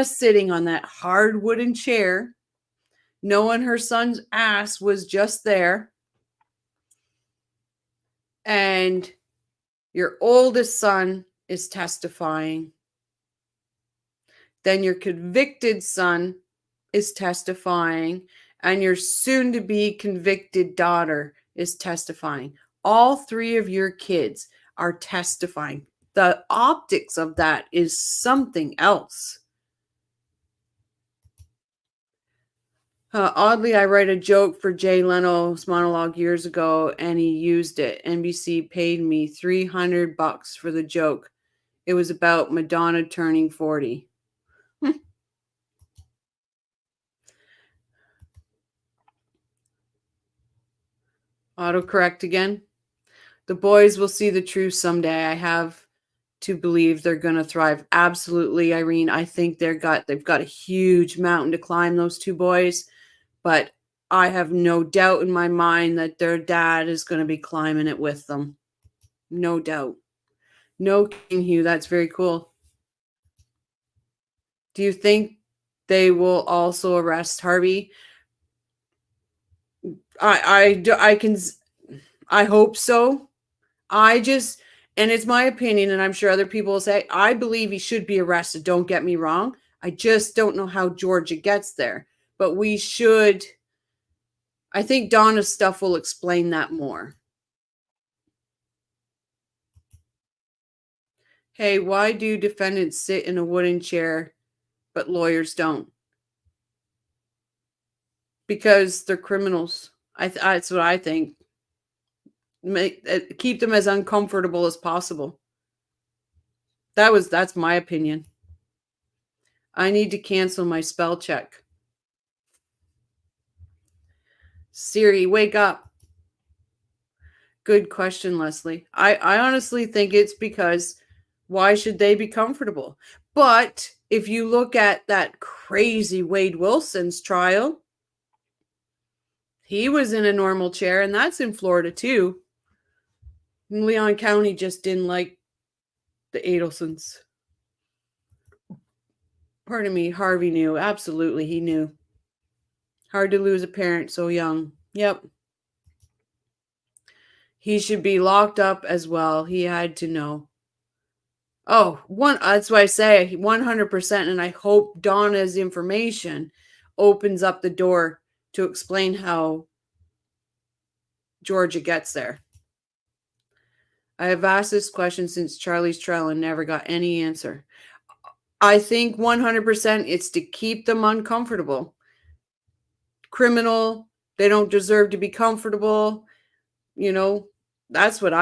sitting on that hard wooden chair, knowing her son's ass was just there, and your oldest son is testifying. Then your convicted son is testifying, and your soon-to-be convicted daughter is testifying. All three of your kids are testifying. The optics of that is something else. Oddly, I write a joke for Jay Leno's monologue years ago, and he used it. NBC paid me $300 for the joke. It was about Madonna turning 40. Autocorrect again. The boys will see the truth someday. I have to believe they're going to thrive. Absolutely, Irene. I think they've got a huge mountain to climb, those two boys. But I have no doubt in my mind that their dad is going to be climbing it with them. No doubt. No kidding, Hugh. That's very cool. Do you think they will also arrest Harvey? I hope so. And it's my opinion, and I'm sure other people will say, I believe he should be arrested. Don't get me wrong. I just don't know how Georgia gets there. But we should. I think Donna's stuff will explain that more. Hey, why do defendants sit in a wooden chair, but lawyers don't? Because they're criminals. That's what I think. Keep them as uncomfortable as possible. That's my opinion. I need to cancel my spell check. Siri, wake up. Good question, Leslie. I honestly think it's because Why should they be comfortable? But if you look at that crazy Wade Wilson's trial, he was in a normal chair, and that's in Florida too. Leon County just didn't like the Adelsons. Pardon me, Harvey knew. Absolutely, he knew. Hard to lose a parent so young. Yep. He should be locked up as well. He had to know. Oh, that's why I say 100%, and I hope Donna's information opens up the door to explain how Georgia gets there. I have asked this question since Charlie's trial and never got any answer. I think 100% it's to keep them uncomfortable. Criminal, they don't deserve to be comfortable. You know, that's what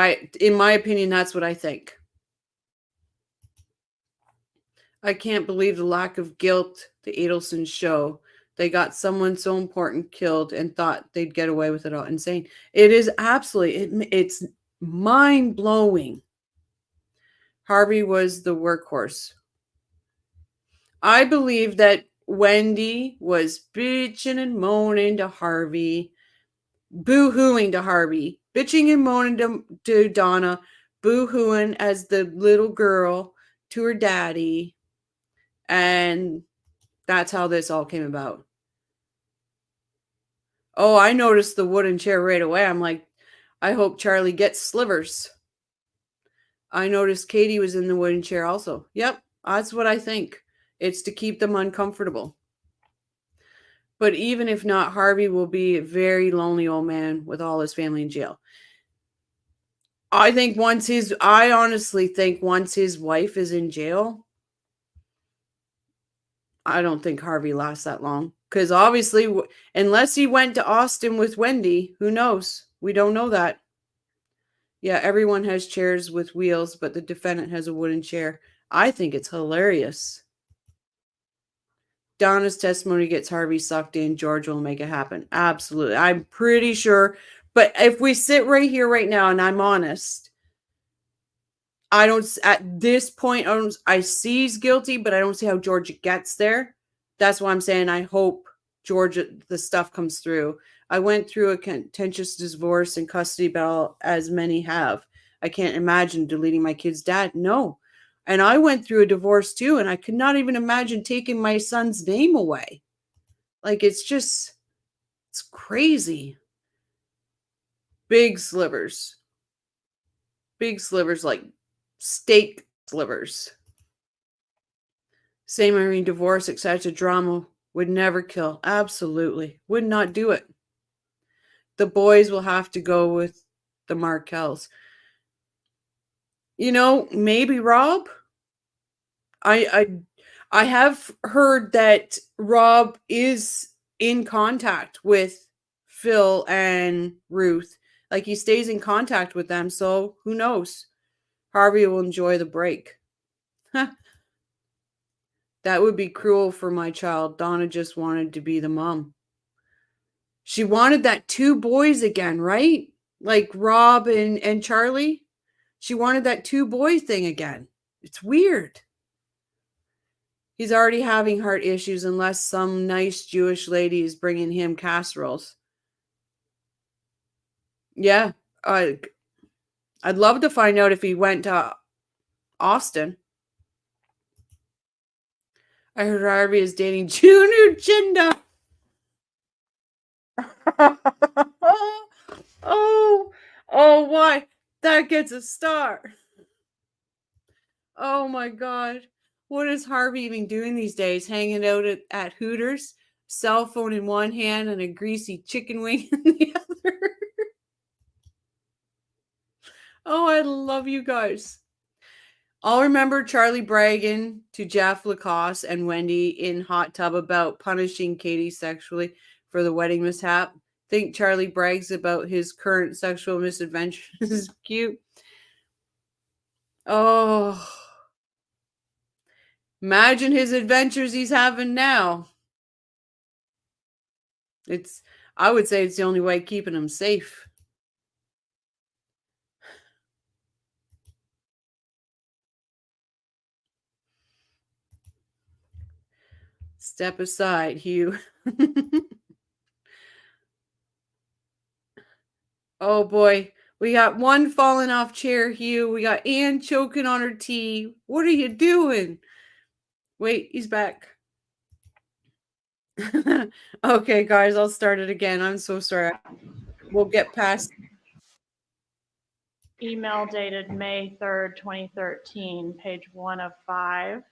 in my opinion, that's what I think. I can't believe the lack of guilt the Adelsons show. They got someone so important killed and thought they'd get away with it all. Insane. It is absolutely, it's mind-blowing. Harvey was the workhorse. I believe that Wendy was bitching and moaning to Harvey, boo-hooing to Harvey, bitching and moaning to Donna, boo-hooing as the little girl to her daddy. And that's how this all came about. Oh, I noticed the wooden chair right away. I'm like, I hope Charlie gets slivers. I noticed Katie was in the wooden chair also. Yep, that's what I think. It's to keep them uncomfortable. But even if not, Harvey will be a very lonely old man with all his family in jail. I honestly think once his wife is in jail, I don't think Harvey lasts that long. Because obviously, unless he went to Austin with Wendy, who knows? We don't know that. Yeah, everyone has chairs with wheels, but the defendant has a wooden chair. I think it's hilarious. Donna's testimony gets Harvey sucked in. George will make it happen. Absolutely. I'm pretty sure. But if we sit right here right now, and I'm honest, at this point, I see he's guilty, but I don't see how George gets there. That's why I'm saying I hope the stuff comes through. I went through a contentious divorce and custody battle, as many have. I can't imagine deleting my kid's dad. No. And I went through a divorce too, and I could not even imagine taking my son's name away. Like, it's crazy. Big slivers. Big slivers, like steak slivers. Same Irene divorce, etc. Drama would never kill. Absolutely. Would not do it. The boys will have to go with the Markells. You know, maybe Rob. I have heard that Rob is in contact with Phil and Ruth. Like, he stays in contact with them, so who knows? Harvey will enjoy the break. That would be cruel for my child. Donna just wanted to be the mom. She wanted that 2 boys again, right? Like Rob and Charlie. She wanted that 2 boy thing again. It's weird. He's already having heart issues unless some nice Jewish lady is bringing him casseroles. Yeah. I'd love to find out if he went to Austin. I heard Harvey is dating Junior Jinda. Oh, why? That gets a star. Oh my God. What is Harvey even doing these days? Hanging out at Hooters, cell phone in one hand and a greasy chicken wing in the other. Oh, I love you guys. I'll remember Charlie bragging to Jeff Lacoste and Wendy in Hot Tub about punishing Katie sexually for the wedding mishap. Think Charlie brags about his current sexual misadventures is cute. Oh, imagine his adventures he's having now. I would say it's the only way keeping him safe. Step aside, Hugh. Oh boy. We got one falling off chair, Hugh. We got Anne choking on her tea. What are you doing? Wait, he's back. Okay, guys, I'll start it again. I'm so sorry. We'll get past. Email dated May 3rd, 2013, page 1 of 5.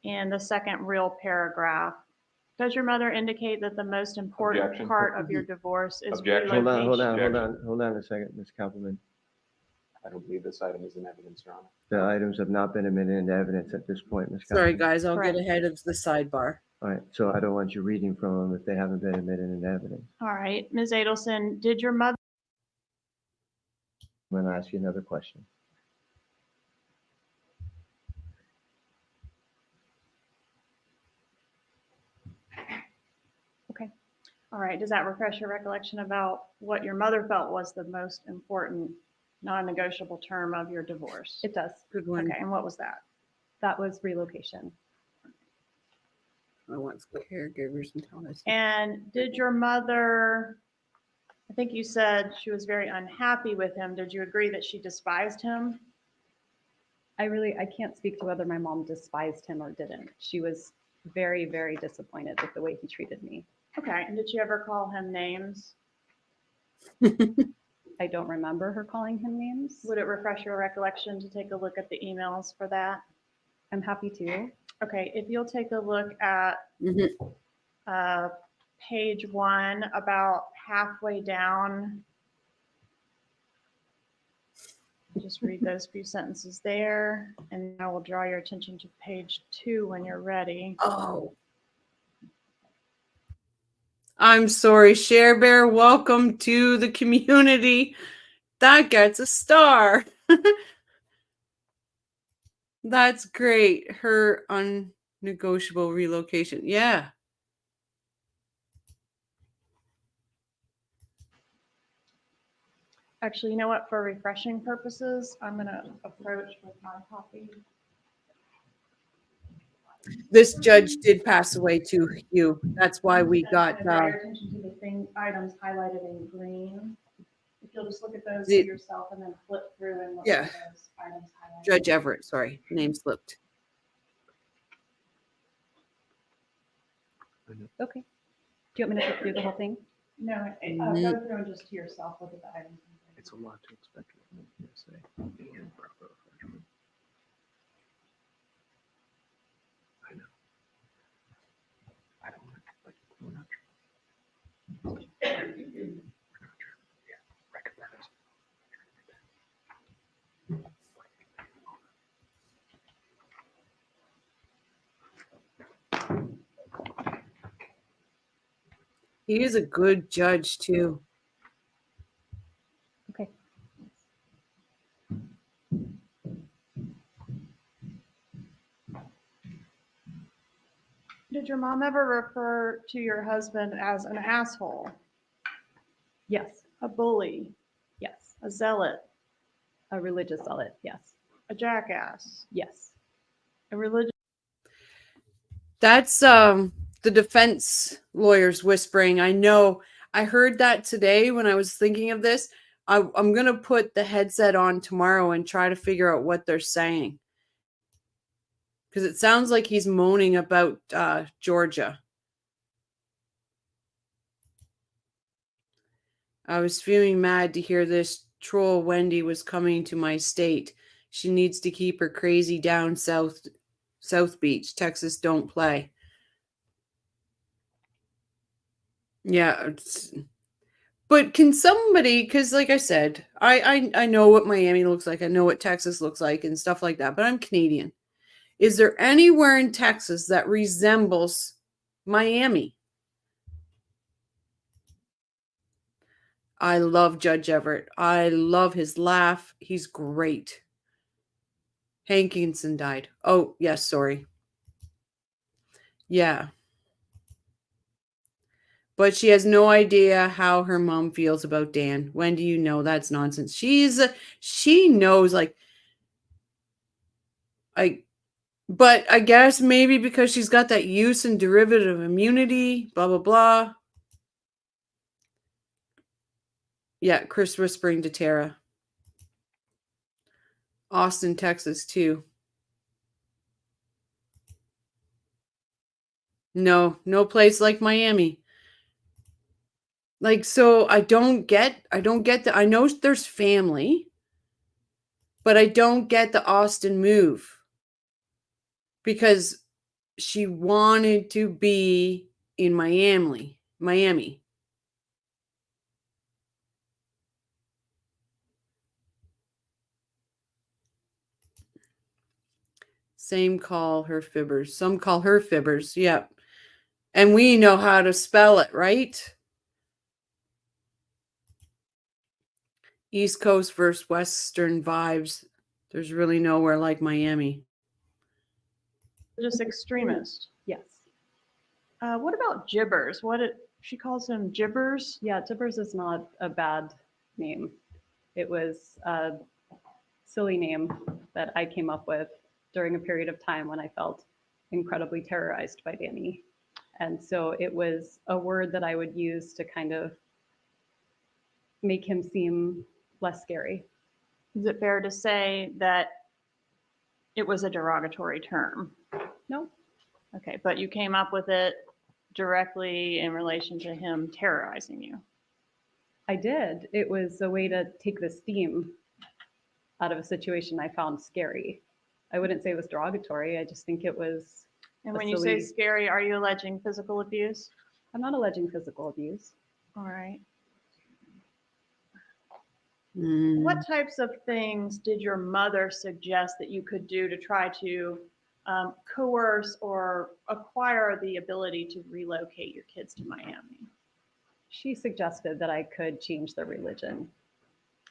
And the second real paragraph. Does your mother indicate that the most important Objection. part of your divorce is Objection. relocation? Hold on a second, Ms. Kaufman. I don't believe this item is in evidence, Your Honor. The items have not been admitted into evidence at this point, Ms. Sorry, Kaufman. guys, I'll Correct. get ahead of the sidebar. All right, so I don't want you reading from them if they haven't been admitted into evidence. All right, Ms. Adelson, did your mother I'm going to ask you another question. All right, does that refresh your recollection about what your mother felt was the most important non-negotiable term of your divorce? It does. Good one. Okay, and what was that? That was relocation. I want caregivers in Tallahassee. And did your mother, I think you said she was very unhappy with him. Did you agree that she despised him? I can't speak to whether my mom despised him or didn't. She was very, very disappointed with the way he treated me. Okay, and did she ever call him names? I don't remember her calling him names. Would it refresh your recollection to take a look at the emails for that? I'm happy to. Okay, if you'll take a look at Mhm. page 1, about halfway down. Just read those few sentences there, and I will draw your attention to page 2 when you're ready. Oh. I'm sorry, Share Bear. Welcome to the community. That gets a star. That's great. Her unnegotiable relocation. Yeah. Actually, you know what? For refreshing purposes, I'm going to approach with my copy. This judge did pass away too, Hugh. That's why we got Draw your attention to the items highlighted in green. If you'll just look at those The- yourself and then flip through and look Yeah. at those items highlighted. Judge Everett. Sorry, name slipped. Okay. Do you want me to flip through the whole thing? No, go through and just to yourself look at the items. in green. It's a lot to expect from a hearsay and proper refreshment. I know. I don't want to, but we're not true. We're not true. Yeah, recognize. He is a good judge too. Okay. Did your mom ever refer to your husband as an asshole, Yes. a bully, Yes. a zealot, A religious zealot. Yes. a jackass, Yes. a religious? That's the defense lawyers whispering. I know. I heard that today when I was thinking of this. I'm gonna put the headset on tomorrow and try to figure out what they're saying, because it sounds like he's moaning about Georgia. I was feeling mad to hear this troll Wendy was coming to my state. She needs to keep her crazy down South Beach. Texas don't play. Yeah. But can somebody, because like I said, I know what Miami looks like. I know what Texas looks like and stuff like that, but I'm Canadian. Is there anywhere in Texas that resembles Miami? I love Judge Everett. I love his laugh. He's great. Hankinson died. Oh, yes, sorry. Yeah. But she has no idea how her mom feels about Dan. When do you know that's nonsense? She knows, like But I guess maybe because she's got that use and derivative immunity, blah, blah, blah. Yeah, Chris whispering to Tara. Austin, Texas, too. No place like Miami. Like, so I don't get that. I know there's family, but I don't get the Austin move because she wanted to be in Miami. Same call her fibbers. Some call her fibbers. Yep. And we know how to spell it, right? East Coast versus Western vibes. There's really nowhere like Miami. Just extremist. Yes. What about gibbers? She calls them gibbers? Yeah, Tibbers is not a bad name. It was a silly name that I came up with during a period of time when I felt incredibly terrorized by Danny. And so it was a word that I would use to kind of make him seem less scary. Is it fair to say that it was a derogatory term? No, Okay, but you came up with it directly in relation to him terrorizing you. I did. It was a way to take the steam out of a situation I found scary. I wouldn't say it was derogatory. I just think it was. And a when you say silly- scary, are you alleging physical abuse? I'm not alleging physical abuse. All right. Mm. What types of things did your mother suggest that you could do to try to coerce or acquire the ability to relocate your kids to Miami? She suggested that I could change the religion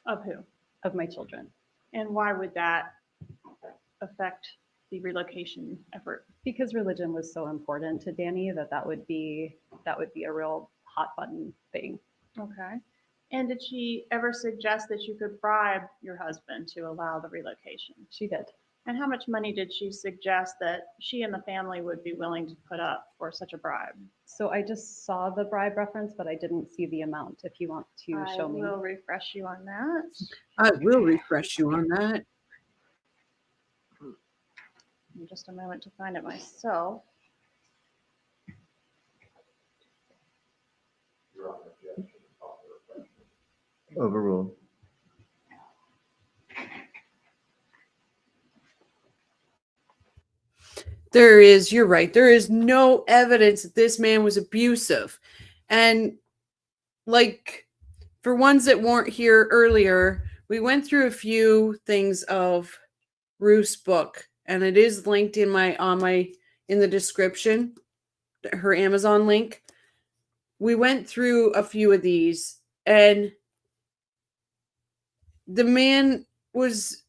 Of who? of my children And why would that affect the relocation effort? because religion was so important to Danny that would be a real hot button thing. Okay. And did she ever suggest that you could bribe your husband to allow the relocation? She did. And how much money did she suggest that she and the family would be willing to put up for such a bribe? So I just saw the bribe reference, but I didn't see the amount. If you want to show me. I will refresh you on that. I will refresh you on that. In just a moment to find it myself. Overruled. You're right. There is no evidence that this man was abusive. And like for ones that weren't here earlier, we went through a few things of Ruth's book, and it is linked in in the description, her Amazon link. We went through a few of these, and the man was.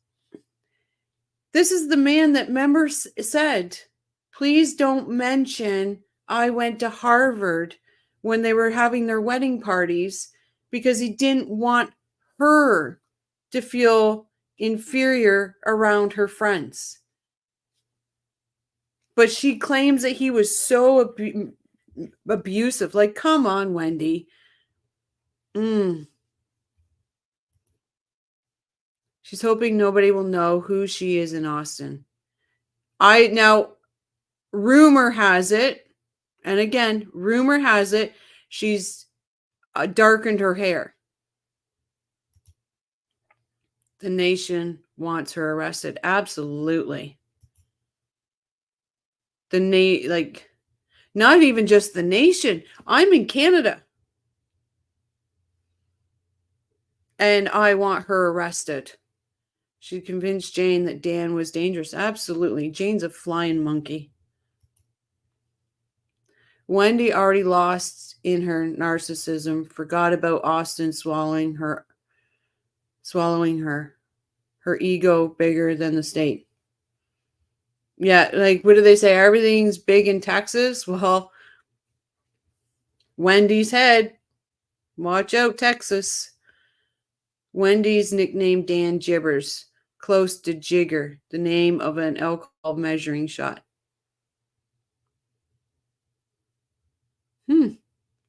This is the man that members said, please don't mention I went to Harvard when they were having their wedding parties because he didn't want her to feel inferior around her friends. But she claims that he was so abusive. Like, come on, Wendy. She's hoping nobody will know who she is in Austin. Now, rumor has it, and again, rumor has it, she's darkened her hair. The nation wants her arrested. Absolutely. Not even just the nation. I'm in Canada. And I want her arrested. She convinced Jane that Dan was dangerous. Absolutely. Jane's a flying monkey. Wendy already lost in her narcissism, forgot about Austin swallowing her. Her ego bigger than the state. Yeah, like, what do they say? Everything's big in Texas? Well, Wendy's head. Watch out, Texas. Wendy's nicknamed Dan Gibbers. close to Jigger, the name of an alcohol measuring shot.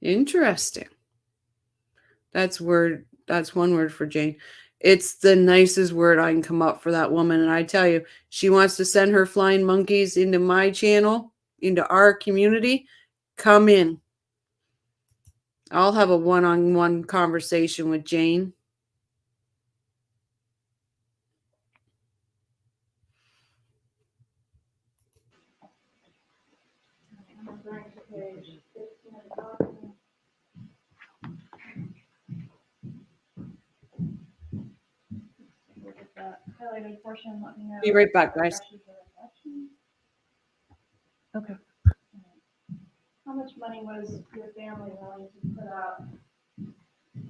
Interesting. That's one word for Jane. It's the nicest word I can come up for that woman. And I tell you, she wants to send her flying monkeys into my channel, into our community. Come in. I'll have a one-on-one conversation with Jane. Highlighted portion, let me know. Be right back, guys. Okay. How much money was your family willing to put up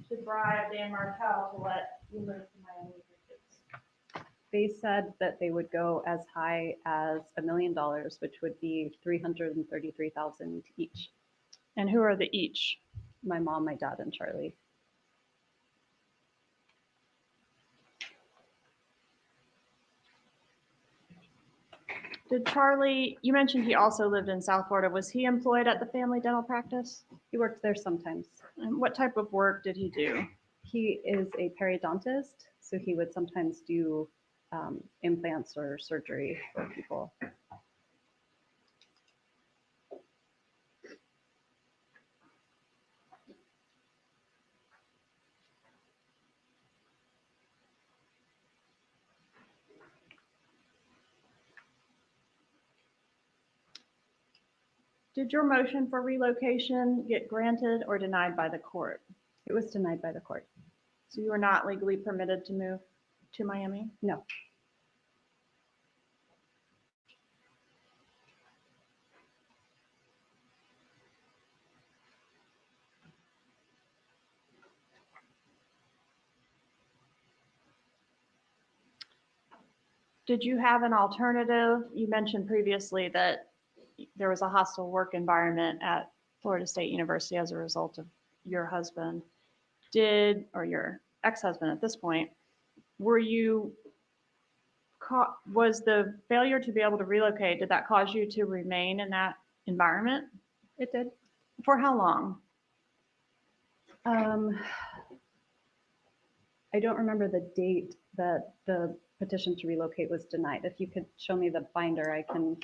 to bribe Dan Martel to let you move to Miami with your kids? They said that they would go as high as $1 million, which would be $333,000 each. And who are the each? My mom, my dad, and Charlie. Did Charlie, you mentioned he also lived in South Florida. Was he employed at the family dental practice? He worked there sometimes. And what type of work did he do? He is a periodontist, so he would sometimes do implants or surgery for people. Did your motion for relocation get granted or denied by the court? It was denied by the court. So you were not legally permitted to move to Miami? No. Did you have an alternative? You mentioned previously that there was a hostile work environment at Florida State University as a result of your husband. Or your ex-husband at this point, was the failure to be able to relocate, did that cause you to remain in that environment? It did. For how long? I don't remember the date that the petition to relocate was denied. If you could show me the binder, I can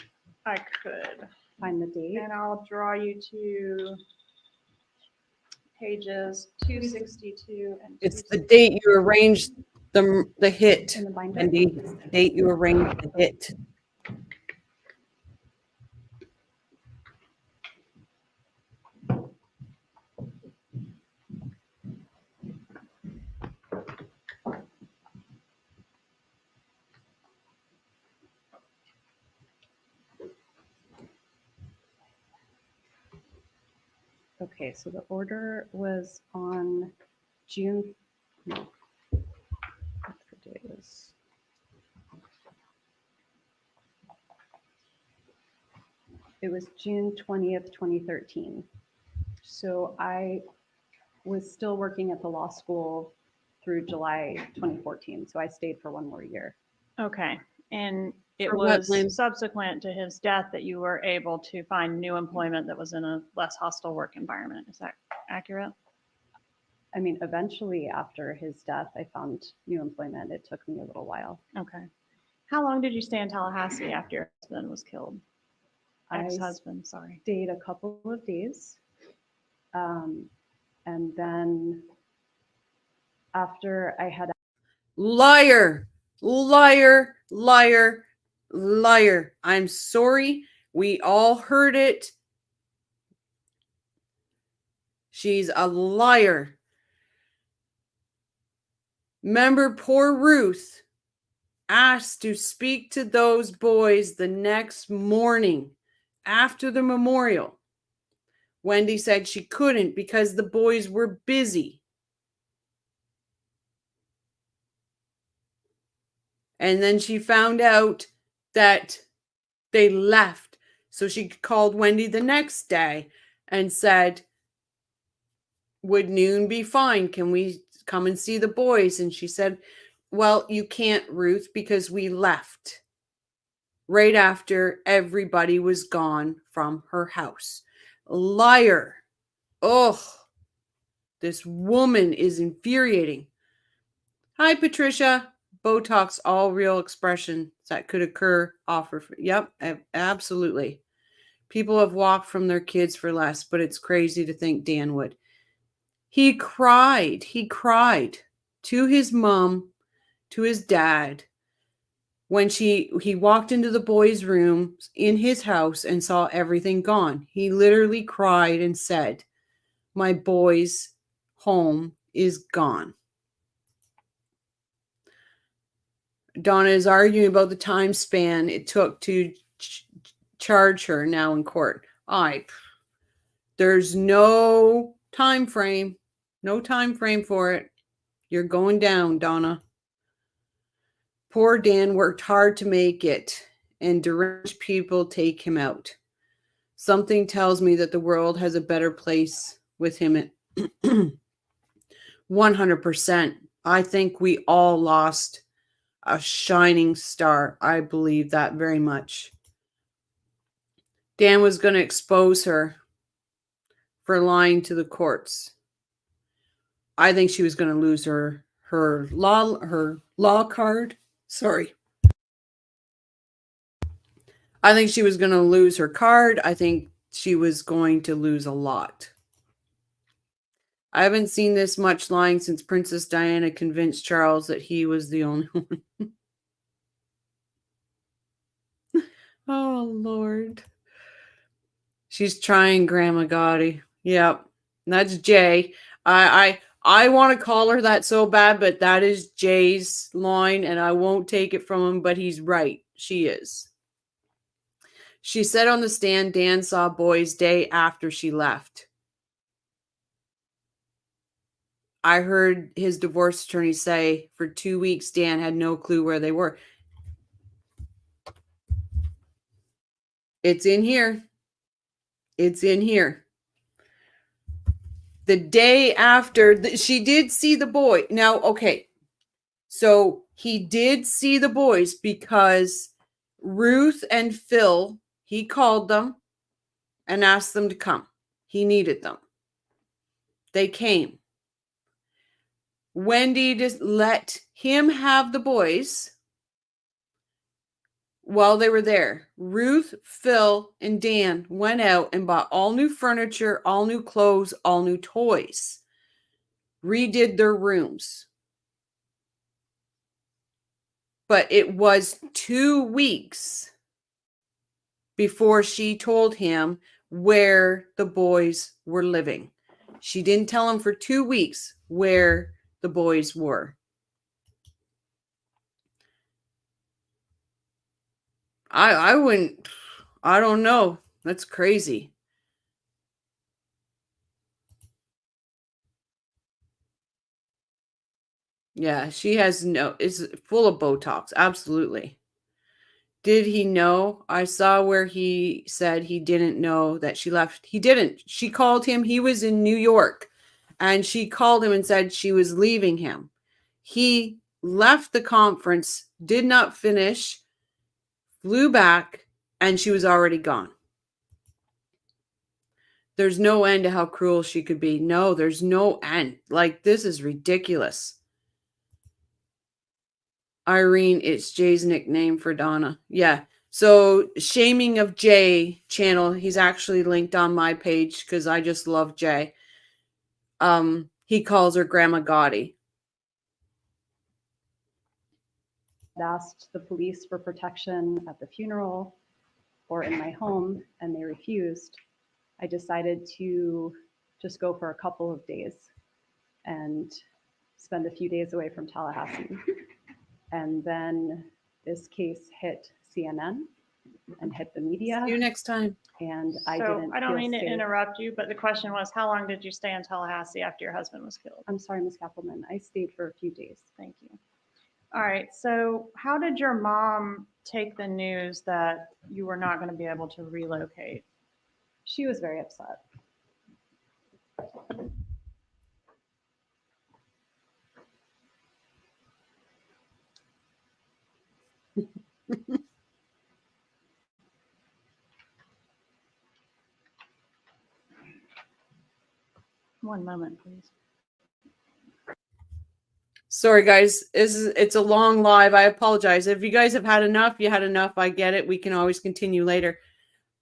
I could. find the date. And I'll draw you to pages 262 and It's the date you arranged the hit, In the binder. Wendy. It's the date you arranged the hit. Okay, so the order was on June. No. What the date is? It was June 20th, 2013. So I was still working at the law school through July 2014. So I stayed for 1 more year. Okay, and it For what, was Lynn? subsequent to his death that you were able to find new employment that was in a less hostile work environment. Is that accurate? I mean, eventually after his death, I found new employment. It took me a little while. Okay. How long did you stay in Tallahassee after your husband was killed? I Ex-husband, sorry. stayed a couple of days. And then after I had Liar, liar, liar, liar. I'm sorry. We all heard it. She's a liar. Remember, poor Ruth asked to speak to those boys the next morning after the memorial. Wendy said she couldn't because the boys were busy. And then she found out that they left. So she called Wendy the next day and said, would noon be fine? Can we come and see the boys? And she said, Well, you can't, Ruth, because we left right after everybody was gone from her house. Liar. Oh, this woman is infuriating. Hi, Patricia. Botox, all real expressions that could occur. Offer. Yep, absolutely. People have walked from their kids for less, but it's crazy to think Dan would. He cried. He cried to his mom, to his dad, when he walked into the boys' room in his house and saw everything gone. He literally cried and said, "My boy's home is gone." Donna is arguing about the time span it took to charge her now in court. There's no time frame. No time frame for it. You're going down, Donna. Poor Dan worked hard to make it, and deranged people take him out. Something tells me that the world has a better place with him at 100%. I think we all lost a shining star. I believe that very much. Dan was going to expose her for lying to the courts. I think she was going to lose her law card. Sorry. I think she was going to lose her card. I think she was going to lose a lot. I haven't seen this much lying since Princess Diana convinced Charles that he was the only one. Oh, Lord. She's trying, Grandma Gotti. Yep, that's Jay. I want to call her that so bad, but that is Jay's line, and I won't take it from him, but he's right. She is. She said on the stand Dan saw boys day after she left. I heard his divorce attorney say for 2 weeks Dan had no clue where they were. It's in here. It's in here. The day after, she did see the boy. Now, okay. So he did see the boys because Ruth and Phil, he called them and asked them to come. He needed them. They came. Wendy just let him have the boys while they were there. Ruth, Phil, and Dan went out and bought all new furniture, all new clothes, all new toys. Redid their rooms. But it was 2 weeks before she told him where the boys were living. She didn't tell him for 2 weeks where the boys were. I wouldn't, I don't know. That's crazy. Yeah, she has is full of Botox. Absolutely. Did he know? I saw where he said he didn't know that she left. He didn't. She called him. He was in New York. And she called him and said she was leaving him. He left the conference, did not finish, flew back, and she was already gone. There's no end to how cruel she could be. No, there's no end. Like, this is ridiculous. Irene, it's Jay's nickname for Donna. Yeah. So, Shaming of Jay channel, he's actually linked on my page because I just love Jay. He calls her Grandma Gotti. Asked the police for protection at the funeral or in my home, and they refused. I decided to just go for a couple of days and spend a few days away from Tallahassee. And then this case hit CNN and hit the media. See you next time. And I So didn't I don't feel mean to safe. interrupt you, but the question was, how long did you stay in Tallahassee after your husband was killed? I'm sorry, Ms. Kappelman. I stayed for a few days. Thank you. All right. So how did your mom take the news that you were not going to be able to relocate? She was very upset. One moment, please. Sorry, guys. It's a long live. I apologize. If you guys have had enough, you had enough. I get it. We can always continue later.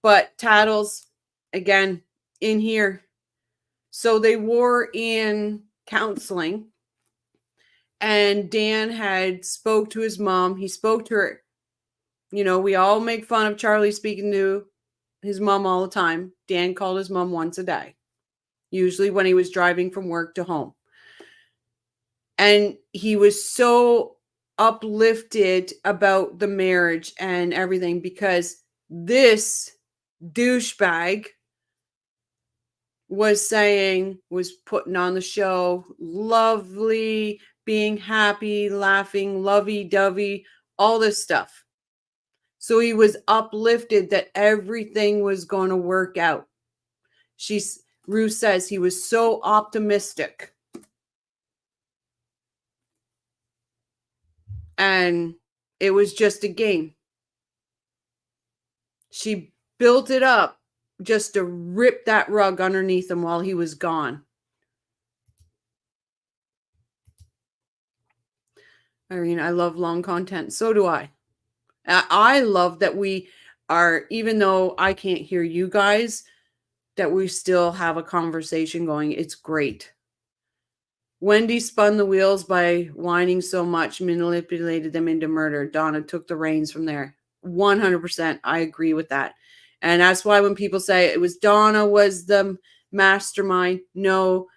But Tattles, again, in here. So they were in counseling. And Dan had spoke to his mom. He spoke to her. You know, we all make fun of Charlie speaking to his mom all the time. Dan called his mom once a day, usually when he was driving from work to home. And he was so uplifted about the marriage and everything because this douchebag was putting on the show, lovely, being happy, laughing, lovey-dovey, all this stuff. So he was uplifted that everything was going to work out. Ruth says he was so optimistic. And it was just a game. She built it up just to rip that rug underneath him while he was gone. Irene, I love long content. So do I. I love that we are, even though I can't hear you guys, that we still have a conversation going. It's great. Wendy spun the wheels by whining so much, manipulated them into murder. Donna took the reins from there. 100%. I agree with that. And that's why when people say it was Donna was the mastermind, no,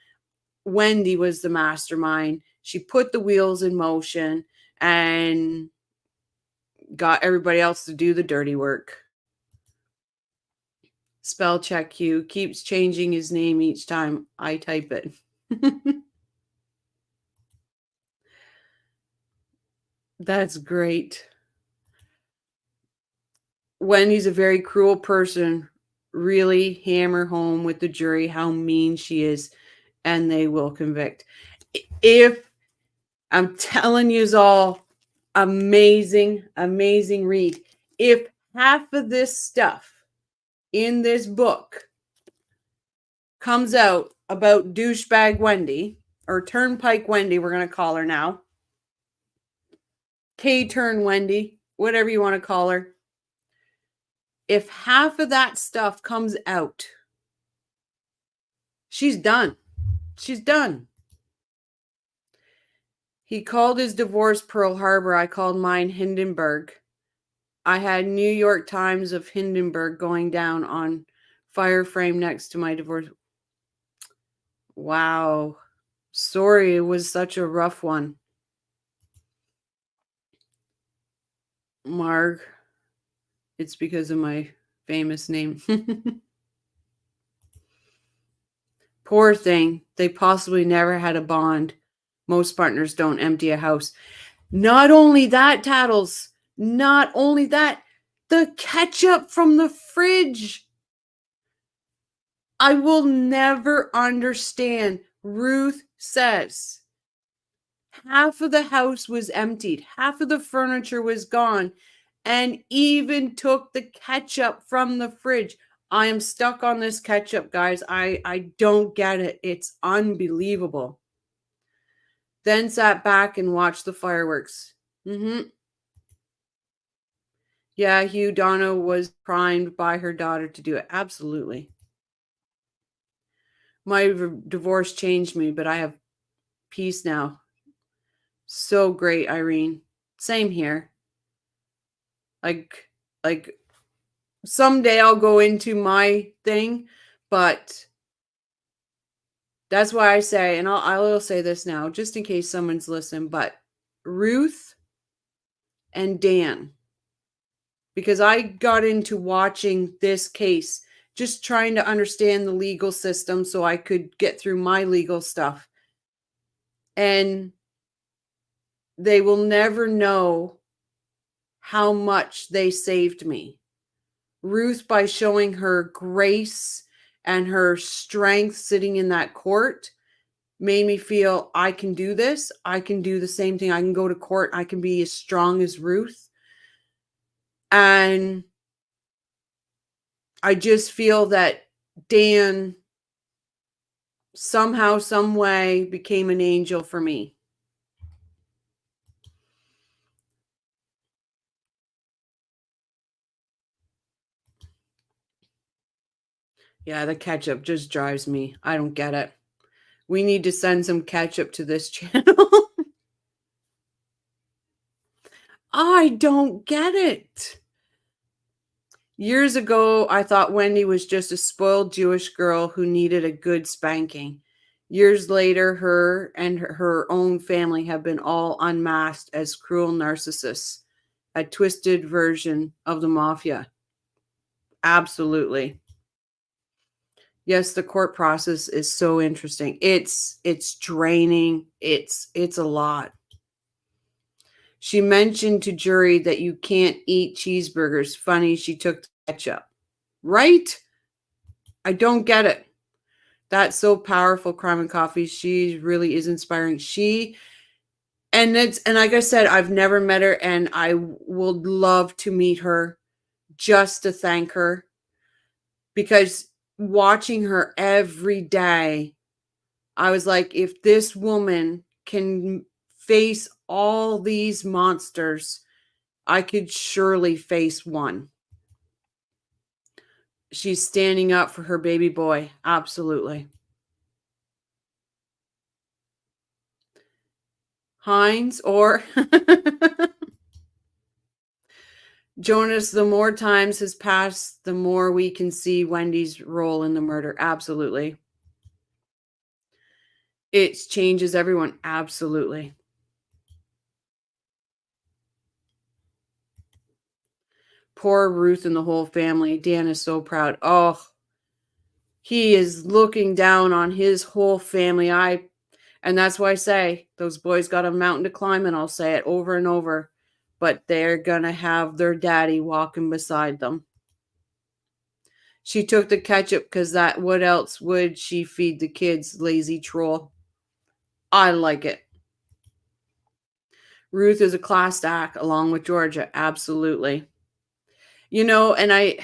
Wendy was the mastermind. She put the wheels in motion and got everybody else to do the dirty work. Spell check Q keeps changing his name each time I type it. That's great. Wendy's a very cruel person. Really hammer home with the jury how mean she is, and they will convict. If I'm telling you all, amazing, amazing read. If half of this stuff in this book comes out about douchebag Wendy, or Turnpike Wendy, we're going to call her now. K-turn Wendy, whatever you want to call her. If half of that stuff comes out, she's done. She's done. He called his divorce Pearl Harbor. I called mine Hindenburg. I had New York Times of Hindenburg going down on fire frame next to my divorce. Wow. Sorry, it was such a rough one. Marg, it's because of my famous name. Poor thing. They possibly never had a bond. Most partners don't empty a house. Not only that, Tattles. Not only that. The ketchup from the fridge. I will never understand. Ruth says half of the house was emptied. Half of the furniture was gone. And even took the ketchup from the fridge. I am stuck on this ketchup, guys. I don't get it. It's unbelievable. Then sat back and watched the fireworks. Yeah, Hugh, Donna was primed by her daughter to do it. Absolutely. My divorce changed me, but I have peace now. So great, Irene. Same here. Like someday I'll go into my thing, but that's why I say, and I will say this now, just in case someone's listening, but Ruth and Dan, because I got into watching this case, just trying to understand the legal system so I could get through my legal stuff. And they will never know how much they saved me. Ruth, by showing her grace and her strength sitting in that court, made me feel I can do this. I can do the same thing. I can go to court. I can be as strong as Ruth. And I just feel that Dan somehow, some way became an angel for me. Yeah, the ketchup just drives me. I don't get it. We need to send some ketchup to this channel. I don't get it. Years ago, I thought Wendy was just a spoiled Jewish girl who needed a good spanking. Years later, her and her own family have been all unmasked as cruel narcissists, a twisted version of the mafia. Absolutely. Yes, the court process is so interesting. It's draining. It's a lot. She mentioned to jury that you can't eat cheeseburgers. Funny, she took the ketchup. Right? I don't get it. That's so powerful, Crime and Coffee. She really is inspiring. And like I said, I've never met her, and I would love to meet her just to thank her, because watching her every day, I was like, if this woman can face all these monsters, I could surely face one. She's standing up for her baby boy. Absolutely. Hines or Jonas, the more times has passed, the more we can see Wendy's role in the murder. Absolutely. It changes everyone. Absolutely. Poor Ruth and the whole family. Dan is so proud. Oh, he is looking down on his whole family. And that's why I say those boys got a mountain to climb, and I'll say it over and over, but they're going to have their daddy walking beside them. She took the ketchup because what else would she feed the kids, lazy troll? I like it. Ruth is a class act along with Georgia. Absolutely. And I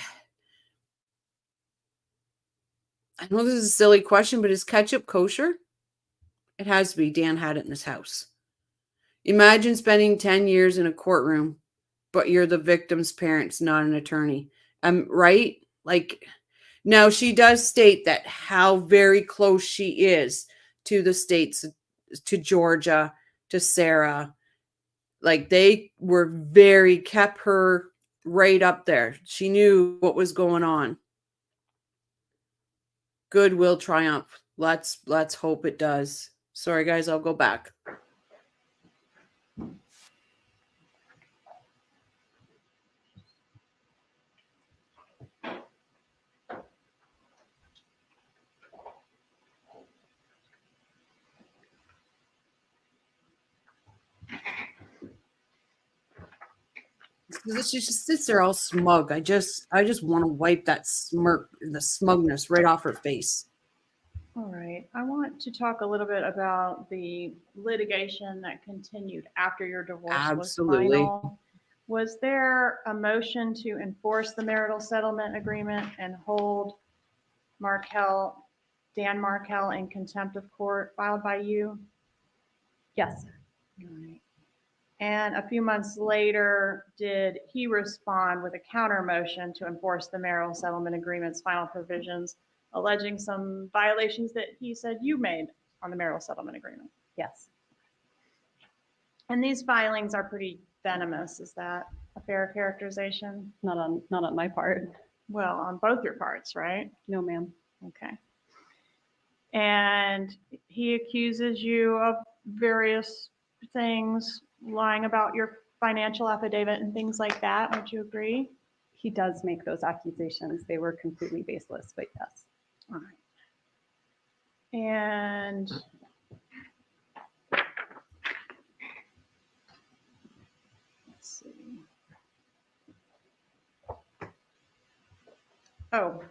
know this is a silly question, but is ketchup kosher? It has to be. Dan had it in his house. Imagine spending 10 years in a courtroom, but you're the victim's parents, not an attorney. Right? Like, now she does state that how very close she is to the states, to Georgia, to Sarah. Like, they kept her right up there. She knew what was going on. Good will triumph. Let's hope it does. Sorry, guys, I'll go back. She just sits there all smug. I just want to wipe that smirk, the smugness right off her face. All right. I want to talk a little bit about the litigation that continued after your divorce Absolutely. was final. Was there a motion to enforce the marital settlement agreement and hold Dan Markel in contempt of court filed by you? Yes. All right. And a few months later, did he respond with a counter motion to enforce the marital settlement agreement's final provisions, alleging some violations that he said you made on the marital settlement agreement? Yes. And these filings are pretty venomous. Is that a fair characterization? Not on my part. Well, on both your parts, right? No, ma'am. Okay. And he accuses you of various things, lying about your financial affidavit and things like that. Would you agree? He does make those accusations. They were completely baseless, but yes. All right. And let's see. Oh,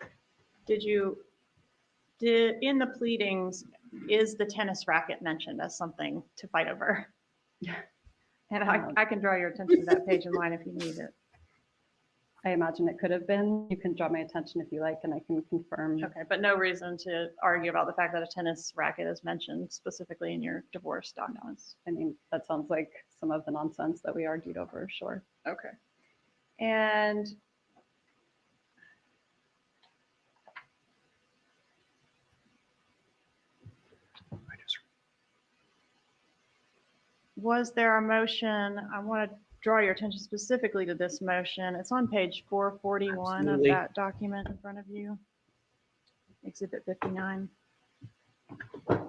in the pleadings, is the tennis racket mentioned as something to fight over? And I can draw your attention to that page in line if you need it. I imagine it could have been. You can draw my attention if you like, and I can confirm. Okay, but no reason to argue about the fact that a tennis racket is mentioned specifically in your divorce documents. I mean, that sounds like some of the nonsense that we argued over, sure. Okay. And I just was there a motion? I want to draw your attention specifically to this motion. It's on page 441 Absolutely. of that document in front of you. Exhibit 59.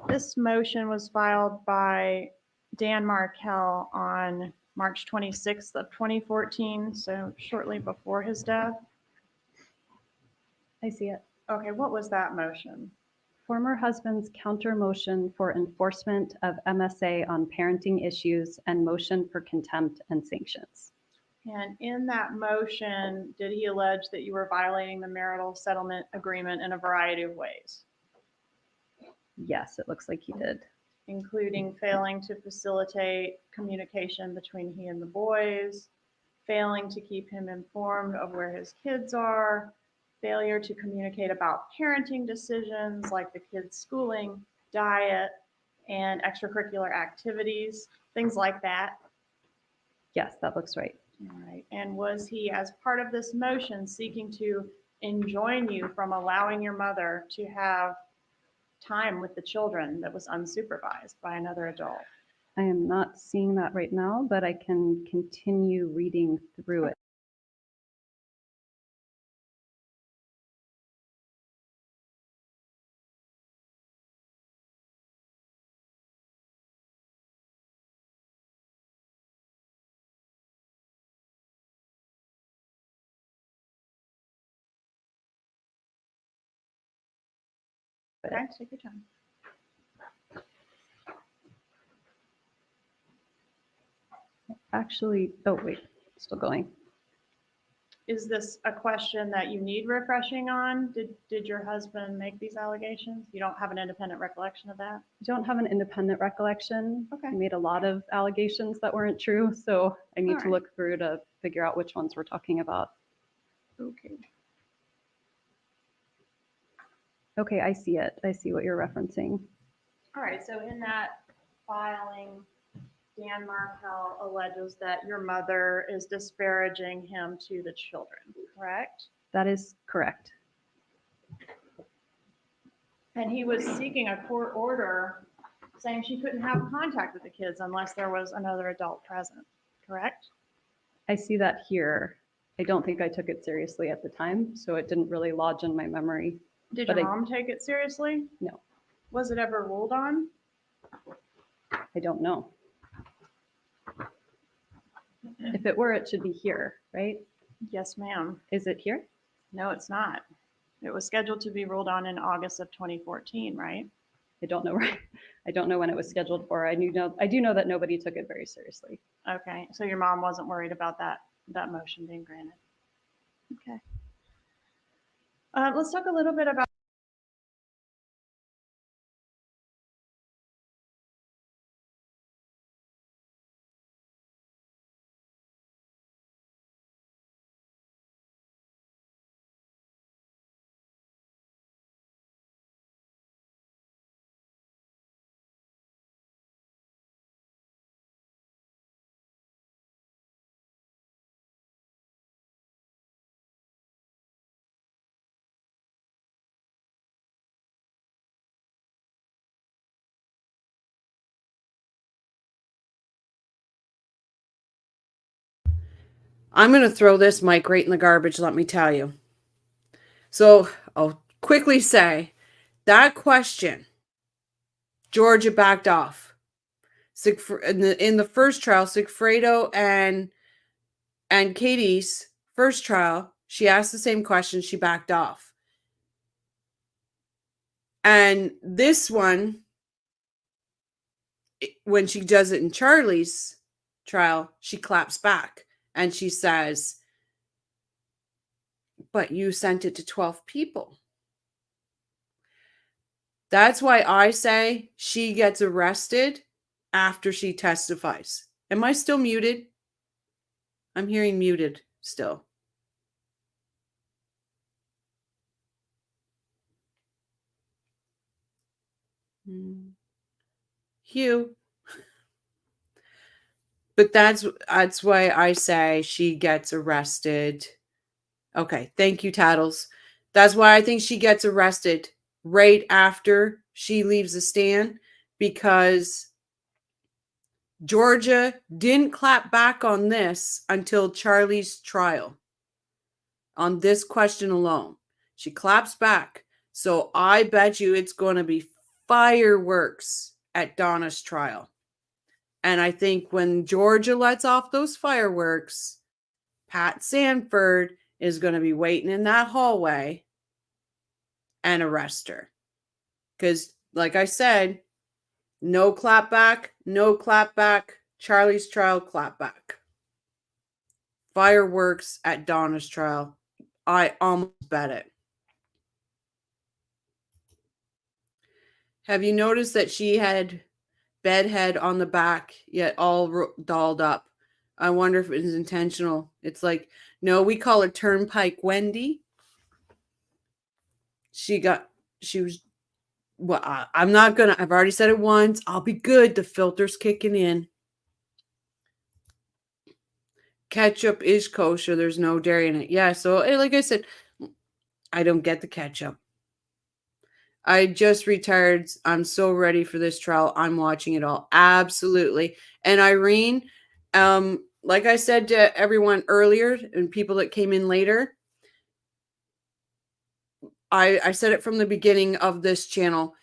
This motion was filed by Dan Markell on March 26th of 2014, so shortly before his death. I see it. Okay, what was that motion? Former husband's counter motion for enforcement of MSA on parenting issues and motion for contempt and sanctions. And in that motion, did he allege that you were violating the marital settlement agreement in a variety of ways, Yes, it looks like he did. including failing to facilitate communication between he and the boys, failing to keep him informed of where his kids are, failure to communicate about parenting decisions like the kids' schooling, diet, and extracurricular activities, things like that? Yes, that looks right. All right. And was he, as part of this motion, seeking to enjoin you from allowing your mother to have time with the children that was unsupervised by another adult? I am not seeing that right now, but I can continue reading through it. Okay, take your time. Actually, oh wait, still going. Is this a question that you need refreshing on? Did your husband make these allegations? You don't have an independent recollection of that? I don't have an independent recollection. Okay. He made a lot of allegations that weren't true, so I need All to right. look through to figure out which ones we're talking about. Okay. Okay, I see it. I see what you're referencing. All right, so in that filing, Dan Markell alleges that your mother is disparaging him to the children, correct? That is correct. And he was seeking a court order saying she couldn't have contact with the kids unless there was another adult present, correct? I see that here. I don't think I took it seriously at the time, so it didn't really lodge in my memory. Did But your I- mom take it seriously? No. Was it ever ruled on? I don't know. If it were, it should be here, right? Yes, ma'am. Is it here? No, it's not. It was scheduled to be ruled on in August of 2014, right? I don't know. I don't know when it was scheduled for. I do know that nobody took it very seriously. Okay, so your mom wasn't worried about that motion being granted. Okay. Let's talk a little bit about I'm going to throw this mic right in the garbage, let me tell you. So I'll quickly say that question, Georgia backed off. In the first trial, Sigfredo and Katie's first trial, she asked the same question, she backed off. And this one, when she does it in Charlie's trial, she claps back and she says, but you sent it to 12 people. That's why I say she gets arrested after she testifies. Am I still muted? I'm hearing muted still. Hugh. But that's why I say she gets arrested. Okay, thank you, Tattles. That's why I think she gets arrested right after she leaves the stand, because Georgia didn't clap back on this until Charlie's trial. On this question alone, she claps back. So I bet you it's going to be fireworks at Donna's trial. And I think when Georgia lets off those fireworks, Pat Sanford is going to be waiting in that hallway and arrest her. Because, like I said, no clap back, no clap back. Charlie's trial, clap back. Fireworks at Donna's trial. I almost bet it. Have you noticed that she had bedhead on the back, yet all dolled up? I wonder if it was intentional. It's like, no, we call her Turnpike Wendy. She was, well, I've already said it once. I'll be good. The filter's kicking in. Ketchup is kosher. There's no dairy in it. Yeah, so like I said, I don't get the ketchup. I just retired. I'm so ready for this trial. I'm watching it all. Absolutely. And Irene, like I said to everyone earlier and people that came in later, I said it from the beginning of this channel.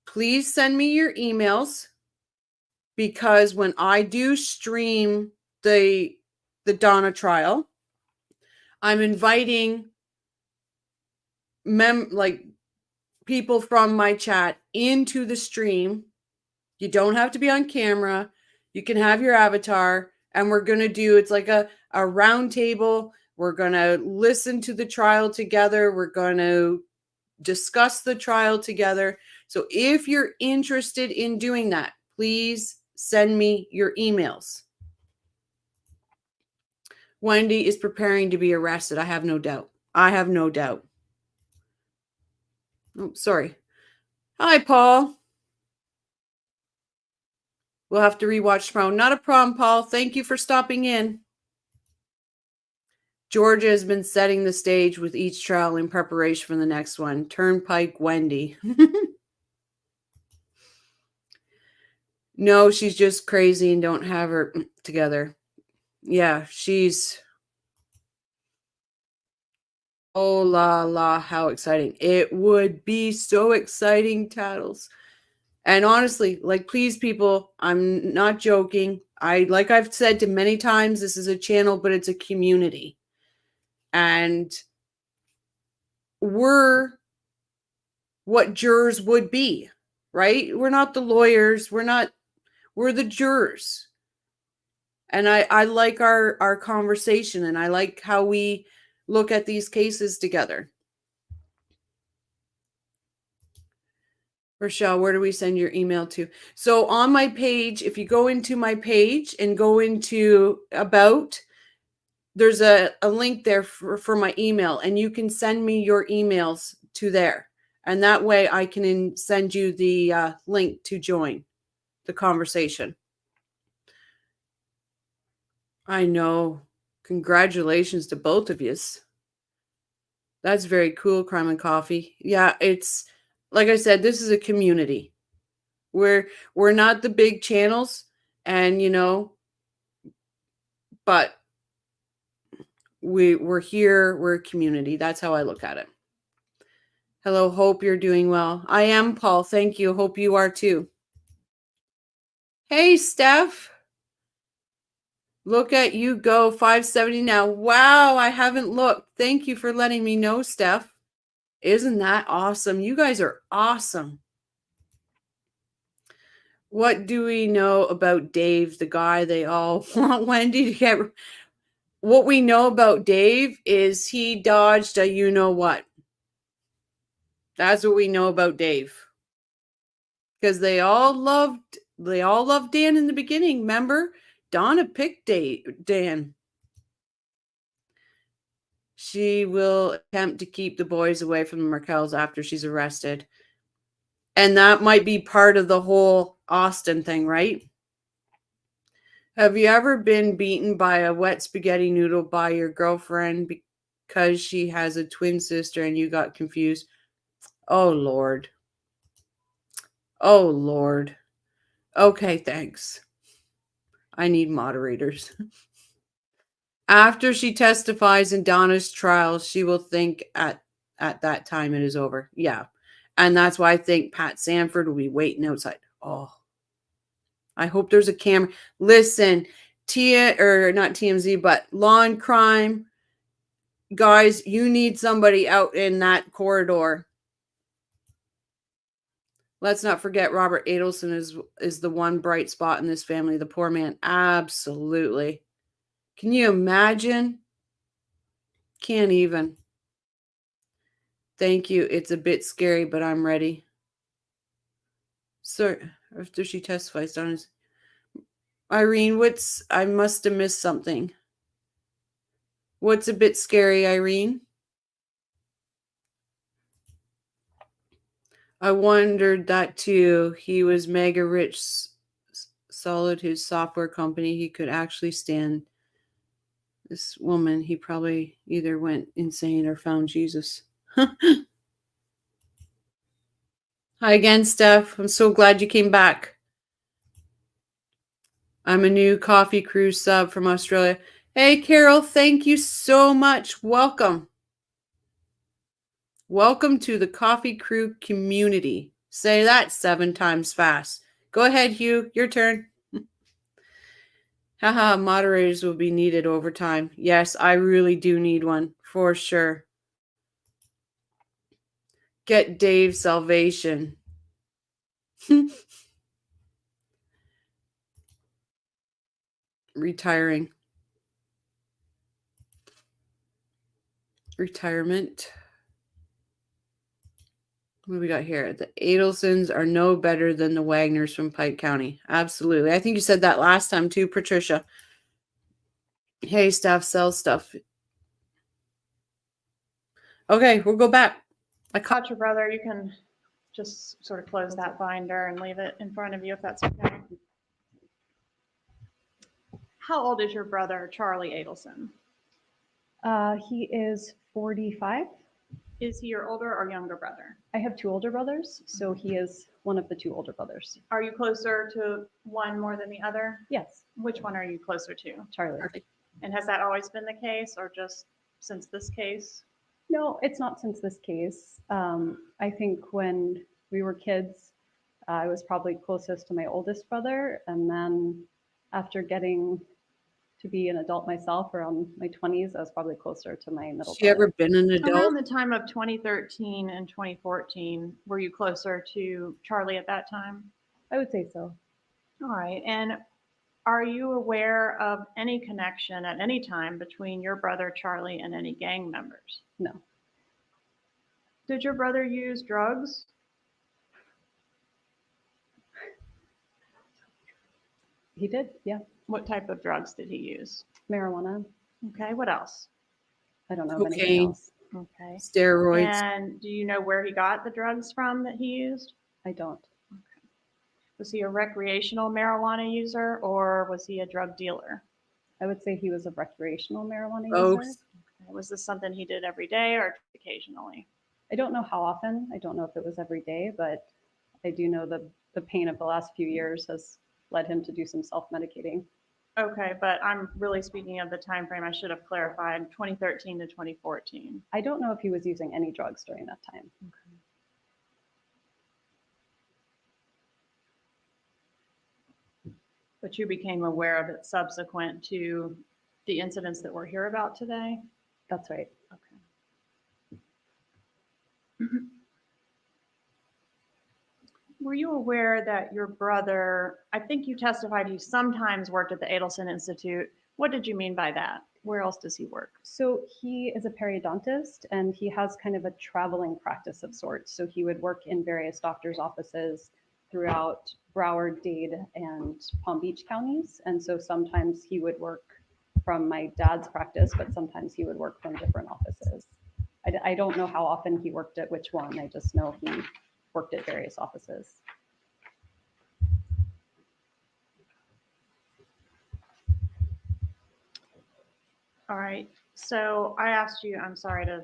Please send me your emails, because when I do stream the Donna trial, I'm inviting people from my chat into the stream. You don't have to be on camera. You can have your avatar, and we're going to do, it's like a round table. We're going to listen to the trial together. We're going to discuss the trial together. So if you're interested in doing that, please send me your emails. Wendy is preparing to be arrested. I have no doubt. I have no doubt. Oh, sorry. Hi, Paul. We'll have to rewatch tomorrow. Not a problem, Paul. Thank you for stopping in. Georgia has been setting the stage with each trial in preparation for the next one. Turnpike Wendy. No, she's just crazy and don't have her together. Yeah, she's... Oh, la, how exciting. It would be so exciting, Tattles. And honestly, like, please, people, I'm not joking. Like I've said to many times, this is a channel, but it's a community. And we're what jurors would be, right? We're not the lawyers. We're the jurors. And I like our conversation, and I like how we look at these cases together. Rochelle, where do we send your email to? So on my page, if you go into my page and go into About, there's a link there for my email, and you can send me your emails to there. And that way I can send you the link to join the conversation. I know. Congratulations to both of yous. That's very cool, Crime and Coffee. Yeah, it's, like I said, this is a community. We're not the big channels, and but we're here, we're a community. That's how I look at it. Hello, hope you're doing well. I am, Paul. Thank you. Hope you are too. Hey, Steph. Look at you go, 570 now. Wow, I haven't looked. Thank you for letting me know, Steph. Isn't that awesome? You guys are awesome. What do we know about Dave, the guy they all want Wendy to get? What we know about Dave is he dodged a you-know-what. That's what we know about Dave. Because they all loved Dan in the beginning. Remember? Donna picked Dan. She will attempt to keep the boys away from the Markells after she's arrested. And that might be part of the whole Austin thing, right? Have you ever been beaten by a wet spaghetti noodle by your girlfriend because she has a twin sister and you got confused? Oh, Lord. Oh, Lord. Okay, thanks. I need moderators. After she testifies in Donna's trial, she will think at that time it is over. Yeah. And that's why I think Pat Sanford will be waiting outside. Oh, I hope there's a camera. Listen, not TMZ, but Law and Crime. Guys, you need somebody out in that corridor. Let's not forget Robert Adelson is the one bright spot in this family, the poor man. Absolutely. Can you imagine? Can't even. Thank you. It's a bit scary, but I'm ready. So after she testifies, Irene, I must have missed something. What's a bit scary, Irene? I wondered that too. He was mega rich, solid his software company. He could actually stand this woman. He probably either went insane or found Jesus. Hi again, Steph. I'm so glad you came back. I'm a new Coffee Crew sub from Australia. Hey, Carol, thank you so much. Welcome. Welcome to the Coffee Crew community. Say that 7 times fast. Go ahead, Hugh. Your turn. Haha, moderators will be needed over time. Yes, I really do need one, for sure. Get Dave salvation. Retiring. Retirement. What do we got here? The Adelsons are no better than the Wagners from Pike County. Absolutely. I think you said that last time too, Patricia. Hey, staff sells stuff. Okay, we'll go back. I Caught your brother. You can just sort of close that binder and leave it in front of you if that's okay. How old is your brother, Charlie Adelson? He is 45. Is he your older or younger brother? I have 2 older brothers, so he is one of the 2 older brothers. Are you closer to one more than the other? Yes, Which one are you closer to? Charlie. And has that always been the case or just since this case? No, it's not since this case. I think when we were kids, I was probably closest to my oldest brother. And then after getting to be an adult myself around my 20s, I was probably closer to my middle Has she ever brother. been an Around adult? the time of 2013 and 2014, were you closer to Charlie at that time? I would say so. All right. And are you aware of any connection at any time between your brother Charlie and any gang members? No. Did your brother use drugs? He did, yeah. What type of drugs did he use? Marijuana. Okay. What else? I don't know of anything Cocaine. else. Okay. Steroids. And do you know where he got the drugs from that he used? I don't. Was he a recreational marijuana user or was he a drug dealer? I would say he was a recreational marijuana Both. user. Was this something he did every day or occasionally? I don't know how often. I don't know if it was every day, but I do know the pain of the last few years has led him to do some self-medicating. Okay, but I'm really speaking of the time frame. I should have clarified 2013 to 2014. I don't know if he was using any drugs during that time. But you became aware of it subsequent to the incidents that we're here about today? That's right. Okay. Were you aware that your brother, I think you testified he sometimes worked at the Adelson Institute. What did you mean by that? Where else does he work? So he is a periodontist and he has kind of a traveling practice of sorts. So he would work in various doctor's offices throughout Broward, Dade, and Palm Beach counties. And so sometimes he would work from my dad's practice, but sometimes he would work from different offices. I don't know how often he worked at which one. I just know he worked at various offices. All right. So I asked you, I'm sorry to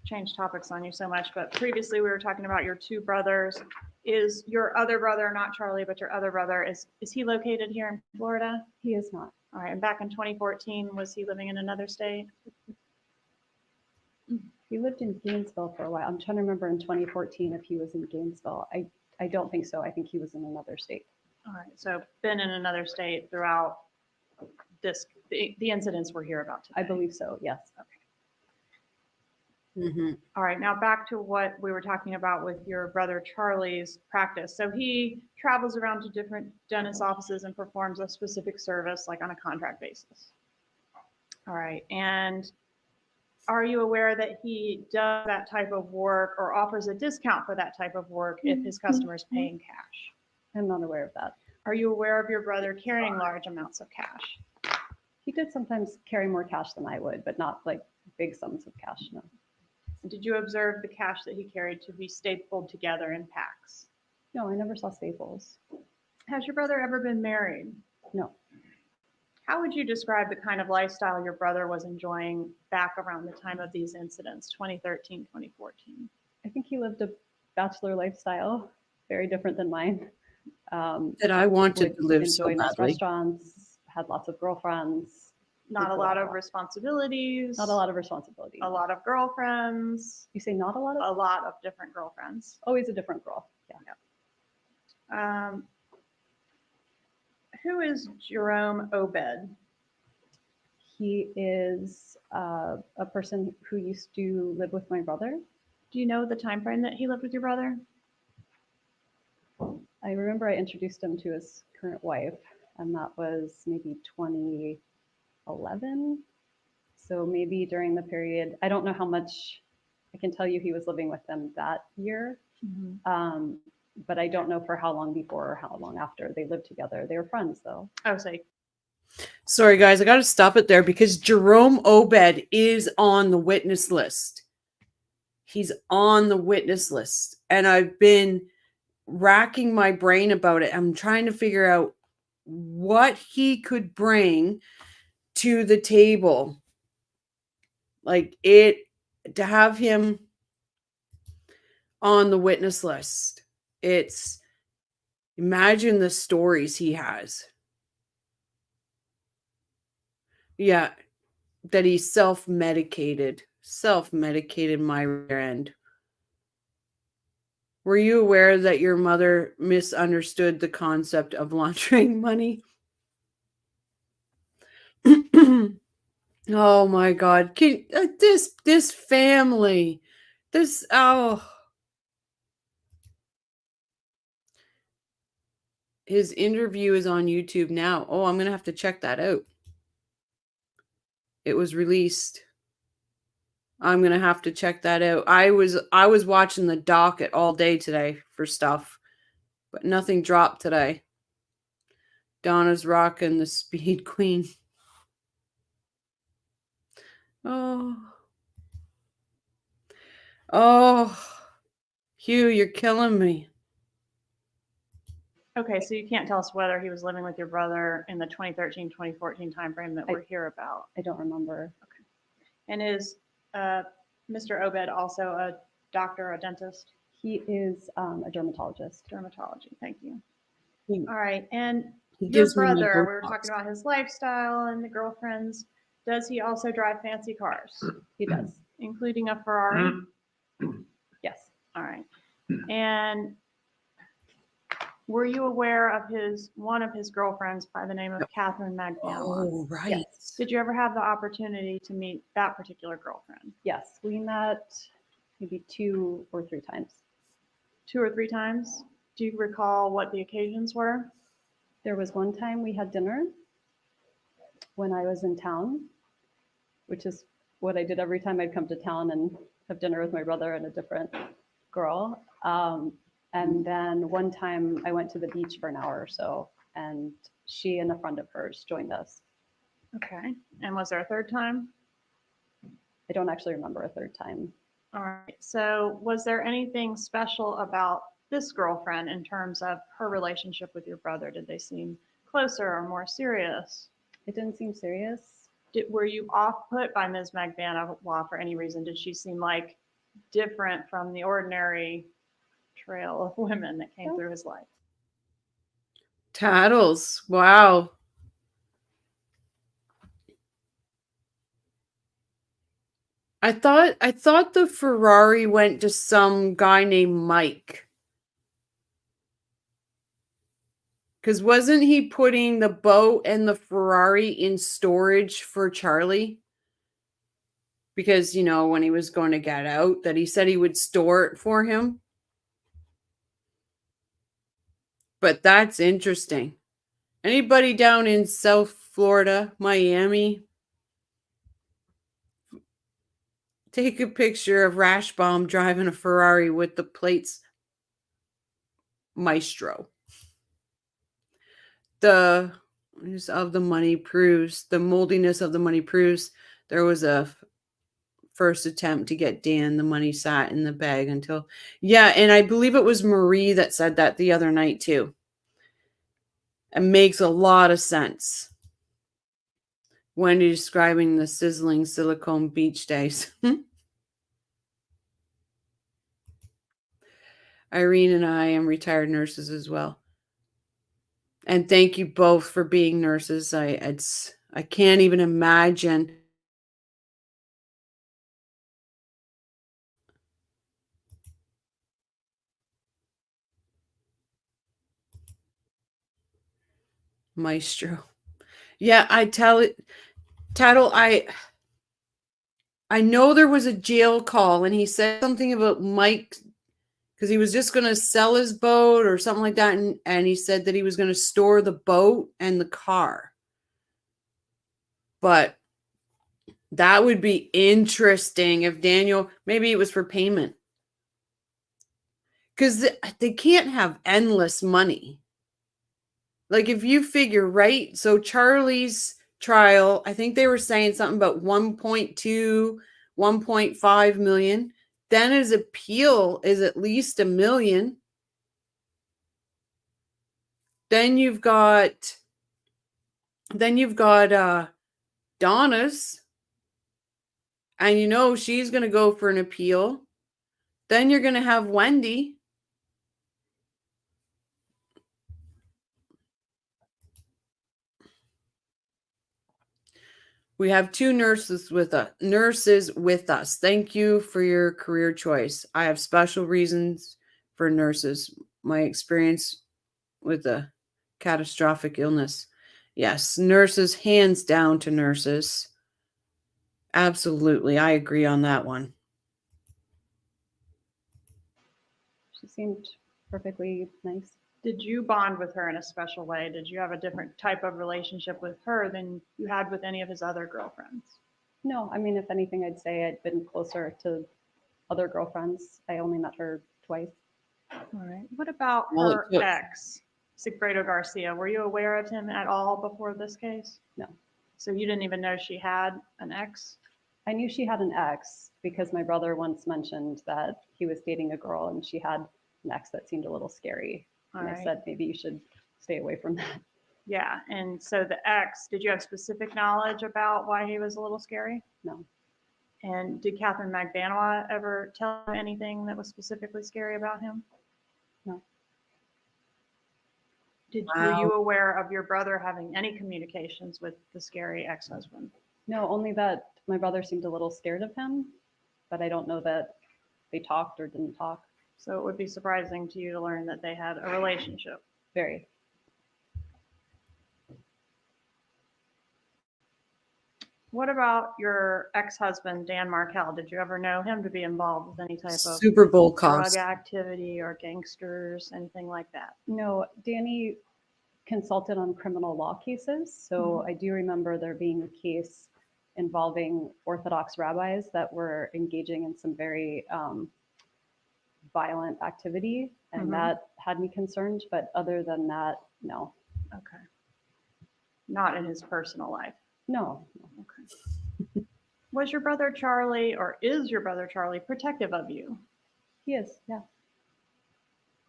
change topics on you so much, but previously we were talking about your two brothers. Is your other brother, not Charlie, but your other brother, is he located here in Florida? He is not. All right. And back in 2014, was he living in another state? He lived in Gainesville for a while. I'm trying to remember in 2014 if he was in Gainesville. I don't think so. I think he was in another state. All right. So been in another state throughout the incidents we're here about today. I believe so, yes. All right, now back to what we were talking about with your brother Charlie's practice. So he travels around to different dentist offices and performs a specific service, like on a contract basis. All right, and are you aware that he does that type of work or offers a discount for that type of work if his customer is paying cash? I'm not aware of that. Are you aware of your brother carrying large amounts of cash? He did sometimes carry more cash than I would, but not like big sums of cash, no. Did you observe the cash that he carried to be stapled together in packs? No, I never saw staples. Has your brother ever been married? No. How would you describe the kind of lifestyle your brother was enjoying back around the time of these incidents, 2013, 2014? I think he lived a bachelor lifestyle, very different than mine. That I wanted Would to live so enjoy nice badly. restaurants, had lots of girlfriends. Not a lot of responsibilities. Not a lot of responsibility. A lot of girlfriends. You say not a lot of? A lot of different girlfriends. Always a different girl. Yeah. Who is Jerome Obed? He is a person who used to live with my brother. Do you know the time frame that he lived with your brother? I remember I introduced him to his current wife, and that was maybe 2011. So maybe during the period, I don't know how much, I can tell you he was living with them that year, but I don't know for how long before or how long after they lived together. They were friends though. Oh, say. Sorry, guys, I got to stop it there because Jerome Obed is on the witness list. He's on the witness list. And I've been racking my brain about it. I'm trying to figure out what he could bring to the table. Like it, to have him on the witness list. It's, imagine the stories he has. Yeah, that he self-medicated my rear end. Were you aware that your mother misunderstood the concept of laundering money? Oh my God. This family, his interview is on YouTube now. Oh, I'm going to have to check that out. It was released. I'm going to have to check that out. I was watching the docket all day today for stuff, but nothing dropped today. Donna's rocking the Speed Queen. Oh, Hugh, you're killing me. Okay, so you can't tell us whether he was living with your brother in the 2013, 2014 timeframe that we're here about. I don't remember. Okay. And is Mr. Obed also a doctor, a dentist? He is a dermatologist. Dermatology, thank you. He- All right, and He your gives me my brother, we were Botox. talking about his lifestyle and the girlfriends. Does he also drive fancy cars, He does. including a Ferrari? Yes. All right. And were you aware of one of his girlfriends by the name of Catherine Magniello? Oh, right. Yes. Did you ever have the opportunity to meet that particular girlfriend? Yes. We met maybe 2 or 3 times. 2 or 3 times? Do you recall what the occasions were? There was one time we had dinner when I was in town, which is what I did every time I'd come to town and have dinner with my brother and a different girl. And then one time I went to the beach for an hour or so, and she and a friend of hers joined us. Okay. And was there a third time? I don't actually remember a third time. All right. So was there anything special about this girlfriend in terms of her relationship with your brother? Did they seem closer or more serious? It didn't seem serious. Were you off put by Ms. Magbanua for any reason? Did she seem like different from the ordinary trail of women that came through his life? Tattles. Wow. I thought the Ferrari went to some guy named Mike. Because wasn't he putting the boat and the Ferrari in storage for Charlie? Because, you know, when he was going to get out, that he said he would store it for him. But that's interesting. Anybody down in South Florida, Miami, take a picture of Rashbaum driving a Ferrari with the plates Maestro. The money proves, the moldiness of the money proves there was a first attempt to get Dan. The money sat in the bag until, yeah, and I believe it was Marie that said that the other night too. It makes a lot of sense. Wendy describing the sizzling silicone beach days. Irene and I am retired nurses as well. And thank you both for being nurses. I can't even imagine. Maestro. Yeah, I tell it, Tattle, I know there was a jail call and he said something about Mike because he was just going to sell his boat or something like that. And he said that he was going to store the boat and the car. But that would be interesting if Daniel, maybe it was for payment. Because they can't have endless money. Like if you figure, right? So Charlie's trial, I think they were saying something about 1.2, 1.5 million. Then his appeal is at least $1 million. Then you've got Donna's, and you know she's going to go for an appeal. Then you're going to have Wendy. We have 2 nurses with us. Thank you for your career choice. I have special reasons for nurses. My experience with a catastrophic illness. Yes, nurses, hands down to nurses. Absolutely. I agree on that one. She seemed perfectly nice. Did you bond with her in a special way? Did you have a different type of relationship with her than you had with any of his other girlfriends? No, I mean, if anything, I'd say I'd been closer to other girlfriends. I only met her twice. All right. What about Well, her ex, Sigfredo Garcia? Were you aware of him at all before this case? No. So you didn't even know she had an ex? I knew she had an ex because my brother once mentioned that he was dating a girl and she had an ex that seemed a little scary. And I said, maybe you should stay away from that. Yeah. And so the ex, did you have specific knowledge about why he was a little scary? No. And did Catherine Magbanua ever tell you anything that was specifically scary about him? No. Were you aware of your brother having any communications with the scary ex-husband? No, only that my brother seemed a little scared of him, but I don't know that they talked or didn't talk. So it would be surprising to you to learn that they had a relationship. Very. What about your ex-husband, Dan Markel? Did you ever know him to be involved with any type of Super Bowl cost. drug activity or gangsters, anything like that? No, Danny consulted on criminal law cases. So I do remember there being a case involving Orthodox rabbis that were engaging in some very violent activity. And that had me concerned. But other than that, no. Okay. Not in his personal life. No. Okay. Was your brother Charlie, or is your brother Charlie, protective of you? He is, yeah.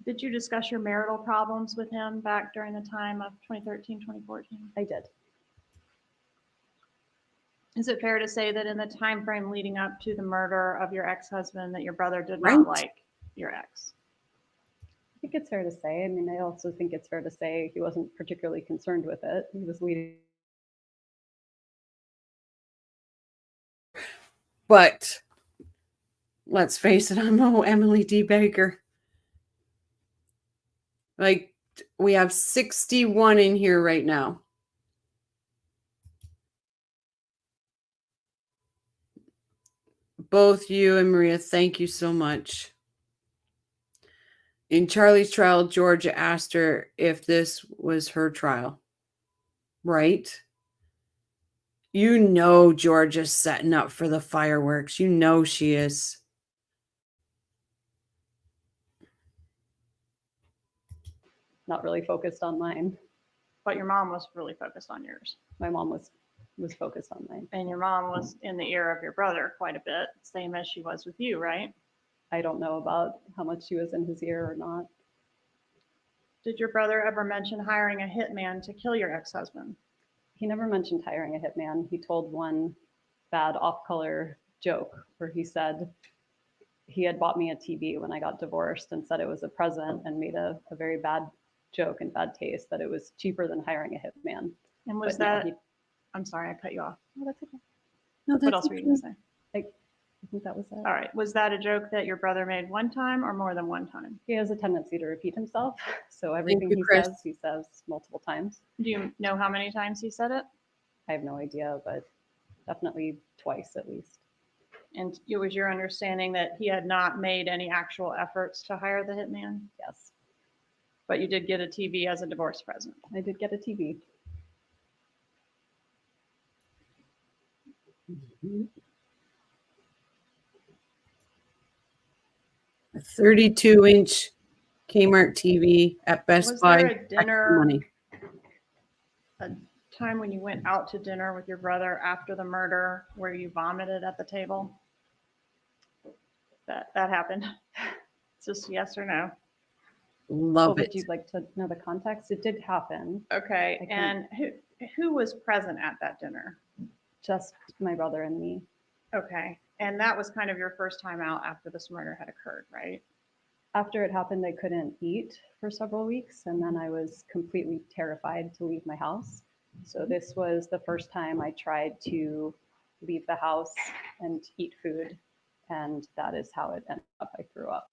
Did you discuss your marital problems with him back during the time of 2013, 2014? I did. Is it fair to say that in the time frame leading up to the murder of your ex-husband that your brother did Right. not like your ex? I think it's fair to say. I mean, I also think it's fair to say he wasn't particularly concerned with it. He was leading. But let's face it, I'm no Emily D. Baker. Like, we have 61 in here right now. Both you and Maria, thank you so much. In Charlie's trial, Georgia asked her if this was her trial. Right? You know Georgia's setting up for the fireworks. You know she is. Not really focused on mine. But your mom was really focused on yours. My mom was focused on mine. And your mom was in the ear of your brother quite a bit, same as she was with you, right? I don't know about how much she was in his ear or not. Did your brother ever mention hiring a hitman to kill your ex-husband? He never mentioned hiring a hitman. He told one bad off-color joke where he said he had bought me a TV when I got divorced and said it was a present, and made a very bad joke and bad taste that it was cheaper than hiring a hitman. And was But no, that, I'm sorry, I cut you off. Oh, that's okay. What else were you gonna say? I think that was it. All right, was that a joke that your brother made one time or more than one time? He has a tendency to repeat himself. So everything you, Chris. he says multiple times. Do you know how many times he said it? I have no idea, but definitely twice at least. And it was your understanding that he had not made any actual efforts to hire the hitman, Yes, but you did get a TV as a divorce present. I did get a TV. 32-inch Kmart TV at Best Was Buy. there a Extra dinner, money. a time when you went out to dinner with your brother after the murder where you vomited at the table? That happened. It's just yes or no. Love Would it. you like to know the context? It did happen. Okay, I and who was present at that dinner? Just my brother and me. Okay, and that was kind of your first time out after this murder had occurred, right? After it happened, I couldn't eat for several weeks, and then I was completely terrified to leave my house. So this was the first time I tried to leave the house and eat food, and that is how it ended up. I threw up.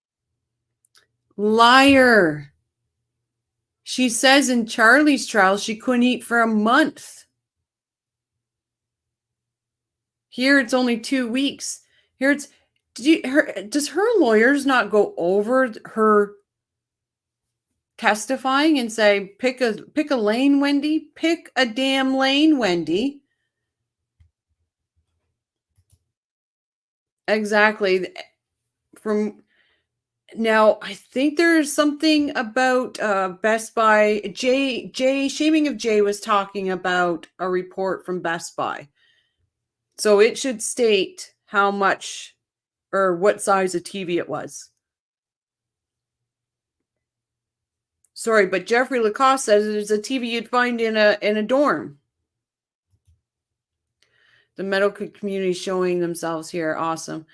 Liar. She says in Charlie's trial she couldn't eat for a month. Here it's only 2 weeks. Here it's does her lawyers not go over her testifying and say, pick a lane, Wendy? Pick a damn lane, Wendy. Exactly. From now, I think there's something about Best Buy. Jay, Shaming of Jay was talking about a report from Best Buy. So it should state how much or what size of TV it was. Sorry, but Jeffrey Lacoste says it's a TV you'd find in a dorm. The medical community showing themselves here. Awesome.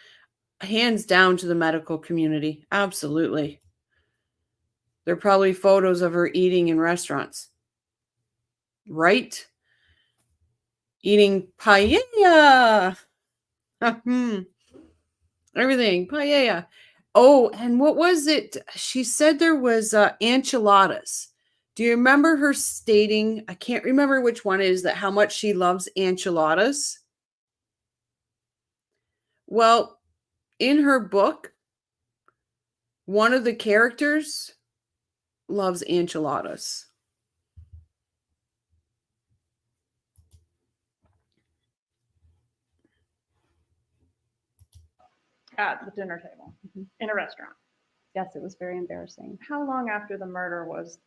Hands down to the medical community. Absolutely. There are probably photos of her eating in restaurants. Right? Eating paella. Everything. Paella. Oh, and what was it? She said there was enchiladas. Do you remember her stating, I can't remember which one it is, that how much she loves enchiladas? Well, in her book, one of the characters loves enchiladas. At the dinner table in a restaurant. Yes, it was very embarrassing. How long after the murder was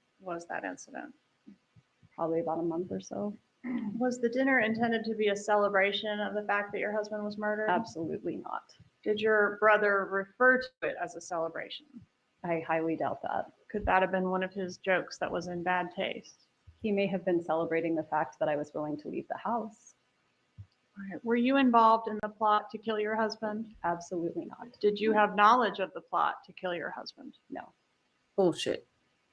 that incident? Probably about a month or so. Was the dinner intended to be a celebration of the fact that your husband was murdered? Absolutely not. Did your brother refer to it as a celebration? I highly doubt that. Could that have been one of his jokes that was in bad taste? He may have been celebrating the fact that I was willing to leave the house. All right. Were you involved in the plot to kill your husband? Absolutely not. Did you have knowledge of the plot to kill your husband? No. Bullshit.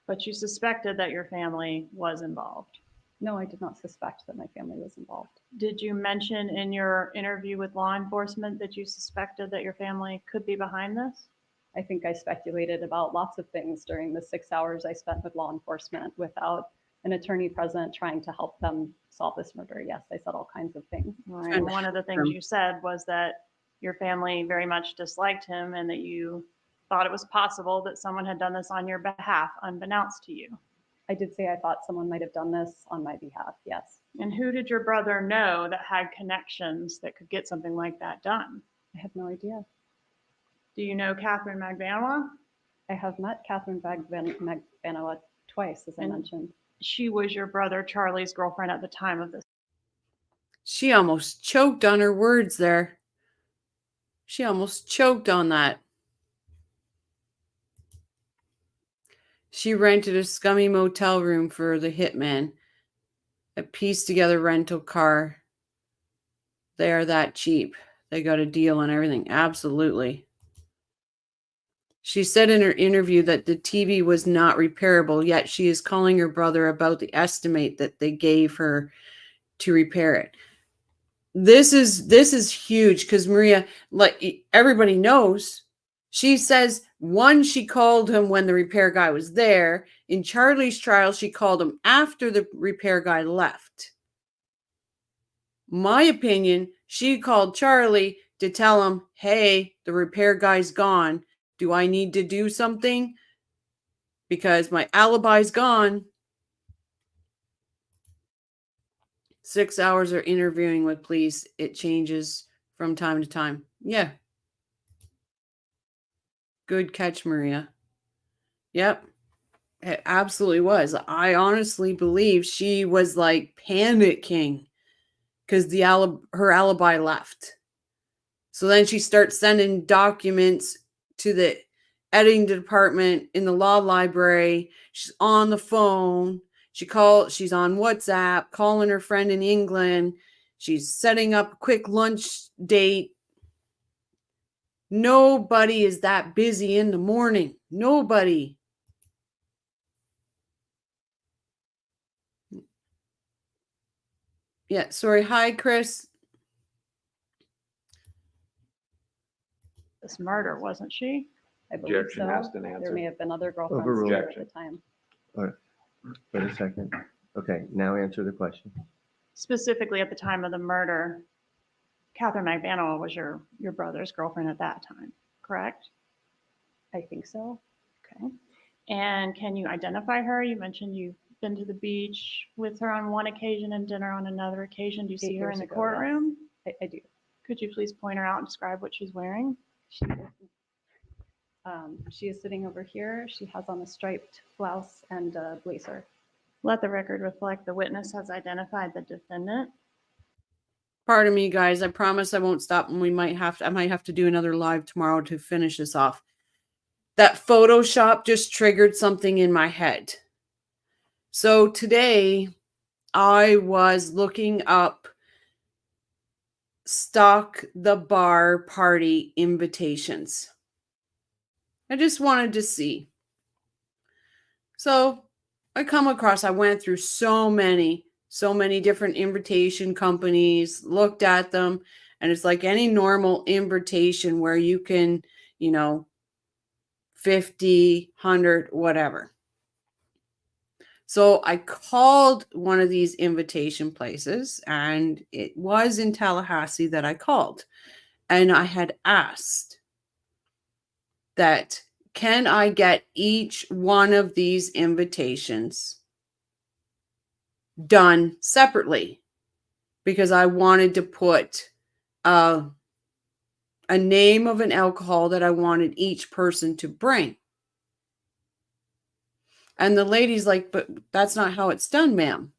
But you suspected that your family was involved. No, I did not suspect that my family was involved. Did you mention in your interview with law enforcement that you suspected that your family could be behind this? I think I speculated about lots of things during the 6 hours I spent with law enforcement without an attorney present trying to help them solve this murder. Yes, I said all kinds of things. Right. And one of the things you said was that your family very much disliked him and that you thought it was possible that someone had done this on your behalf, unbeknownst to you. I did say I thought someone might have done this on my behalf, yes. And who did your brother know that had connections that could get something like that done? I have no idea. Do you know Catherine Magbanua? I have met Catherine Magbanua twice, as I And- mentioned. She was your brother Charlie's girlfriend at the time of this. She almost choked on her words there. She almost choked on that. She rented a scummy motel room for the hitman. A pieced together rental car. They are that cheap. They got a deal on everything. Absolutely. She said in her interview that the TV was not repairable, yet she is calling her brother about the estimate that they gave her to repair it. This is huge because Maria, like everybody knows, she says one, she called him when the repair guy was there. In Charlie's trial, she called him after the repair guy left. My opinion, she called Charlie to tell him, hey, the repair guy's gone. Do I need to do something? Because my alibi's gone. 6 hours of interviewing with police. It changes from time to time. Yeah. Good catch, Maria. Yep. It absolutely was. I honestly believe she was like panicking because her alibi left. So then she starts sending documents to the editing department in the law library. She's on the phone. She's on WhatsApp, calling her friend in England. She's setting up a quick lunch date. Nobody is that busy in the morning. Nobody. Yeah, sorry. Hi, Chris. This murder, wasn't she? I believe Objection so. asked and There answered. may have been other girlfriends Overruled. here at the time. All right. Wait a second. Okay, now answer the question. Specifically at the time of the murder, Catherine Magbanua was your brother's girlfriend at that time, correct? I think so. Okay. And can you identify her? You mentioned you've been to the beach with her on one occasion and dinner on another occasion. Do you see 8 her in years the ago, courtroom? yes. I do. Could you please point her out and describe what she's wearing? She is sitting over here. She has on a striped blouse and a blazer. Let the record reflect the witness has identified the defendant. Pardon me, guys. I promise I won't stop, and I might have to do another live tomorrow to finish this off. That Photoshop just triggered something in my head. So today I was looking up Stock the Bar party invitations. I just wanted to see. So I went through so many different invitation companies, looked at them, and it's like any normal invitation where you can, 50, 100, whatever. So I called one of these invitation places, and it was in Tallahassee that I called. And I had asked that, can I get each one of these invitations done separately? Because I wanted to put a name of an alcohol that I wanted each person to bring. And the lady's like, but that's not how it's done, ma'am.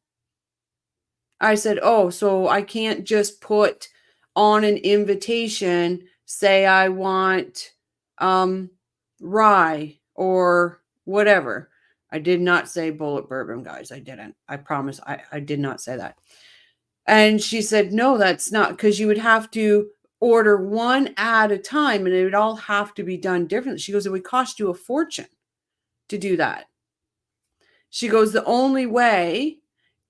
I said, oh, so I can't just put on an invitation, say I want rye or whatever. I did not say bullet bourbon, guys. I didn't. I promise I did not say that. And she said, no, that's not, because you would have to order one at a time and it would all have to be done differently. She goes, it would cost you a fortune to do that. She goes, the only way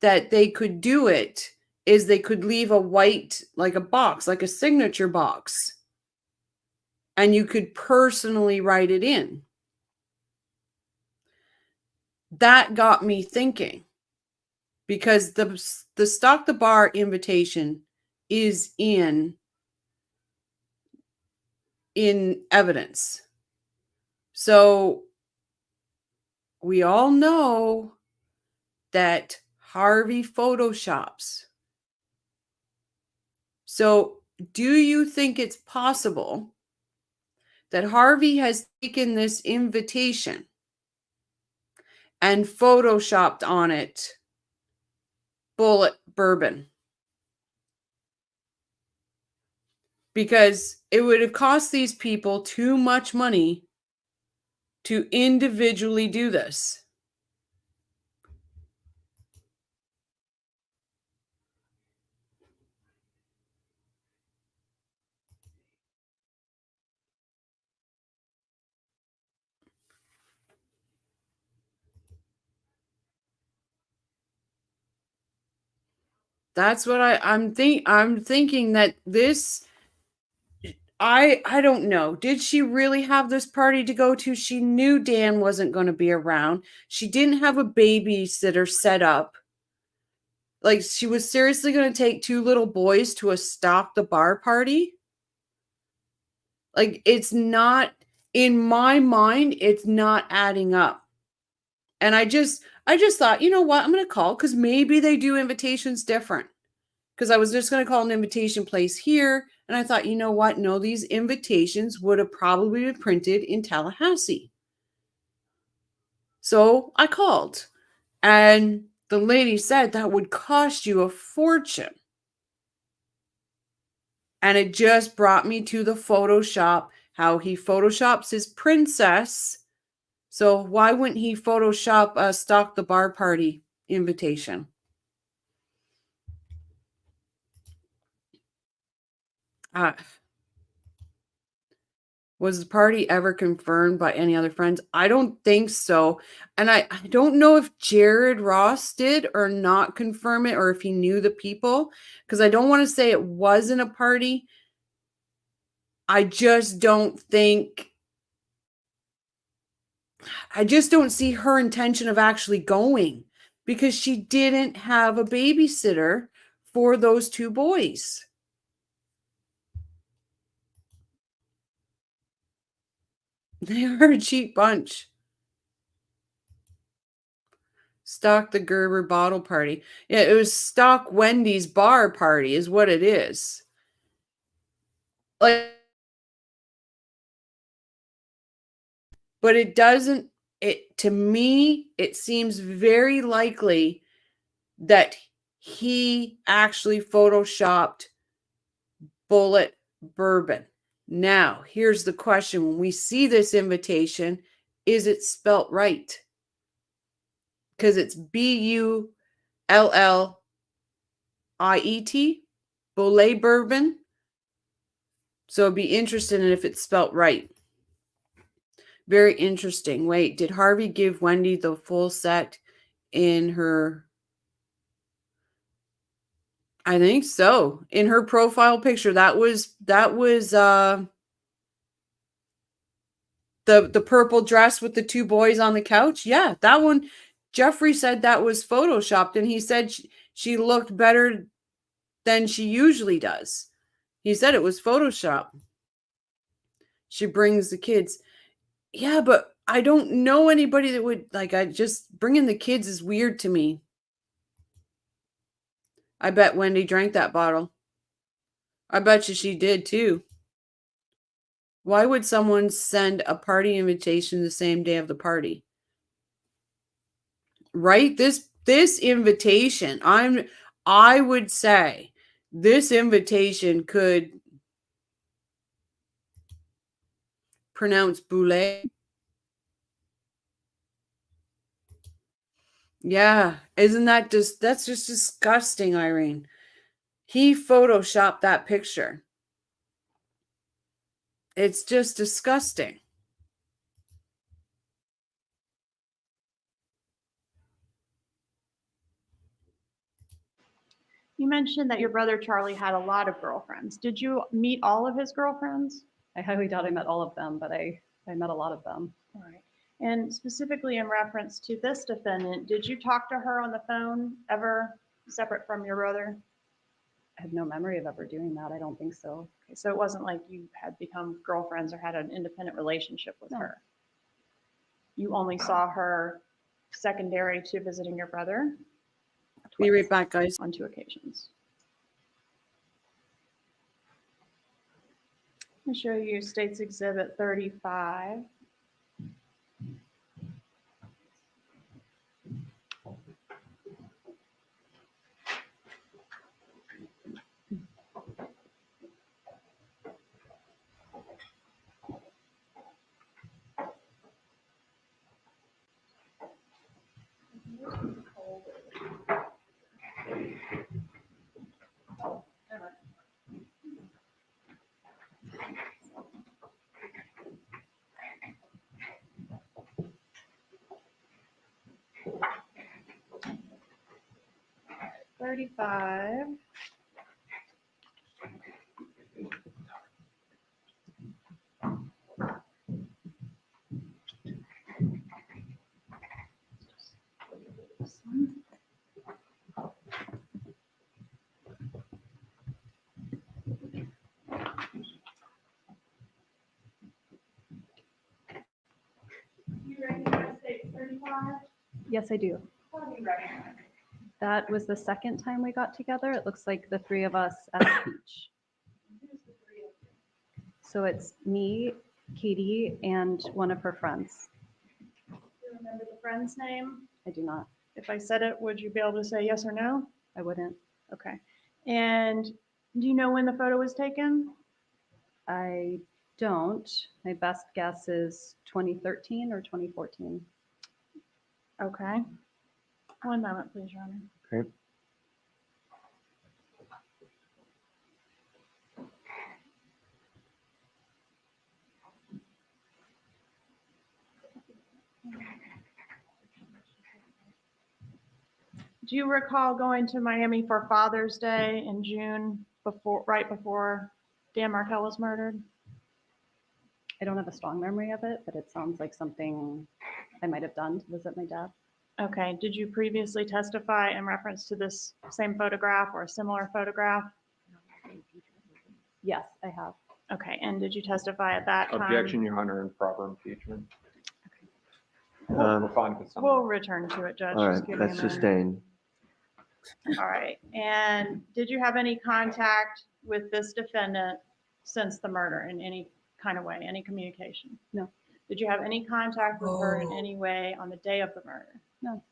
that they could do it is they could leave a white, like a box, like a signature box, and you could personally write it in. That got me thinking, because the Stock the Bar invitation is in evidence. So we all know that Harvey photoshops. So do you think it's possible that Harvey has taken this invitation and photoshopped on it bullet bourbon? Because it would have cost these people too much money to individually do this. That's what I'm thinking that this, I don't know. Did she really have this party to go to? She knew Dan wasn't going to be around. She didn't have a babysitter set up. Like, she was seriously going to take two little boys to a Stock the Bar party? Like, it's not, in my mind, it's not adding up. And I just thought, you know what? I'm going to call, because maybe they do invitations different. Because I was just going to call an invitation place here. And I thought, you know what? No, these invitations would have probably been printed in Tallahassee. So I called. And the lady said that would cost you a fortune. And it just brought me to the Photoshop, how he Photoshops his princess. So why wouldn't he Photoshop a Stock the Bar party invitation? Was the party ever confirmed by any other friends? I don't think so. And I don't know if Jared Ross did or not confirm it, or if he knew the people, because I don't want to say it wasn't a party. I just don't see her intention of actually going, because she didn't have a babysitter for those two boys. They are a cheap bunch. Stock the Gerber bottle party. Yeah, it was Stock Wendy's bar party is what it is. Like, but it doesn't, to me, it seems very likely that he actually photoshopped bullet bourbon. Now, here's the question. When we see this invitation, is it spelt right? Because it's Bulliet, Bullet bourbon. So I'd be interested in if it's spelt right. Very interesting. Wait, did Harvey give Wendy the full set in her? I think so. In her profile picture, that was the purple dress with the two boys on the couch. Yeah, that one. Jeffrey said that was photoshopped, and he said she looked better than she usually does. He said it was Photoshop. She brings the kids. Yeah, but I don't know anybody that would, like, bringing the kids is weird to me. I bet Wendy drank that bottle. I bet you she did too. Why would someone send a party invitation the same day of the party? Right? This invitation, I would say this invitation could pronounce boulet. Yeah, isn't that just that's just disgusting, Irene. He photoshopped that picture. It's just disgusting. You mentioned that your brother Charlie had a lot of girlfriends. Did you meet all of his girlfriends? I highly doubt I met all of them, but I met a lot of them. All right. And specifically in reference to this defendant, did you talk to her on the phone ever separate from your brother? I have no memory of ever doing that. I don't think so. Okay, so it wasn't like you had become girlfriends or had an independent relationship with No. her. You only saw her secondary to visiting your brother Be right back, guys. on 2 occasions. I'll show you State's Exhibit 35. $35. You recognize State 35? Yes, I do. How do you recognize it? That was the second time we got together. It looks like the three of us at the beach. Who's the 3 of you? So it's me, Katie, and one of her friends. Do you remember the friend's name? I do not. If I said it, would you be able to say yes or no? I wouldn't. Okay. And do you know when the photo was taken? I don't. My best guess is 2013 or 2014. Okay. One moment, please, Your Honor. Okay. Do you recall going to Miami for Father's Day in June, right before Dan Markel was murdered? I don't have a strong memory of it, but it sounds like something I might have done to visit my dad. Okay. Did you previously testify in reference to this same photograph or a similar photograph? Yes, I have. Okay. And did you testify at that time? Objection, Your Honor, improper impeachment. Um, We're fine with some. We'll return to it, Judge. All Just right, give me a that's minute. sustained. All right. And did you have any contact with this defendant since the murder in any kind of way, any communication? No. Did you have any contact with her in Oh. any way on the day of the murder? No.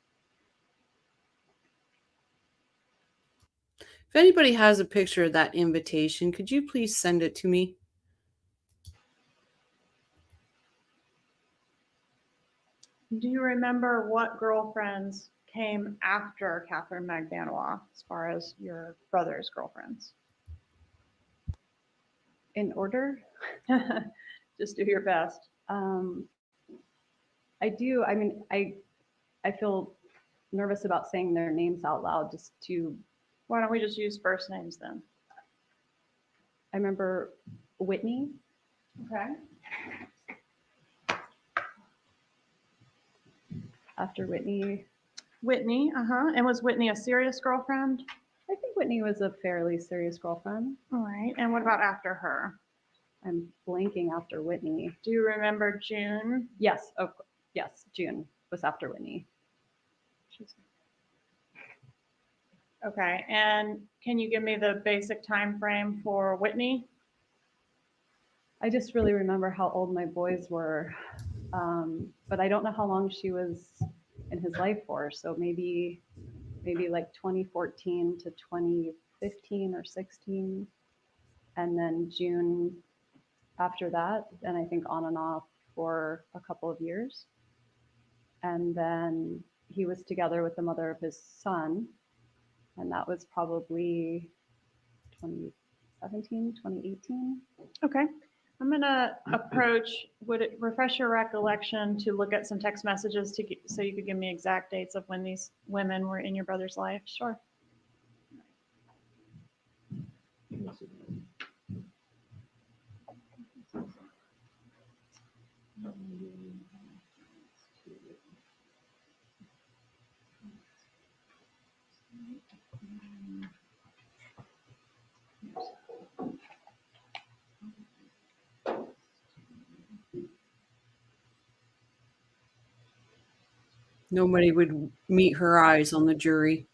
If anybody has a picture of that invitation, could you please send it to me? Do you remember what girlfriends came after Catherine Magdanois as far as your brother's girlfriends? In order, Just do your best. I do. I mean, I feel nervous about saying their names out loud just to, Why don't we just use first names then? I remember Whitney. Okay. After Whitney, Whitney, And was Whitney a serious girlfriend? I think Whitney was a fairly serious girlfriend. All right. And what about after her? I'm blanking after Whitney. Do you remember June? Yes, yes, June was after Whitney. Okay. And can you give me the basic time frame for Whitney? I just really remember how old my boys were, but I don't know how long she was in his life for. So maybe like 2014 to 2015 or 16, and then June after that, and I think on and off for a couple of years, and then he was together with the mother of his son, and that was probably 2017, 2018. Okay. I'm going to approach, would it refresh your recollection to look at some text messages to get, so you could give me exact dates of when these women were in your brother's life? Sure. Nobody would meet her eyes on the jury.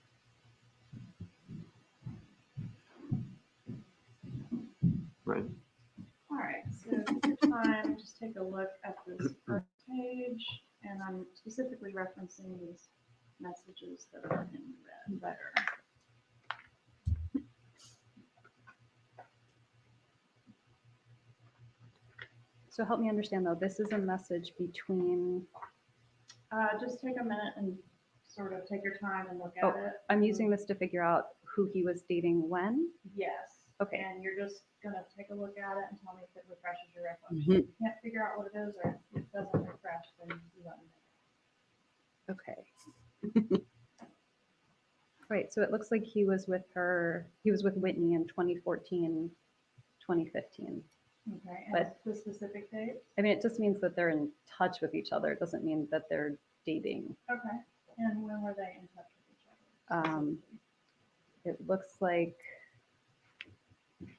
Right. All right, so take your time, just take a look at this first page, and I'm specifically referencing these messages that are in red letter. So help me understand though, this is a message between, Just take a minute and sort of take your time and look Oh, at it. I'm using this to figure out who he was dating when. Yes. Okay. And you're just gonna take a look at it and tell me if it refreshes your recollection. Mhm. If you can't figure out what it is or if it doesn't refresh, then you let me know. Okay. Right, so it looks like he was with Whitney in 2014, 2015. Okay, and But- the specific date? I mean, it just means that they're in touch with each other. It doesn't mean that they're dating. Okay, and when were they in touch with each other? Um, It looks like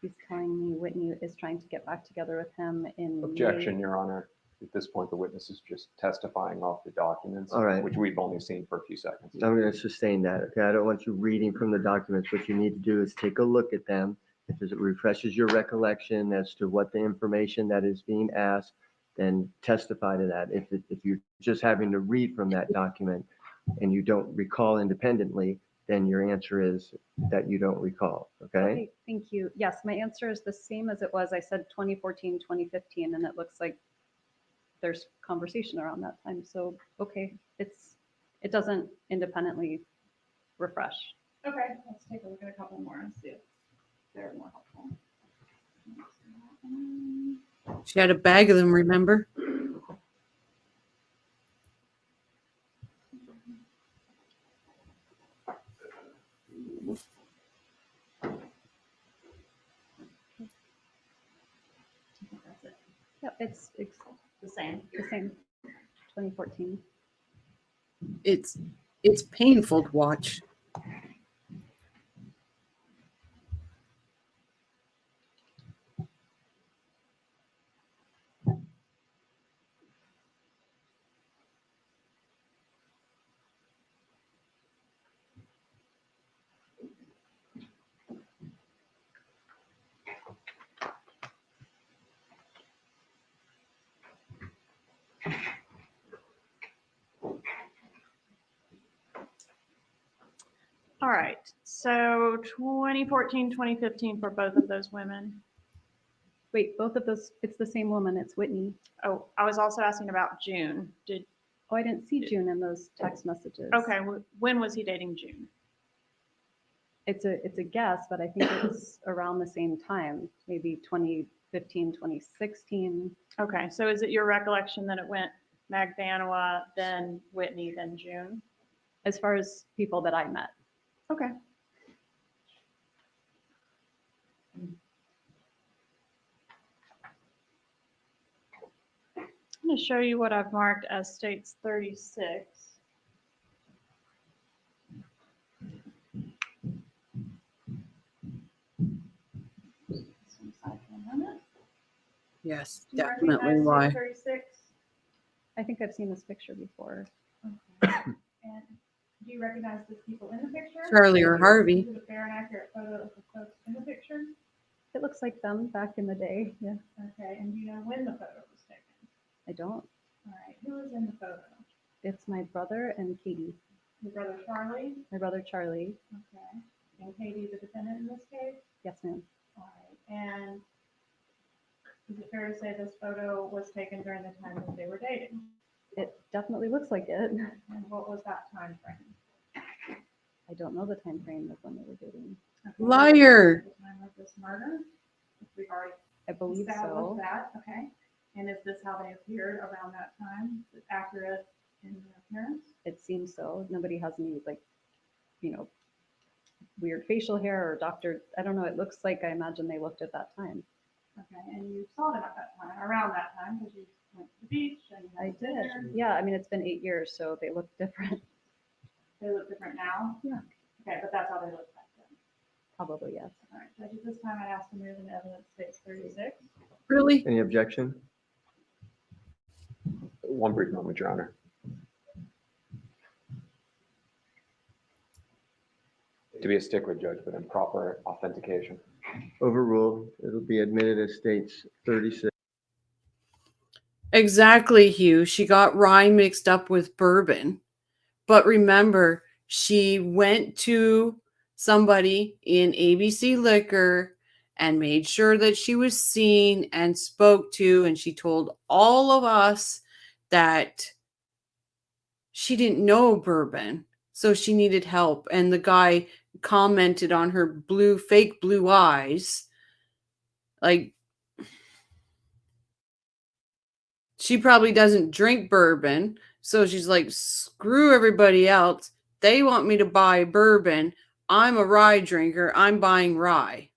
he's telling me Whitney is trying to get back together with him in Objection, May. Your Honor. At this point, the witness is just testifying off the documents, All right. which we've only seen for a few seconds. I'm going to sustain that, okay? I don't want you reading from the documents. What you need to do is take a look at them. If it refreshes your recollection as to what the information that is being asked, then testify to that. If you're just having to read from that document and you don't recall independently, then your answer is that you don't recall, okay? Okay, thank you. Yes, my answer is the same as it was. I said 2014, 2015, and it looks like there's conversation around that time. So, okay, it doesn't independently refresh. Okay, let's take a look at a couple more and see if they're more helpful. She had a bag of them, remember? That's it. Yep, it's The same. the same, 2014. It's painful to watch. All right, so 2014, 2015 for both of those women. Wait, both of those, it's the same woman, it's Whitney. Oh, I was also asking about June. Oh, I didn't see June in those text messages. Okay, when was he dating June? It's a guess, but I think it was around the same time, maybe 2015, 2016. Okay, so is it your recollection that it went Magbanua, then Whitney, then June? As far as people that I met. Okay. I'm going to show you what I've marked as states 36. Yes, Do you definitely recognize why. state 36? I think I've seen this picture before. Okay. And do you recognize the people in the picture? Charlie or Harvey. Is it a fair and accurate photo of the folks in the picture? It looks like them back in the day. Yeah, Okay, and do you know when the photo was taken? I don't. All right, who is in the photo? It's my brother and Katie. Your brother Charlie? My brother Charlie. Okay. And Katie, the defendant in this case? Yes, ma'am. All right, and is it fair to say this photo was taken during the time that they were dating? It definitely looks like it. And what was that time frame? I don't know the time frame of when they were dating. Okay. Liar. The time of this murder? If we've already I believe established so. that, okay. And is this how they appeared around that time? Is it accurate in their appearance? It seems so. Nobody has any like, you know, weird facial hair or doctor. I don't know. It looks like I imagine they looked at that time. Okay, and you saw them at that time, around that time, because you went to the beach and you I had did. dinner. Yeah. I mean, it's been 8 years, so they look different. They look different now? Yeah. Okay, but that's how they look back then. Probably yes. All right, judge, at this time, I'd ask to move into evidence case 36. Really? Any objection? One brief moment, Your Honor. To be a stick with judge, but improper authentication. Overruled. It'll be admitted as states 36. Exactly, Hugh. She got rye mixed up with bourbon. But remember, she went to somebody in ABC Liquor and made sure that she was seen and spoke to, and she told all of us that she didn't know bourbon, so she needed help. And the guy commented on her fake blue eyes. Like, she probably doesn't drink bourbon, so she's like, screw everybody else. They want me to buy bourbon. I'm a rye drinker. I'm buying rye.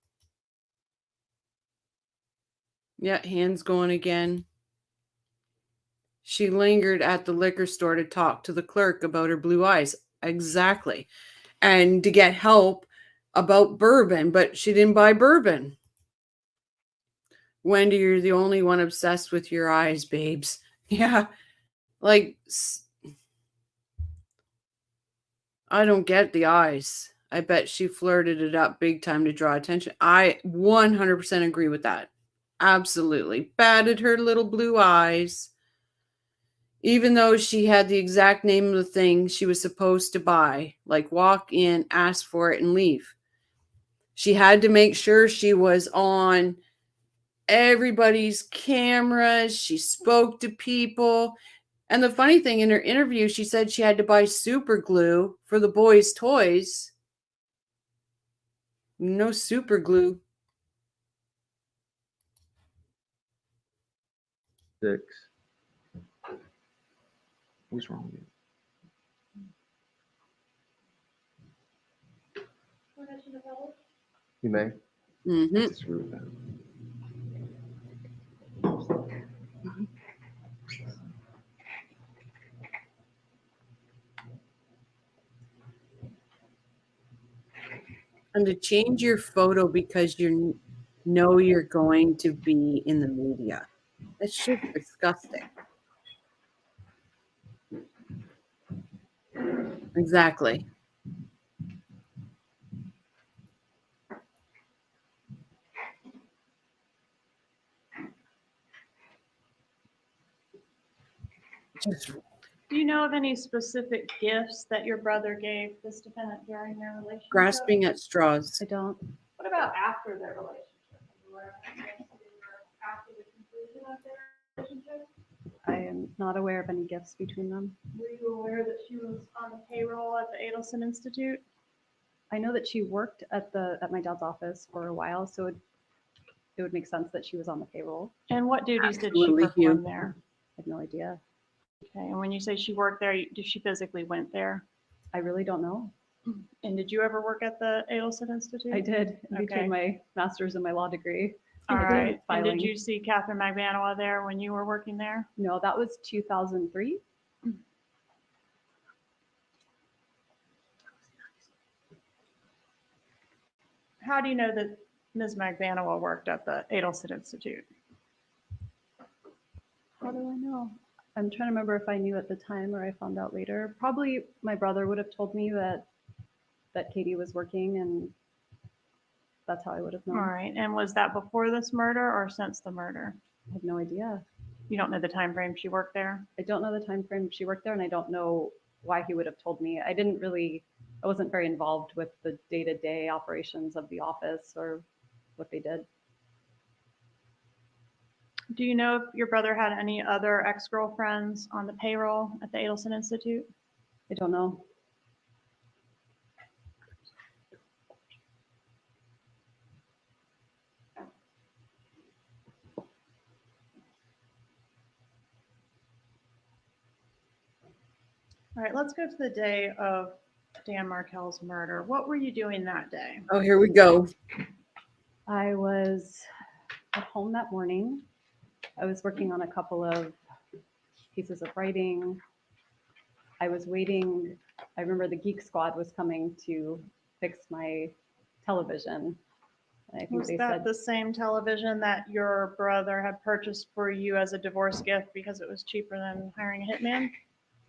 Yeah, hands going again. She lingered at the liquor store to talk to the clerk about her blue eyes. Exactly. And to get help about bourbon, but she didn't buy bourbon. Wendy, you're the only one obsessed with your eyes, babes. Yeah. Like, I don't get the eyes. I bet she flirted it up big time to draw attention. I 100% agree with that. Absolutely. Batted her little blue eyes. Even though she had the exact name of the thing she was supposed to buy, like walk in, ask for it, and leave. She had to make sure she was on everybody's cameras. She spoke to people. And the funny thing, in her interview, she said she had to buy super glue for the boys' toys. No super glue. 6. What's wrong with you? Permission to publish? You may. Mm-hmm. I disagree with that. And to change your photo because you know you're going to be in the media. That's just disgusting. Exactly. Just Do you know of any specific gifts that your brother gave this defendant during their relationship? grasping at straws. I don't. What about after their relationship? Are you aware of any gifts that were after the conclusion of their relationship? I am not aware of any gifts between them. Were you aware that she was on the payroll at the Adelson Institute? I know that she worked at my dad's office for a while, so it would make sense that she was on the payroll. And what duties did she Absolutely, perform Hugh. there? I have no idea. Okay, and when you say she worked there, did she physically went there? I really don't know. And did you ever work at the Adelson Institute? I did in Okay. between my master's and my law degree. All I did right. And filing. did you see Catherine Magbanua there when you were working there? No, that was 2003. How do you know that Ms. Magbanua worked at the Adelson Institute? How do I know? I'm trying to remember if I knew at the time or I found out later. Probably my brother would have told me that Katie was working, and that's how I would have known. All right. And was that before this murder or since the murder? I have no idea. You don't know the time frame she worked there? I don't know the time frame she worked there, and I don't know why he would have told me. I wasn't very involved with the day-to-day operations of the office or what they did. Do you know if your brother had any other ex-girlfriends on the payroll at the Adelson Institute? I don't know. All right, let's go to the day of Dan Markel's murder. What were you doing that day? Oh, here we go. I was at home that morning. I was working on a couple of pieces of writing. I was waiting. I remember the Geek Squad was coming to fix my television. And I think Was they that said the same television that your brother had purchased for you as a divorce gift because it was cheaper than hiring a hitman?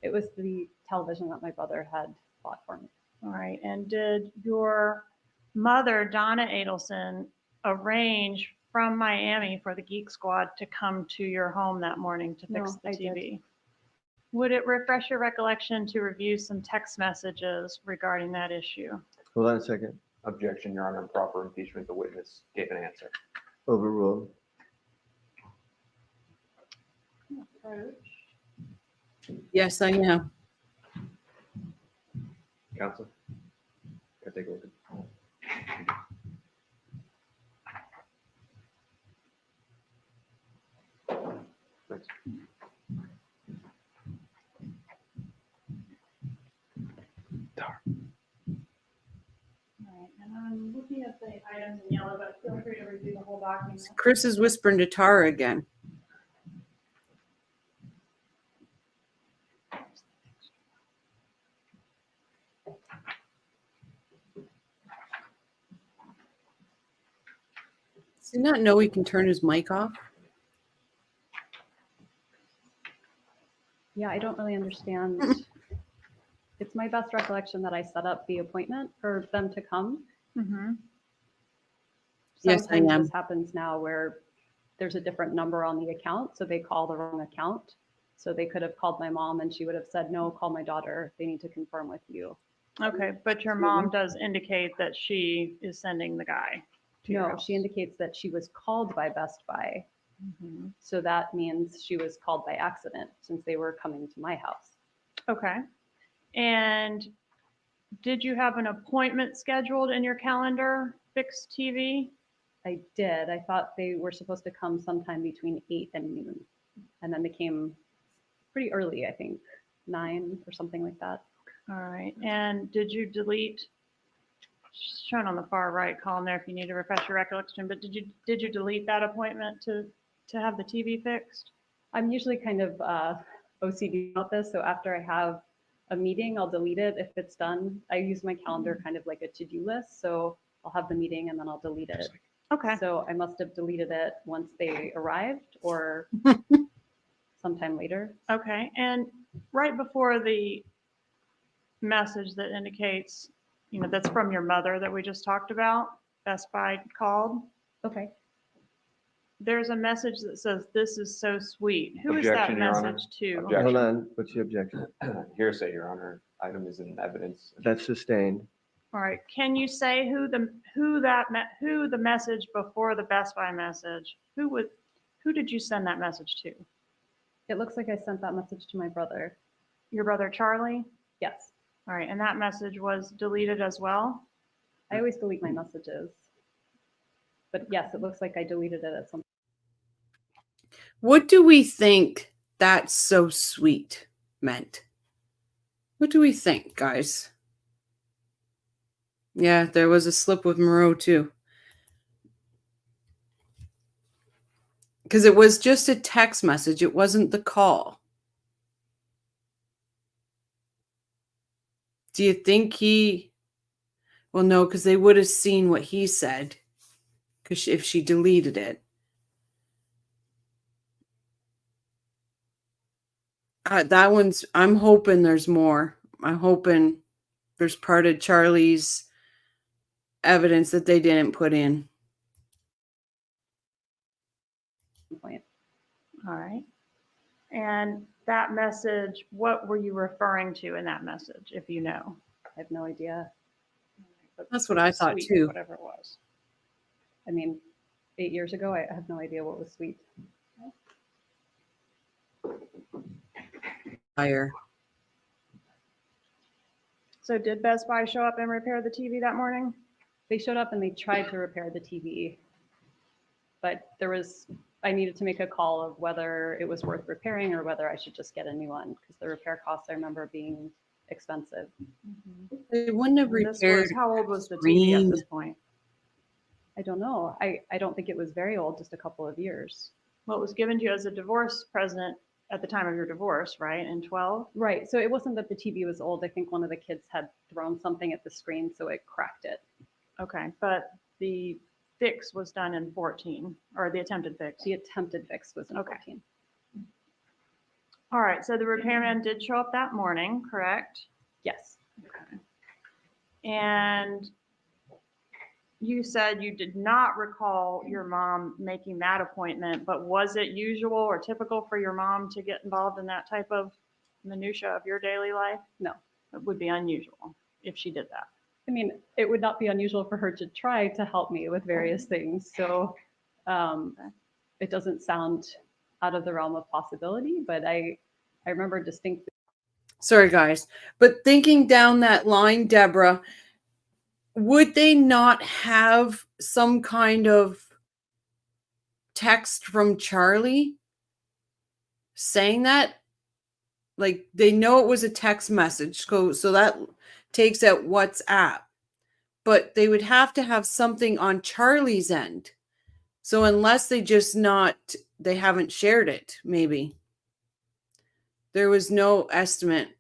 it was the television that my brother had bought for me. All right, and did your mother, Donna Adelson, arrange from Miami for the Geek Squad to come to your home that morning to fix No, the I did. TV? Would it refresh your recollection to review some text messages regarding that issue? Hold on a second. Objection, Your Honor, improper impeachment. The witness gave an answer. Overruled. Yes, I am. Counsel? Can I take a look at? Thanks. All right, and I'm looking at the items in yellow, but feel free to review the whole document. Chris is whispering to Tara again. Does he not know he can turn his mic off? Yeah, I don't really understand. It's my best recollection that I set up the appointment for them to come. Mm-hmm. Yes, I Sometimes am. this happens now where there's a different number on the account, so they call the wrong account. So they could have called my mom and she would have said, no, call my daughter. They need to confirm with you. Okay, but your mom does indicate that she is sending the guy to your No, house. she indicates that she was called by Best Buy. Mhm. So that means she was called by accident since they were coming to my house. Okay. And did you have an appointment scheduled in your calendar, fixed TV? I did. I thought they were supposed to come sometime between 8 and noon. And then they came pretty early, I think, 9 or something like that. All right. And did you delete, shown on the far right column there if you need to refresh your recollection, but did you delete that appointment to have the TV fixed? I'm usually kind of OCD about this. So after I have a meeting, I'll delete it if it's done. I use my calendar kind of like a to-do list. So I'll have the meeting and then I'll delete it. Okay. So I must have deleted it once they arrived or sometime later. Okay. And right before the message that indicates, that's from your mother that we just talked about, Best Buy called, Okay. there's a message that says, "This is so sweet." Who is that Objection, Your Honor. message to? Objection. Hold on. What's the objection? Hearsay, Your Honor. Item is in evidence. That's sustained. All right. Can you say who the message before the Best Buy message? Who did you send that message to? It looks like I sent that message to my brother. Your brother Charlie? Yes. All right. And that message was deleted as well? I always delete my messages. But yes, it looks like I deleted it at some point. What do we think "that's so sweet" meant? What do we think, guys? Yeah, there was a slip with Moreau too. Because it was just a text message. It wasn't the call. Do you think well, no, because they would have seen what he said. Because if she deleted it. That one's, I'm hoping there's more. I'm hoping there's part of Charlie's evidence that they didn't put in. Point. All right. And that message, what were you referring to in that message, if you know? I have no idea. But That's what I thought sweet, too. Whatever it was. I mean, 8 years ago, I have no idea what was sweet. Fire. So did Best Buy show up and repair the TV that morning? They showed up and they tried to repair the TV, but I needed to make a call of whether it was worth repairing or whether I should just get a new one, because the repair costs I remember being expensive. They wouldn't have And this repaired. was, how old was the TV at screen. this point? I don't know. I don't think it was very old, just a couple of years. Well, it was given to you as a divorce present at the time of your divorce, right? In 12? Right. So it wasn't that the TV was old. I think one of the kids had thrown something at the screen, so it cracked it. Okay, but the fix was done in 14, or the attempted fix. The attempted fix was in Okay. 14. All right, so the repairman did show up that morning, correct? Yes. Okay. And you said you did not recall your mom making that appointment, but was it usual or typical for your mom to get involved in that type of minutia of your daily life? No. It would be unusual if she did that. I mean, it would not be unusual for her to try to help me with various things. So it doesn't sound out of the realm of possibility, but I remember distinctly. Sorry, guys. But thinking down that line, Deborah, would they not have some kind of text from Charlie saying that? Like, they know it was a text message, so that takes out WhatsApp. But they would have to have something on Charlie's end. So unless they haven't shared it, maybe. There was no estimate,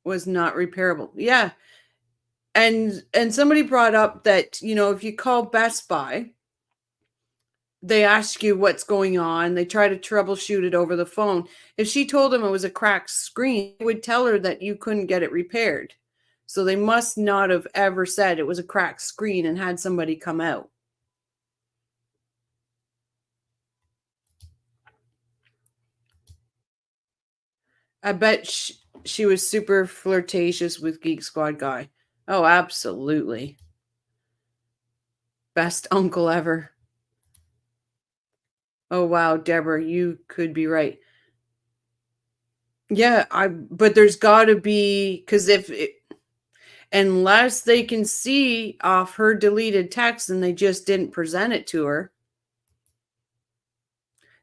was not repairable. Yeah. And somebody brought up that, if you call Best Buy, they ask you what's going on. They try to troubleshoot it over the phone. If she told them it was a cracked screen, they would tell her that you couldn't get it repaired. So they must not have ever said it was a cracked screen and had somebody come out. I bet she was super flirtatious with Geek Squad guy. Oh, absolutely. Best uncle ever. Oh, wow, Deborah, you could be right. Yeah, but there's got to be, because unless they can see off her deleted text and they just didn't present it to her.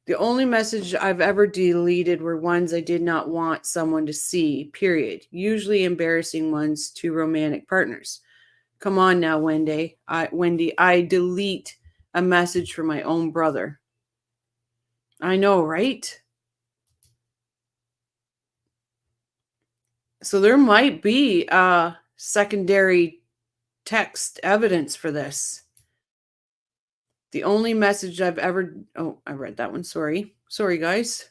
The only message I've ever deleted were ones I did not want someone to see, period. Usually embarrassing ones to romantic partners. Come on now, Wendy. I delete a message from my own brother. I know, right? So there might be secondary text evidence for this. The only message I've ever... Oh, I read that one. Sorry. Sorry, guys.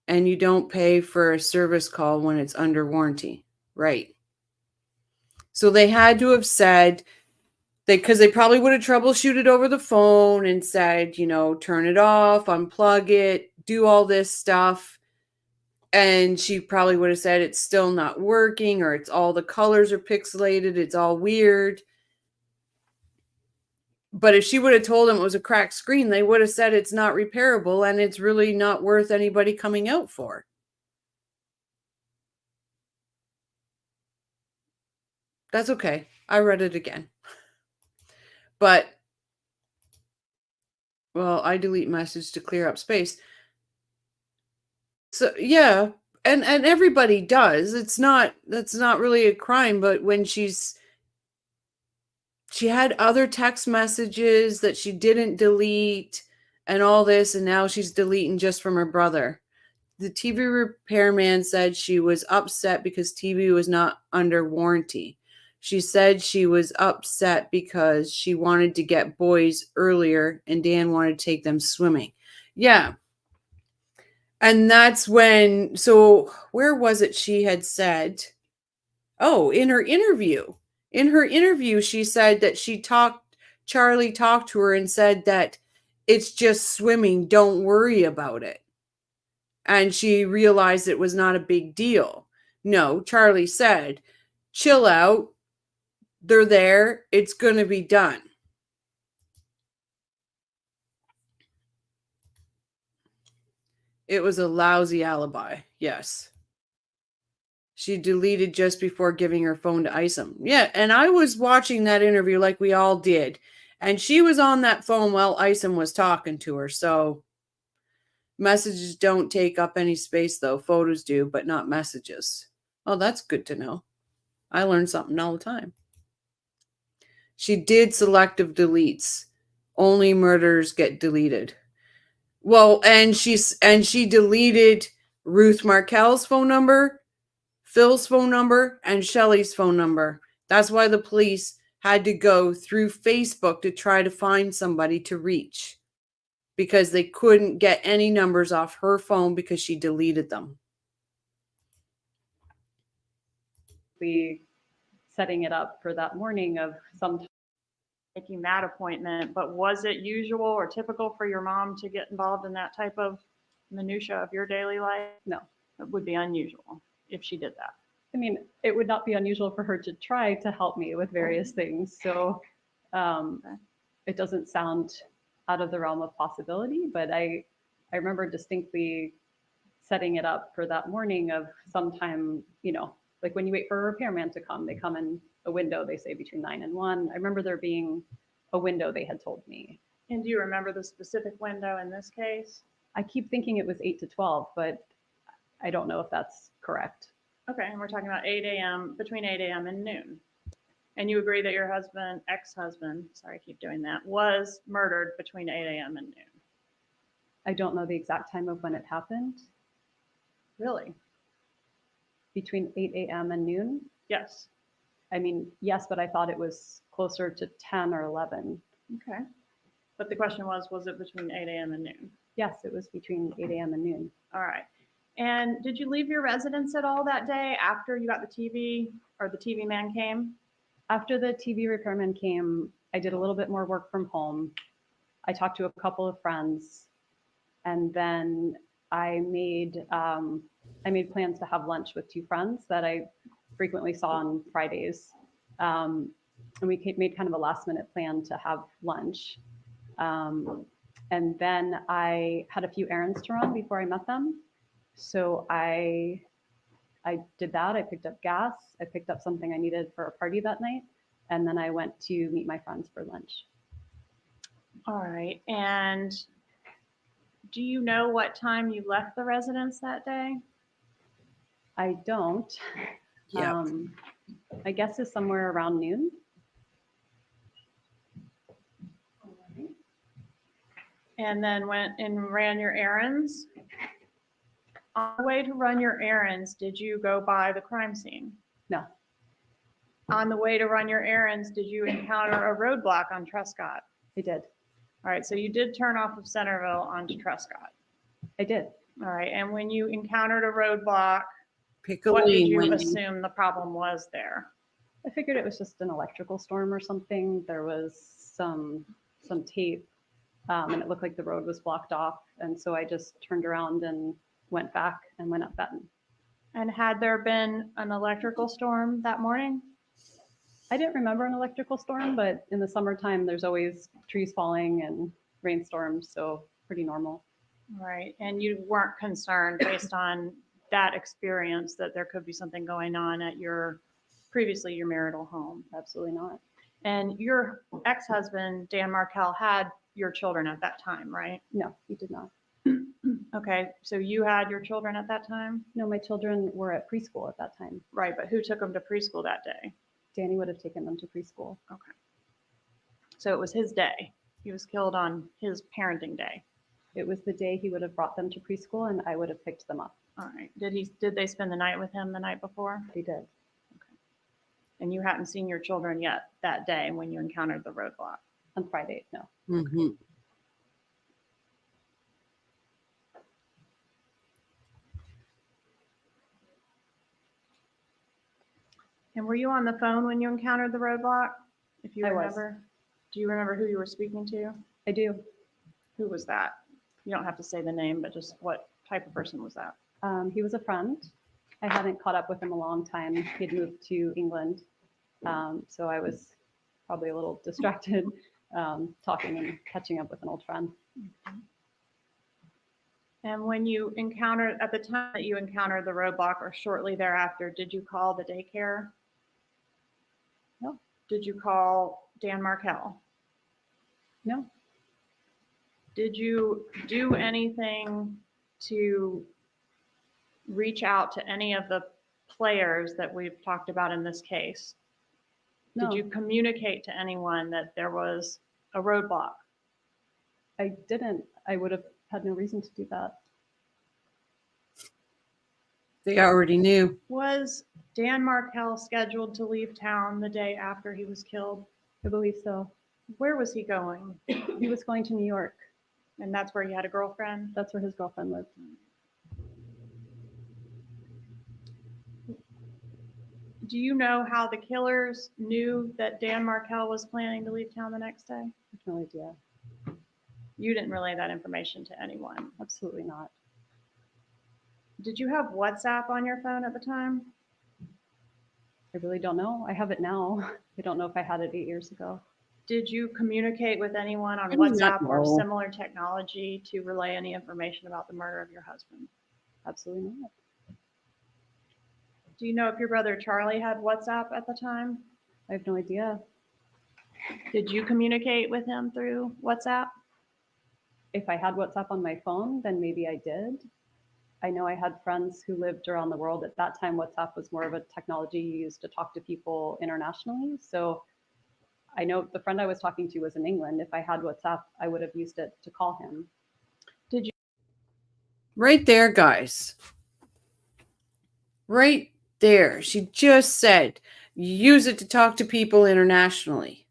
And you don't pay for a service call when it's under warranty. Right. So they had to have said, because they probably would have troubleshooted over the phone and said, turn it off, unplug it, do all this stuff. And she probably would have said it's still not working, or it's all the colors are pixelated, it's all weird. But if she would have told them it was a cracked screen, they would have said it's not repairable and it's really not worth anybody coming out for. That's okay. I read it again. But, well, I delete message to clear up space. So, yeah, and everybody does. That's not really a crime, but when she had other text messages that she didn't delete and all this, and now she's deleting just from her brother. The TV repairman said she was upset because TV was not under warranty. She said she was upset because she wanted to get boys earlier and Dan wanted to take them swimming. Yeah. And that's when, so where was it she had said? Oh, in her interview. In her interview, she said that Charlie talked to her and said that it's just swimming, don't worry about it. And she realized it was not a big deal. No, Charlie said, chill out. They're there. It's going to be done. It was a lousy alibi. Yes. She deleted just before giving her phone to Isom. Yeah, and I was watching that interview like we all did. And she was on that phone while Isom was talking to her. So messages don't take up any space, though. Photos do, but not messages. Oh, that's good to know. I learn something all the time. She did selective deletes. Only murders get deleted. Well, and she deleted Ruth Markel's phone number, Phil's phone number, and Shelley's phone number. That's why the police had to go through Facebook to try to find somebody to reach, because they couldn't get any numbers off her phone because she deleted them. We setting it up for that morning of some Making that appointment, but was it usual or typical for your mom to get involved in that type of minutia of your daily life? No. It would be unusual if she did that. I mean, it would not be unusual for her to try to help me with various things. So it doesn't sound out of the realm of possibility, but I remember distinctly setting it up for that morning of sometime, like when you wait for a repairman to come, they come in a window, they say between 9 and 1. I remember there being a window they had told me. And do you remember the specific window in this case? I keep thinking it was 8 to 12, but I don't know if that's correct. Okay, and we're talking about 8 a.m., between 8 a.m. and noon. And you agree that your ex-husband, sorry, I keep doing that, was murdered between 8 a.m. and noon. I don't know the exact time of when it happened. Really? Between 8 a.m. and noon? Yes. I mean, yes, but I thought it was closer to 10 or 11. Okay. But the question was it between 8 a.m. and noon? Yes, it was between 8 a.m. and noon. All right. And did you leave your residence at all that day after you got the TV or the TV man came? After the TV repairman came, I did a little bit more work from home. I talked to a couple of friends, and then I made plans to have lunch with 2 friends that I frequently saw on Fridays. And we made kind of a last minute plan to have lunch. And then I had a few errands to run before I met them. So I did that. I picked up gas. I picked up something I needed for a party that night. And then I went to meet my friends for lunch. All right. And do you know what time you left the residence that day? I don't. Yep. I guess it's somewhere around noon. And then went and ran your errands? On the way to run your errands, did you go by the crime scene? No, On the way to run your errands, did you encounter a roadblock on Trescott? I did. All right, so you did turn off of Centerville onto Trescott. I did. All right, and when you encountered a roadblock, Pick a what did lane, you Wendy. assume the problem was there? I figured it was just an electrical storm or something. There was some tape, and it looked like the road was blocked off. And so I just turned around and went back and went up Benton. And had there been an electrical storm that morning? I didn't remember an electrical storm, but in the summertime, there's always trees falling and rainstorms, so pretty normal. Right, and you weren't concerned based on that experience that there could be something going on at previously your marital home? Absolutely not. And your ex-husband, Dan Markel, had your children at that time, right? No, he did not. Okay, so you had your children at that time? No, my children were at preschool at that time. Right, but who took them to preschool that day? Danny would have taken them to preschool. Okay. So it was his day. He was killed on his parenting day. It was the day he would have brought them to preschool and I would have picked them up. All right. Did they spend the night with him the night before? They did. And you hadn't seen your children yet that day when you encountered the roadblock? On Friday, no. Mm-hmm. And were you on the phone when you encountered the roadblock? If you I was. remember? Do you remember who you were speaking to? I do. Who was that? You don't have to say the name, but just what type of person was that? He was a friend. I hadn't caught up with him a long time. He'd moved to England. So I was probably a little distracted, talking and catching up with an old friend. And when you encountered, at the time that you encountered the roadblock or shortly thereafter, did you call the daycare? No. Did you call Dan Markel? No, Did you do anything to reach out to any of the players that we've talked about in this case? no, Did you communicate to anyone that there was a roadblock? I didn't. I would have had no reason to do that. They already knew. Was Dan Markel scheduled to leave town the day after he was killed? I believe so. Where was he going? He was going to New York. And that's where he had a girlfriend? That's where his girlfriend lived. Do you know how the killers knew that Dan Markel was planning to leave town the next day? I have no idea. You didn't relay that information to anyone. Absolutely not. Did you have WhatsApp on your phone at the time? I really don't know. I have it now. I don't know if I had it 8 years ago. Did you communicate with anyone on I do not WhatsApp or know. similar technology to relay any information about the murder of your husband? Absolutely not. Do you know if your brother Charlie had WhatsApp at the time? I have no idea. Did you communicate with him through WhatsApp? If I had WhatsApp on my phone, then maybe I did. I know I had friends who lived around the world. At that time, WhatsApp was more of a technology you used to talk to people internationally. So I know the friend I was talking to was in England. If I had WhatsApp, I would have used it to call him. Right there, guys. Right there. She just said use it to talk to people internationally.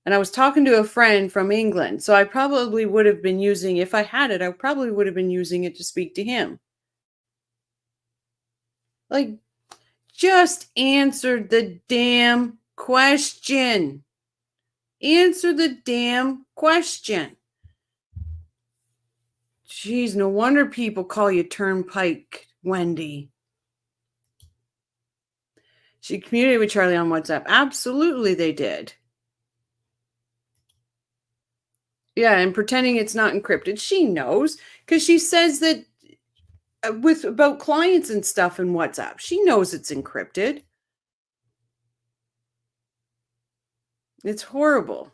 And I was talking to a friend from England, so I probably would have been using, if I had it, I probably would have been using it to speak to him. Like, just answer the damn question. Answer the damn question. Jeez, no wonder people call you Turnpike Wendy. She communicated with Charlie on WhatsApp. Absolutely, they did. Yeah, and pretending it's not encrypted. She knows because she says that with about clients and stuff in WhatsApp. She knows it's encrypted. It's horrible.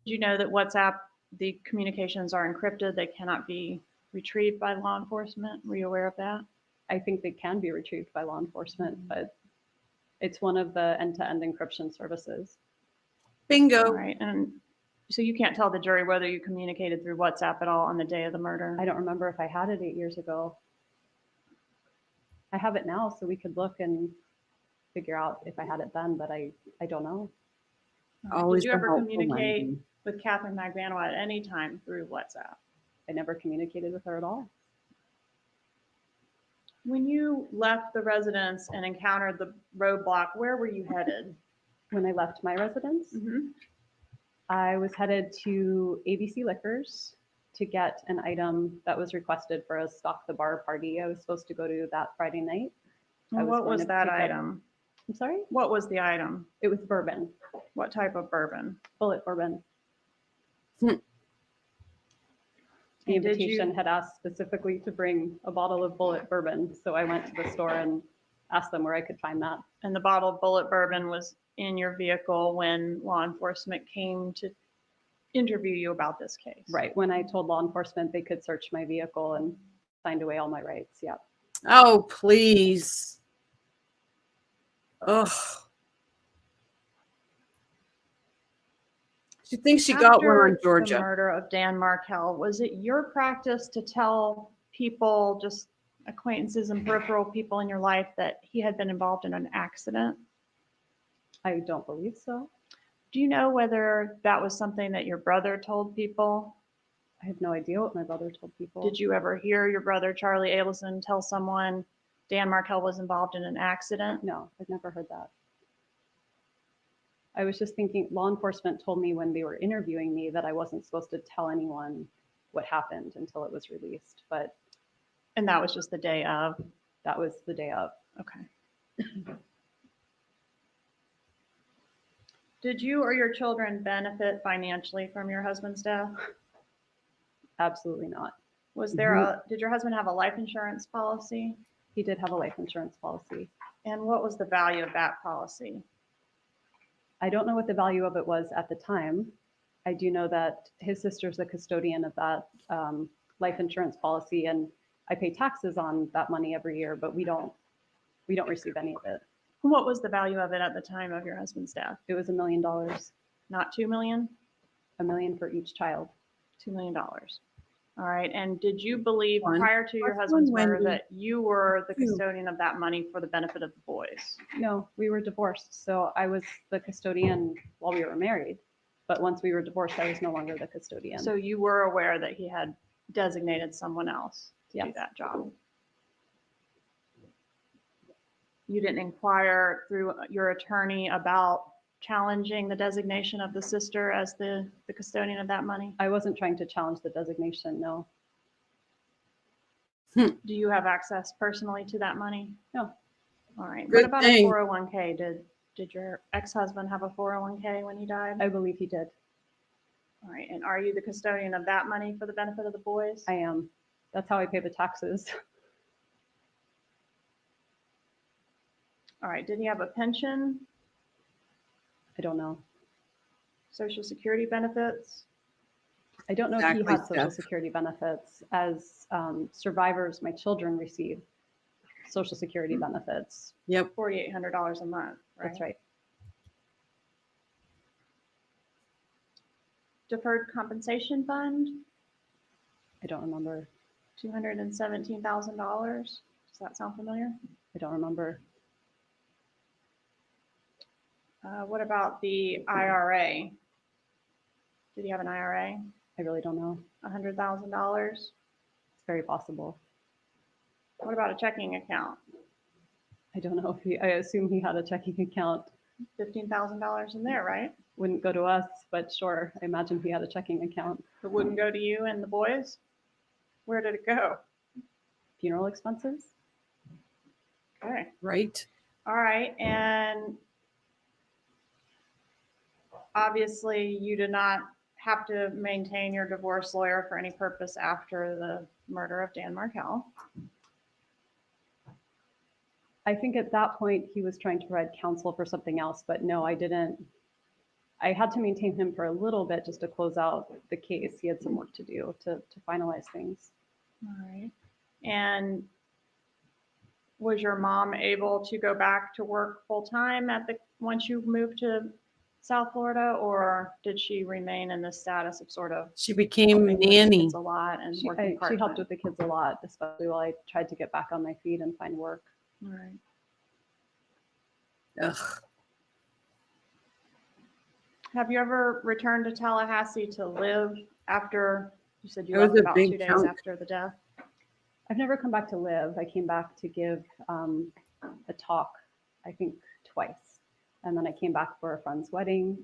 Did you know that WhatsApp, the communications are encrypted? They cannot be retrieved by law enforcement. Were you aware of that? I think they can be retrieved by law enforcement, but it's one of the end-to-end encryption services. Bingo. All right. And so you can't tell the jury whether you communicated through WhatsApp at all on the day of the murder? I don't remember if I had it 8 years ago. I have it now, so we could look and figure out if I had it then, but I don't know. Always Did you the ever helpful communicate Wendy. with Catherine Magbanua at any time through WhatsApp? I never communicated with her at all. When you left the residence and encountered the roadblock, where were you headed? When I left my residence, I was headed to ABC Liquors to get an item that was requested for a Stock the Bar party I was supposed to go to that Friday night. I And what going was to that pick up- item? I'm sorry? What was the item? It was bourbon, What type of bourbon? bullet bourbon. Hmm. The And did invitation you- had asked specifically to bring a bottle of bullet bourbon. So I went to the store and asked them where I could find that. And the bottle of bullet bourbon was in your vehicle when law enforcement came to interview you about this case? Right. When I told law enforcement they could search my vehicle and signed away all my rights. Yeah. Oh, please. Ugh. She thinks she got one on After Georgia. the murder of Dan Markel, was it your practice to tell people, just acquaintances and peripheral people in your life, that he had been involved in an accident? I don't believe so. Do you know whether that was something that your brother told people? I have no idea what my brother told people. Did you ever hear your brother, Charlie Adelson, tell someone Dan Markel was involved in an accident? No, I've never heard that. I was just thinking, law enforcement told me when they were interviewing me that I wasn't supposed to tell anyone what happened until it was released, but And that was just the day of? that was the day of. Okay. Did you or your children benefit financially from your husband's death? Absolutely not. Was there did your husband have a life insurance policy? He did have a life insurance policy. And what was the value of that policy? I don't know what the value of it was at the time. I do know that his sister's the custodian of that life insurance policy, and I pay taxes on that money every year, but we don't receive any of it. What was the value of it at the time of your husband's death? It was $1 million, Not 2 million? $1 million for each child. $2 million. All right. And did you believe One. prior to your Plus husband's one, murder Wendy. that you were the Two. custodian of that money for the benefit of the boys? No, we were divorced, so I was the custodian while we were married. But once we were divorced, I was no longer the custodian. So you were aware that he had designated someone else to do Yes. that job? You didn't inquire through your attorney about challenging the designation of the sister as the custodian of that money? I wasn't trying to challenge the designation, no. Do you have access personally to that money? No. All right. Good What about thing. a 401k? Did your ex-husband have a 401k when he died? I believe he did. All right. And are you the custodian of that money for the benefit of the boys? I am. That's how I pay the taxes. All right. Did he have a pension, I don't know. Social Security benefits? I don't know if Exactly, he had Social Steph. Security benefits. As survivors, my children receive Social Security benefits. Yep. $4,800 a month, right? That's right. Deferred compensation fund, I don't remember. $217,000. Does that sound familiar? I don't remember. What about the IRA? Did he have an IRA? I really don't know. $100,000. It's very possible. What about a checking account? I don't know if he, I assume he had a checking account. $15,000 in there, right? Wouldn't go to us, but sure, I imagine he had a checking account. It wouldn't go to you and the boys? Where did it go? Funeral expenses? Okay. Right. All right. And obviously, you did not have to maintain your divorce lawyer for any purpose after the murder of Dan Markell. I think at that point he was trying to provide counsel for something else, but no, I didn't. I had to maintain him for a little bit just to close out the case. He had some work to do to finalize things. All right. And was your mom able to go back to work full time once you moved to South Florida, or did she remain in the status of sort of She became helping with the nanny. kids a lot and working She part-time? helped with the kids a lot, especially while I tried to get back on my feet and find work. All right. Ugh. Have you ever returned to Tallahassee to live after, you said you That was left a about big 2 days chunk. after the death? I've never come back to live. I came back to give a talk, I think twice. And then I came back for a friend's wedding.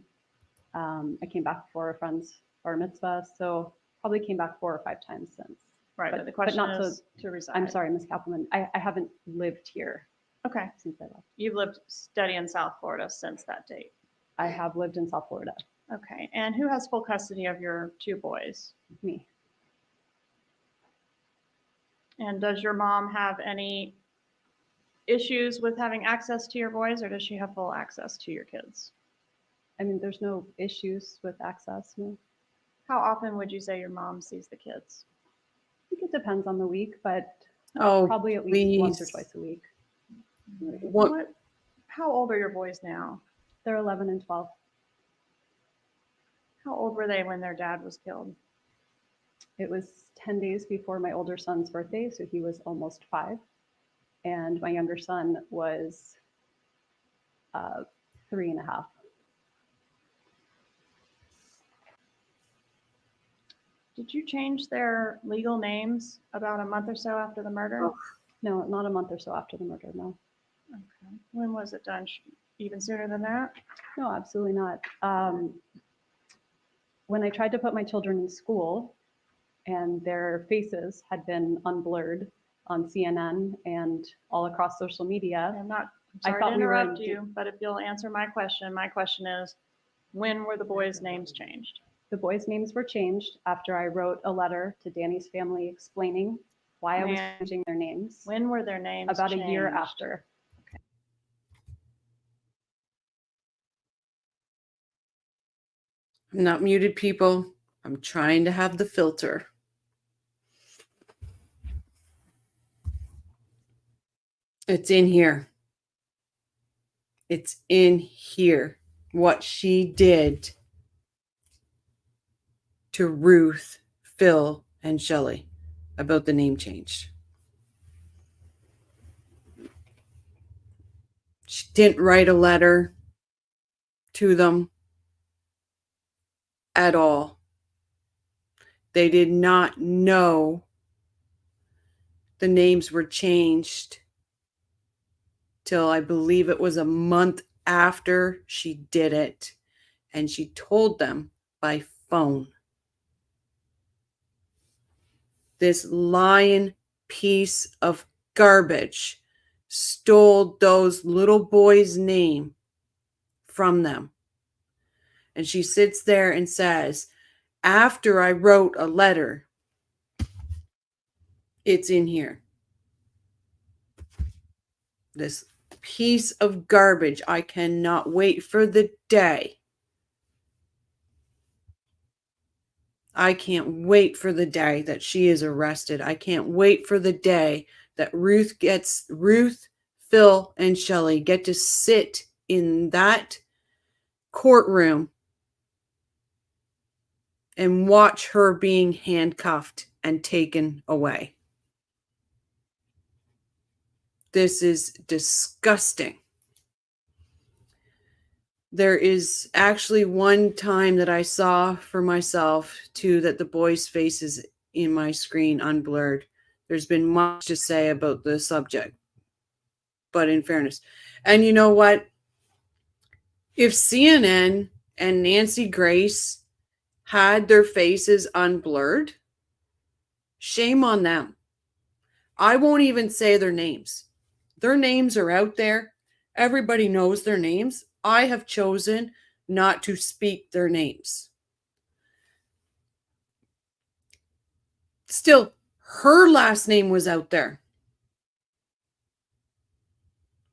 I came back for a friend's bar mitzvah. So probably came back 4 or 5 times since. Right, but But- the but question not is to reside. I'm sorry, Ms. Kappelman. I haven't lived here Okay, since I left. you've lived steady in South Florida since that date. I have lived in South Florida. Okay, and who has full custody of your 2 boys? Me. And does your mom have any issues with having access to your boys, or does she have full access to your kids? I mean, there's no issues with access. No. How often would you say your mom sees the kids? I think it depends on the week, but Oh, probably at least once or please. twice a week. What? How old are your boys now? They're 11 and 12. How old were they when their dad was killed? It was 10 days before my older son's birthday, so he was almost 5. And my younger son was 3.5. Did you change their legal names about a month or so after the murder? Oh. No, not a month or so after the murder, no. Okay. When was it done? Even sooner than that? No, absolutely not. When I tried to put my children in school and their faces had been unblurred on CNN and all across social media, I'm I sorry thought to we were in interrupt you, but if you'll answer my question is, when were the boys' names changed? the The boys' names were changed after I wrote a letter to Danny's family explaining why I was Man. changing their names. When were their names About a year changed? after. I'm not muted, people. I'm trying to have the filter. It's in here. It's in here. What she did to Ruth, Phil, and Shelley about the name change. She didn't write a letter to them at all. They did not know the names were changed till I believe it was a month after she did it. And she told them by phone. This lying piece of garbage stole those little boys' name from them. And she sits there and says, after I wrote a letter, it's in here. This piece of garbage. I cannot wait for the day. I can't wait for the day that she is arrested. I can't wait for the day that Ruth, Phil, and Shelley get to sit in that courtroom and watch her being handcuffed and taken away. This is disgusting. There is actually one time that I saw for myself, too, that the boy's face is in my screen unblurred. There's been much to say about the subject, but in fairness. And you know what? If CNN and Nancy Grace had their faces unblurred, shame on them. I won't even say their names. Their names are out there. Everybody knows their names. I have chosen not to speak their names. Still, her last name was out there.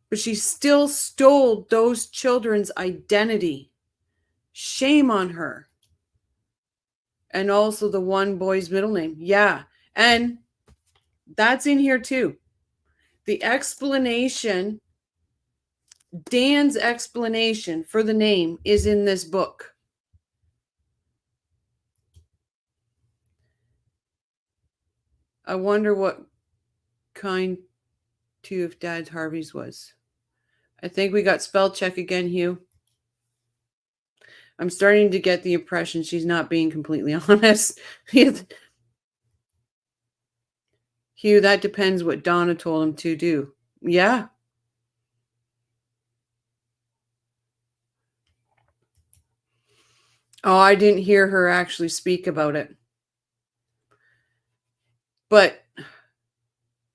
But she still stole those children's identity. Shame on her. And also the one boy's middle name. Yeah. And that's in here too. The explanation, Dan's explanation for the name is in this book. I wonder what kind two of Dad's Harvey's was. I think we got spell check again, Hugh. I'm starting to get the impression she's not being completely honest. Hugh, that depends what Donna told him to do. Yeah. Oh, I didn't hear her actually speak about it. But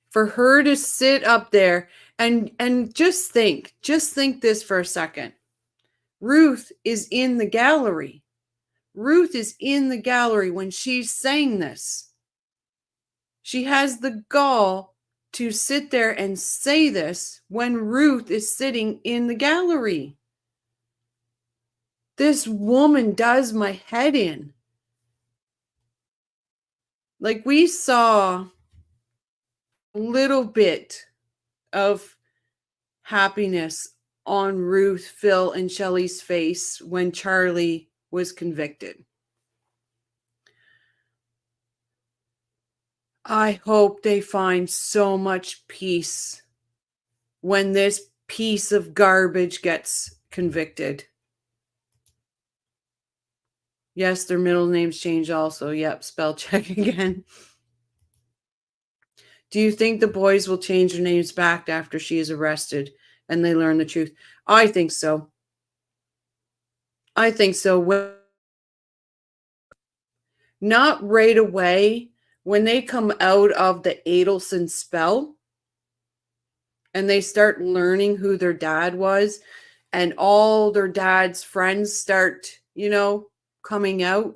for her to sit up there and just think this for a second. Ruth is in the gallery. Ruth is in the gallery when she's saying this. She has the gall to sit there and say this when Ruth is sitting in the gallery. This woman does my head in. Like, we saw a little bit of happiness on Ruth, Phil, and Shelley's face when Charlie was convicted. I hope they find so much peace when this piece of garbage gets convicted. Yes, their middle names change also. Yep, spell check again. Do you think the boys will change their names back after she is arrested and they learn the truth? I think so. I think so. Not right away when they come out of the Adelson spell and they start learning who their dad was and all their dad's friends start, coming out.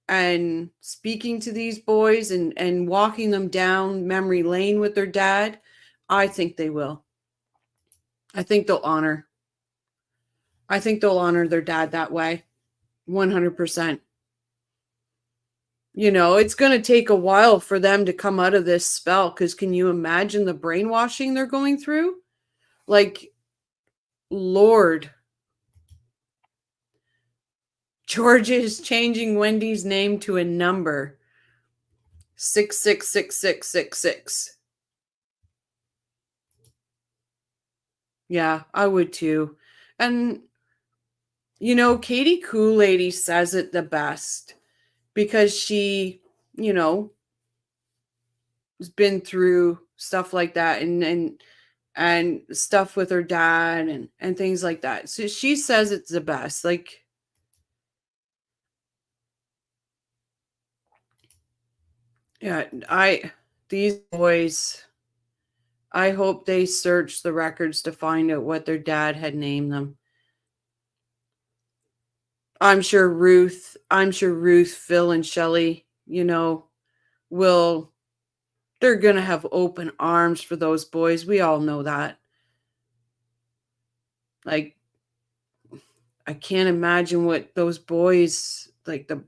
and speaking to these boys and walking them down memory lane with their dad, I think they will. I think they'll honor their dad that way. 100%. You know, it's going to take a while for them to come out of this spell, because can you imagine the brainwashing they're going through? Like, Lord. George is changing Wendy's name to a number. 666666. Yeah, I would too. And, you know, Katie Kool-Lady says it the best, because she, you know, has been through stuff like that and stuff with her dad and things like that. So she says it's the best. Like, yeah, these boys, I hope they search the records to find out what their dad had named them. I'm sure Ruth, Phil, and Shelley, you know, they're going to have open arms for those boys. We all know that. Like, I can't imagine what those boys, like the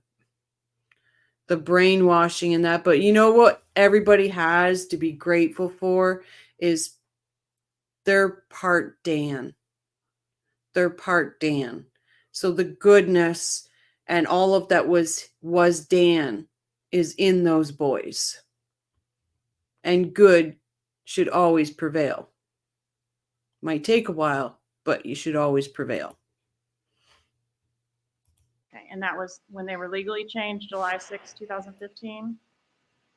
brainwashing and that. But you know what everybody has to be grateful for is they're part Dan. They're part Dan. So the goodness and all of that was Dan is in those boys. And good should always prevail. Might take a while, but you should always prevail. Okay, and that was when they were legally changed, July 6, 2015?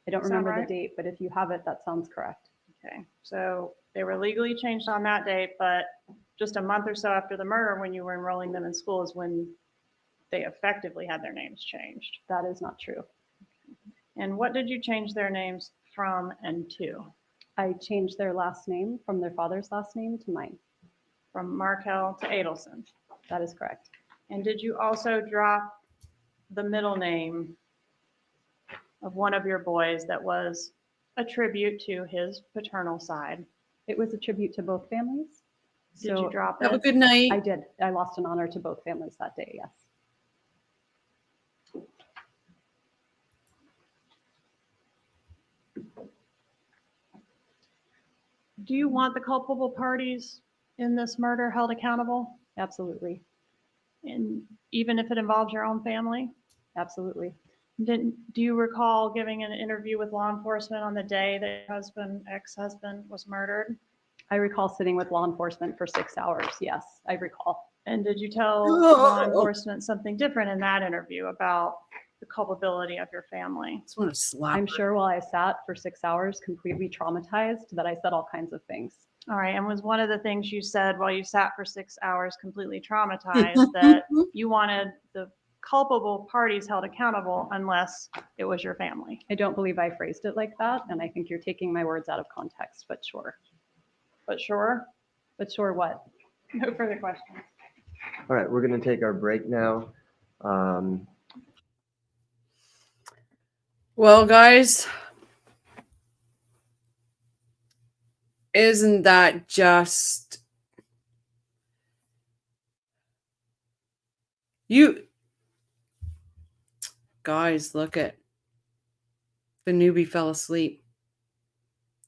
I don't Sound remember right? the date, but if you have it, that sounds correct. Okay, so they were legally changed on that date, but just a month or so after the murder, when you were enrolling them in school, is when they effectively had their names changed. That is not true. And what did you change their names from and to? I changed their last name from their father's last name to mine. From Markel to Adelson. That is correct. And did you also drop the middle name of one of your boys that was a tribute to his paternal side? It was a tribute to both families. Did you drop Have a it? good night. I did. I lost an honor to both families that day, yes. Do you want the culpable parties in this murder held accountable? Absolutely. And even if it involves your own family? Absolutely. Do you recall giving an interview with law enforcement on the day that your ex-husband was murdered? I recall sitting with law enforcement for 6 hours. Yes, I recall. And did you tell law enforcement something different in that interview about the culpability of your family? I just want to slap I'm her. sure while I sat for 6 hours completely traumatized that I said all kinds of things. All right, and was one of the things you said while you sat for 6 hours completely traumatized that you wanted the culpable parties held accountable unless it was your family? I don't believe I phrased it like that, and I think you're taking my words out of context, but sure. But sure, But sure what? no further questions. All right, we're going to take our break now. Well, guys, isn't that just you guys? Look at the newbie fell asleep.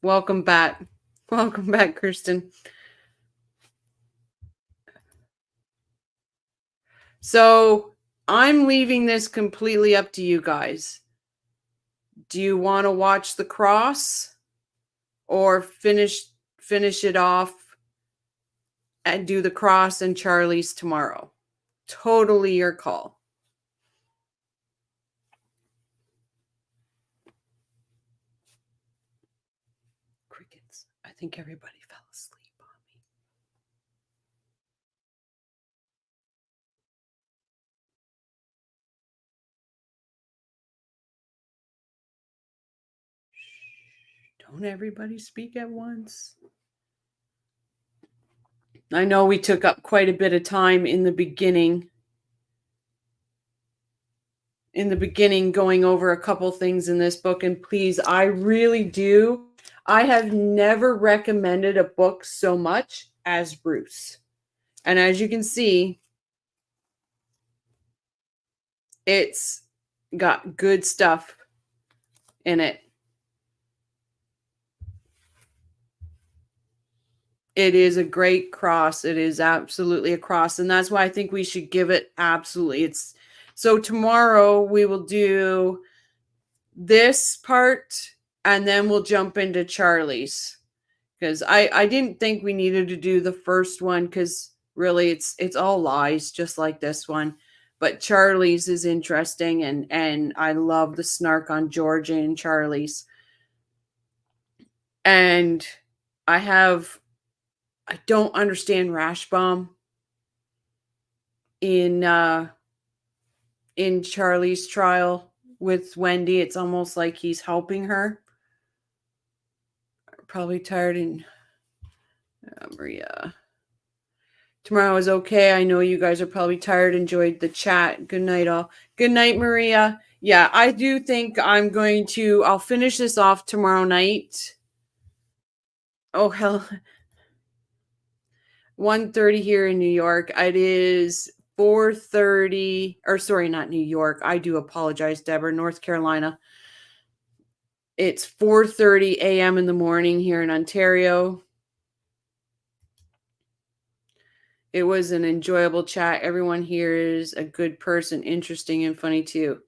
Welcome back, Kristen. So I'm leaving this completely up to you guys. Do you want to watch the cross or finish it off and do the cross and Charlie's tomorrow? Totally your call. Crickets. I think everybody fell asleep on me. Shh, don't everybody speak at once. I know we took up quite a bit of time in the beginning, in the beginning going over a couple things in this book. And please, I really do. I have never recommended a book so much as Bruce. And as you can see, it's got good stuff in it. It is a great cross. It is absolutely a cross. And that's why I think we should give it absolutely. It's so tomorrow we will do this part and then we'll jump into Charlie's. Because I didn't think we needed to do the first one because really it's all lies, just like this one. But Charlie's is interesting, and I love the snark on George and Charlie's. And I don't understand Rashbaum in Charlie's trial with Wendy. It's almost like he's helping her. Probably tired and Maria. Tomorrow is okay. I know you guys are probably tired. Enjoyed the chat. Good night, all. Good night, Maria. Yeah, I do think I'll finish this off tomorrow night. Oh, hell. 1:30 here in New York. It is 4:30, or sorry, not New York. I do apologize, Deborah, North Carolina. It's 4:30 a.m. in the morning here in Ontario. It was an enjoyable chat. Everyone here is a good person, interesting and funny too.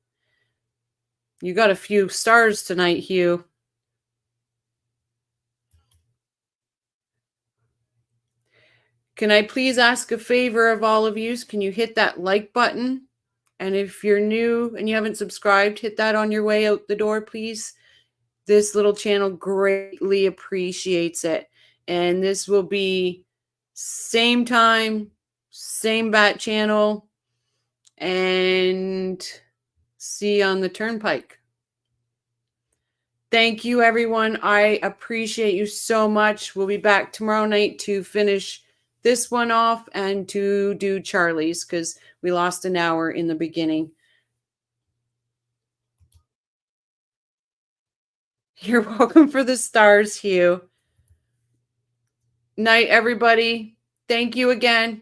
You got a few stars tonight, Hugh. Can I please ask a favor of all of you? Can you hit that like button? And if you're new and you haven't subscribed, hit that on your way out the door, please. This little channel greatly appreciates it. And this will be same time, same bat channel, and see you on the turnpike. Thank you, everyone. I appreciate you so much. We'll be back tomorrow night to finish this one off and to do Charlie's because we lost an hour in the beginning. You're welcome for the stars, Hugh. Night, everybody. Thank you again.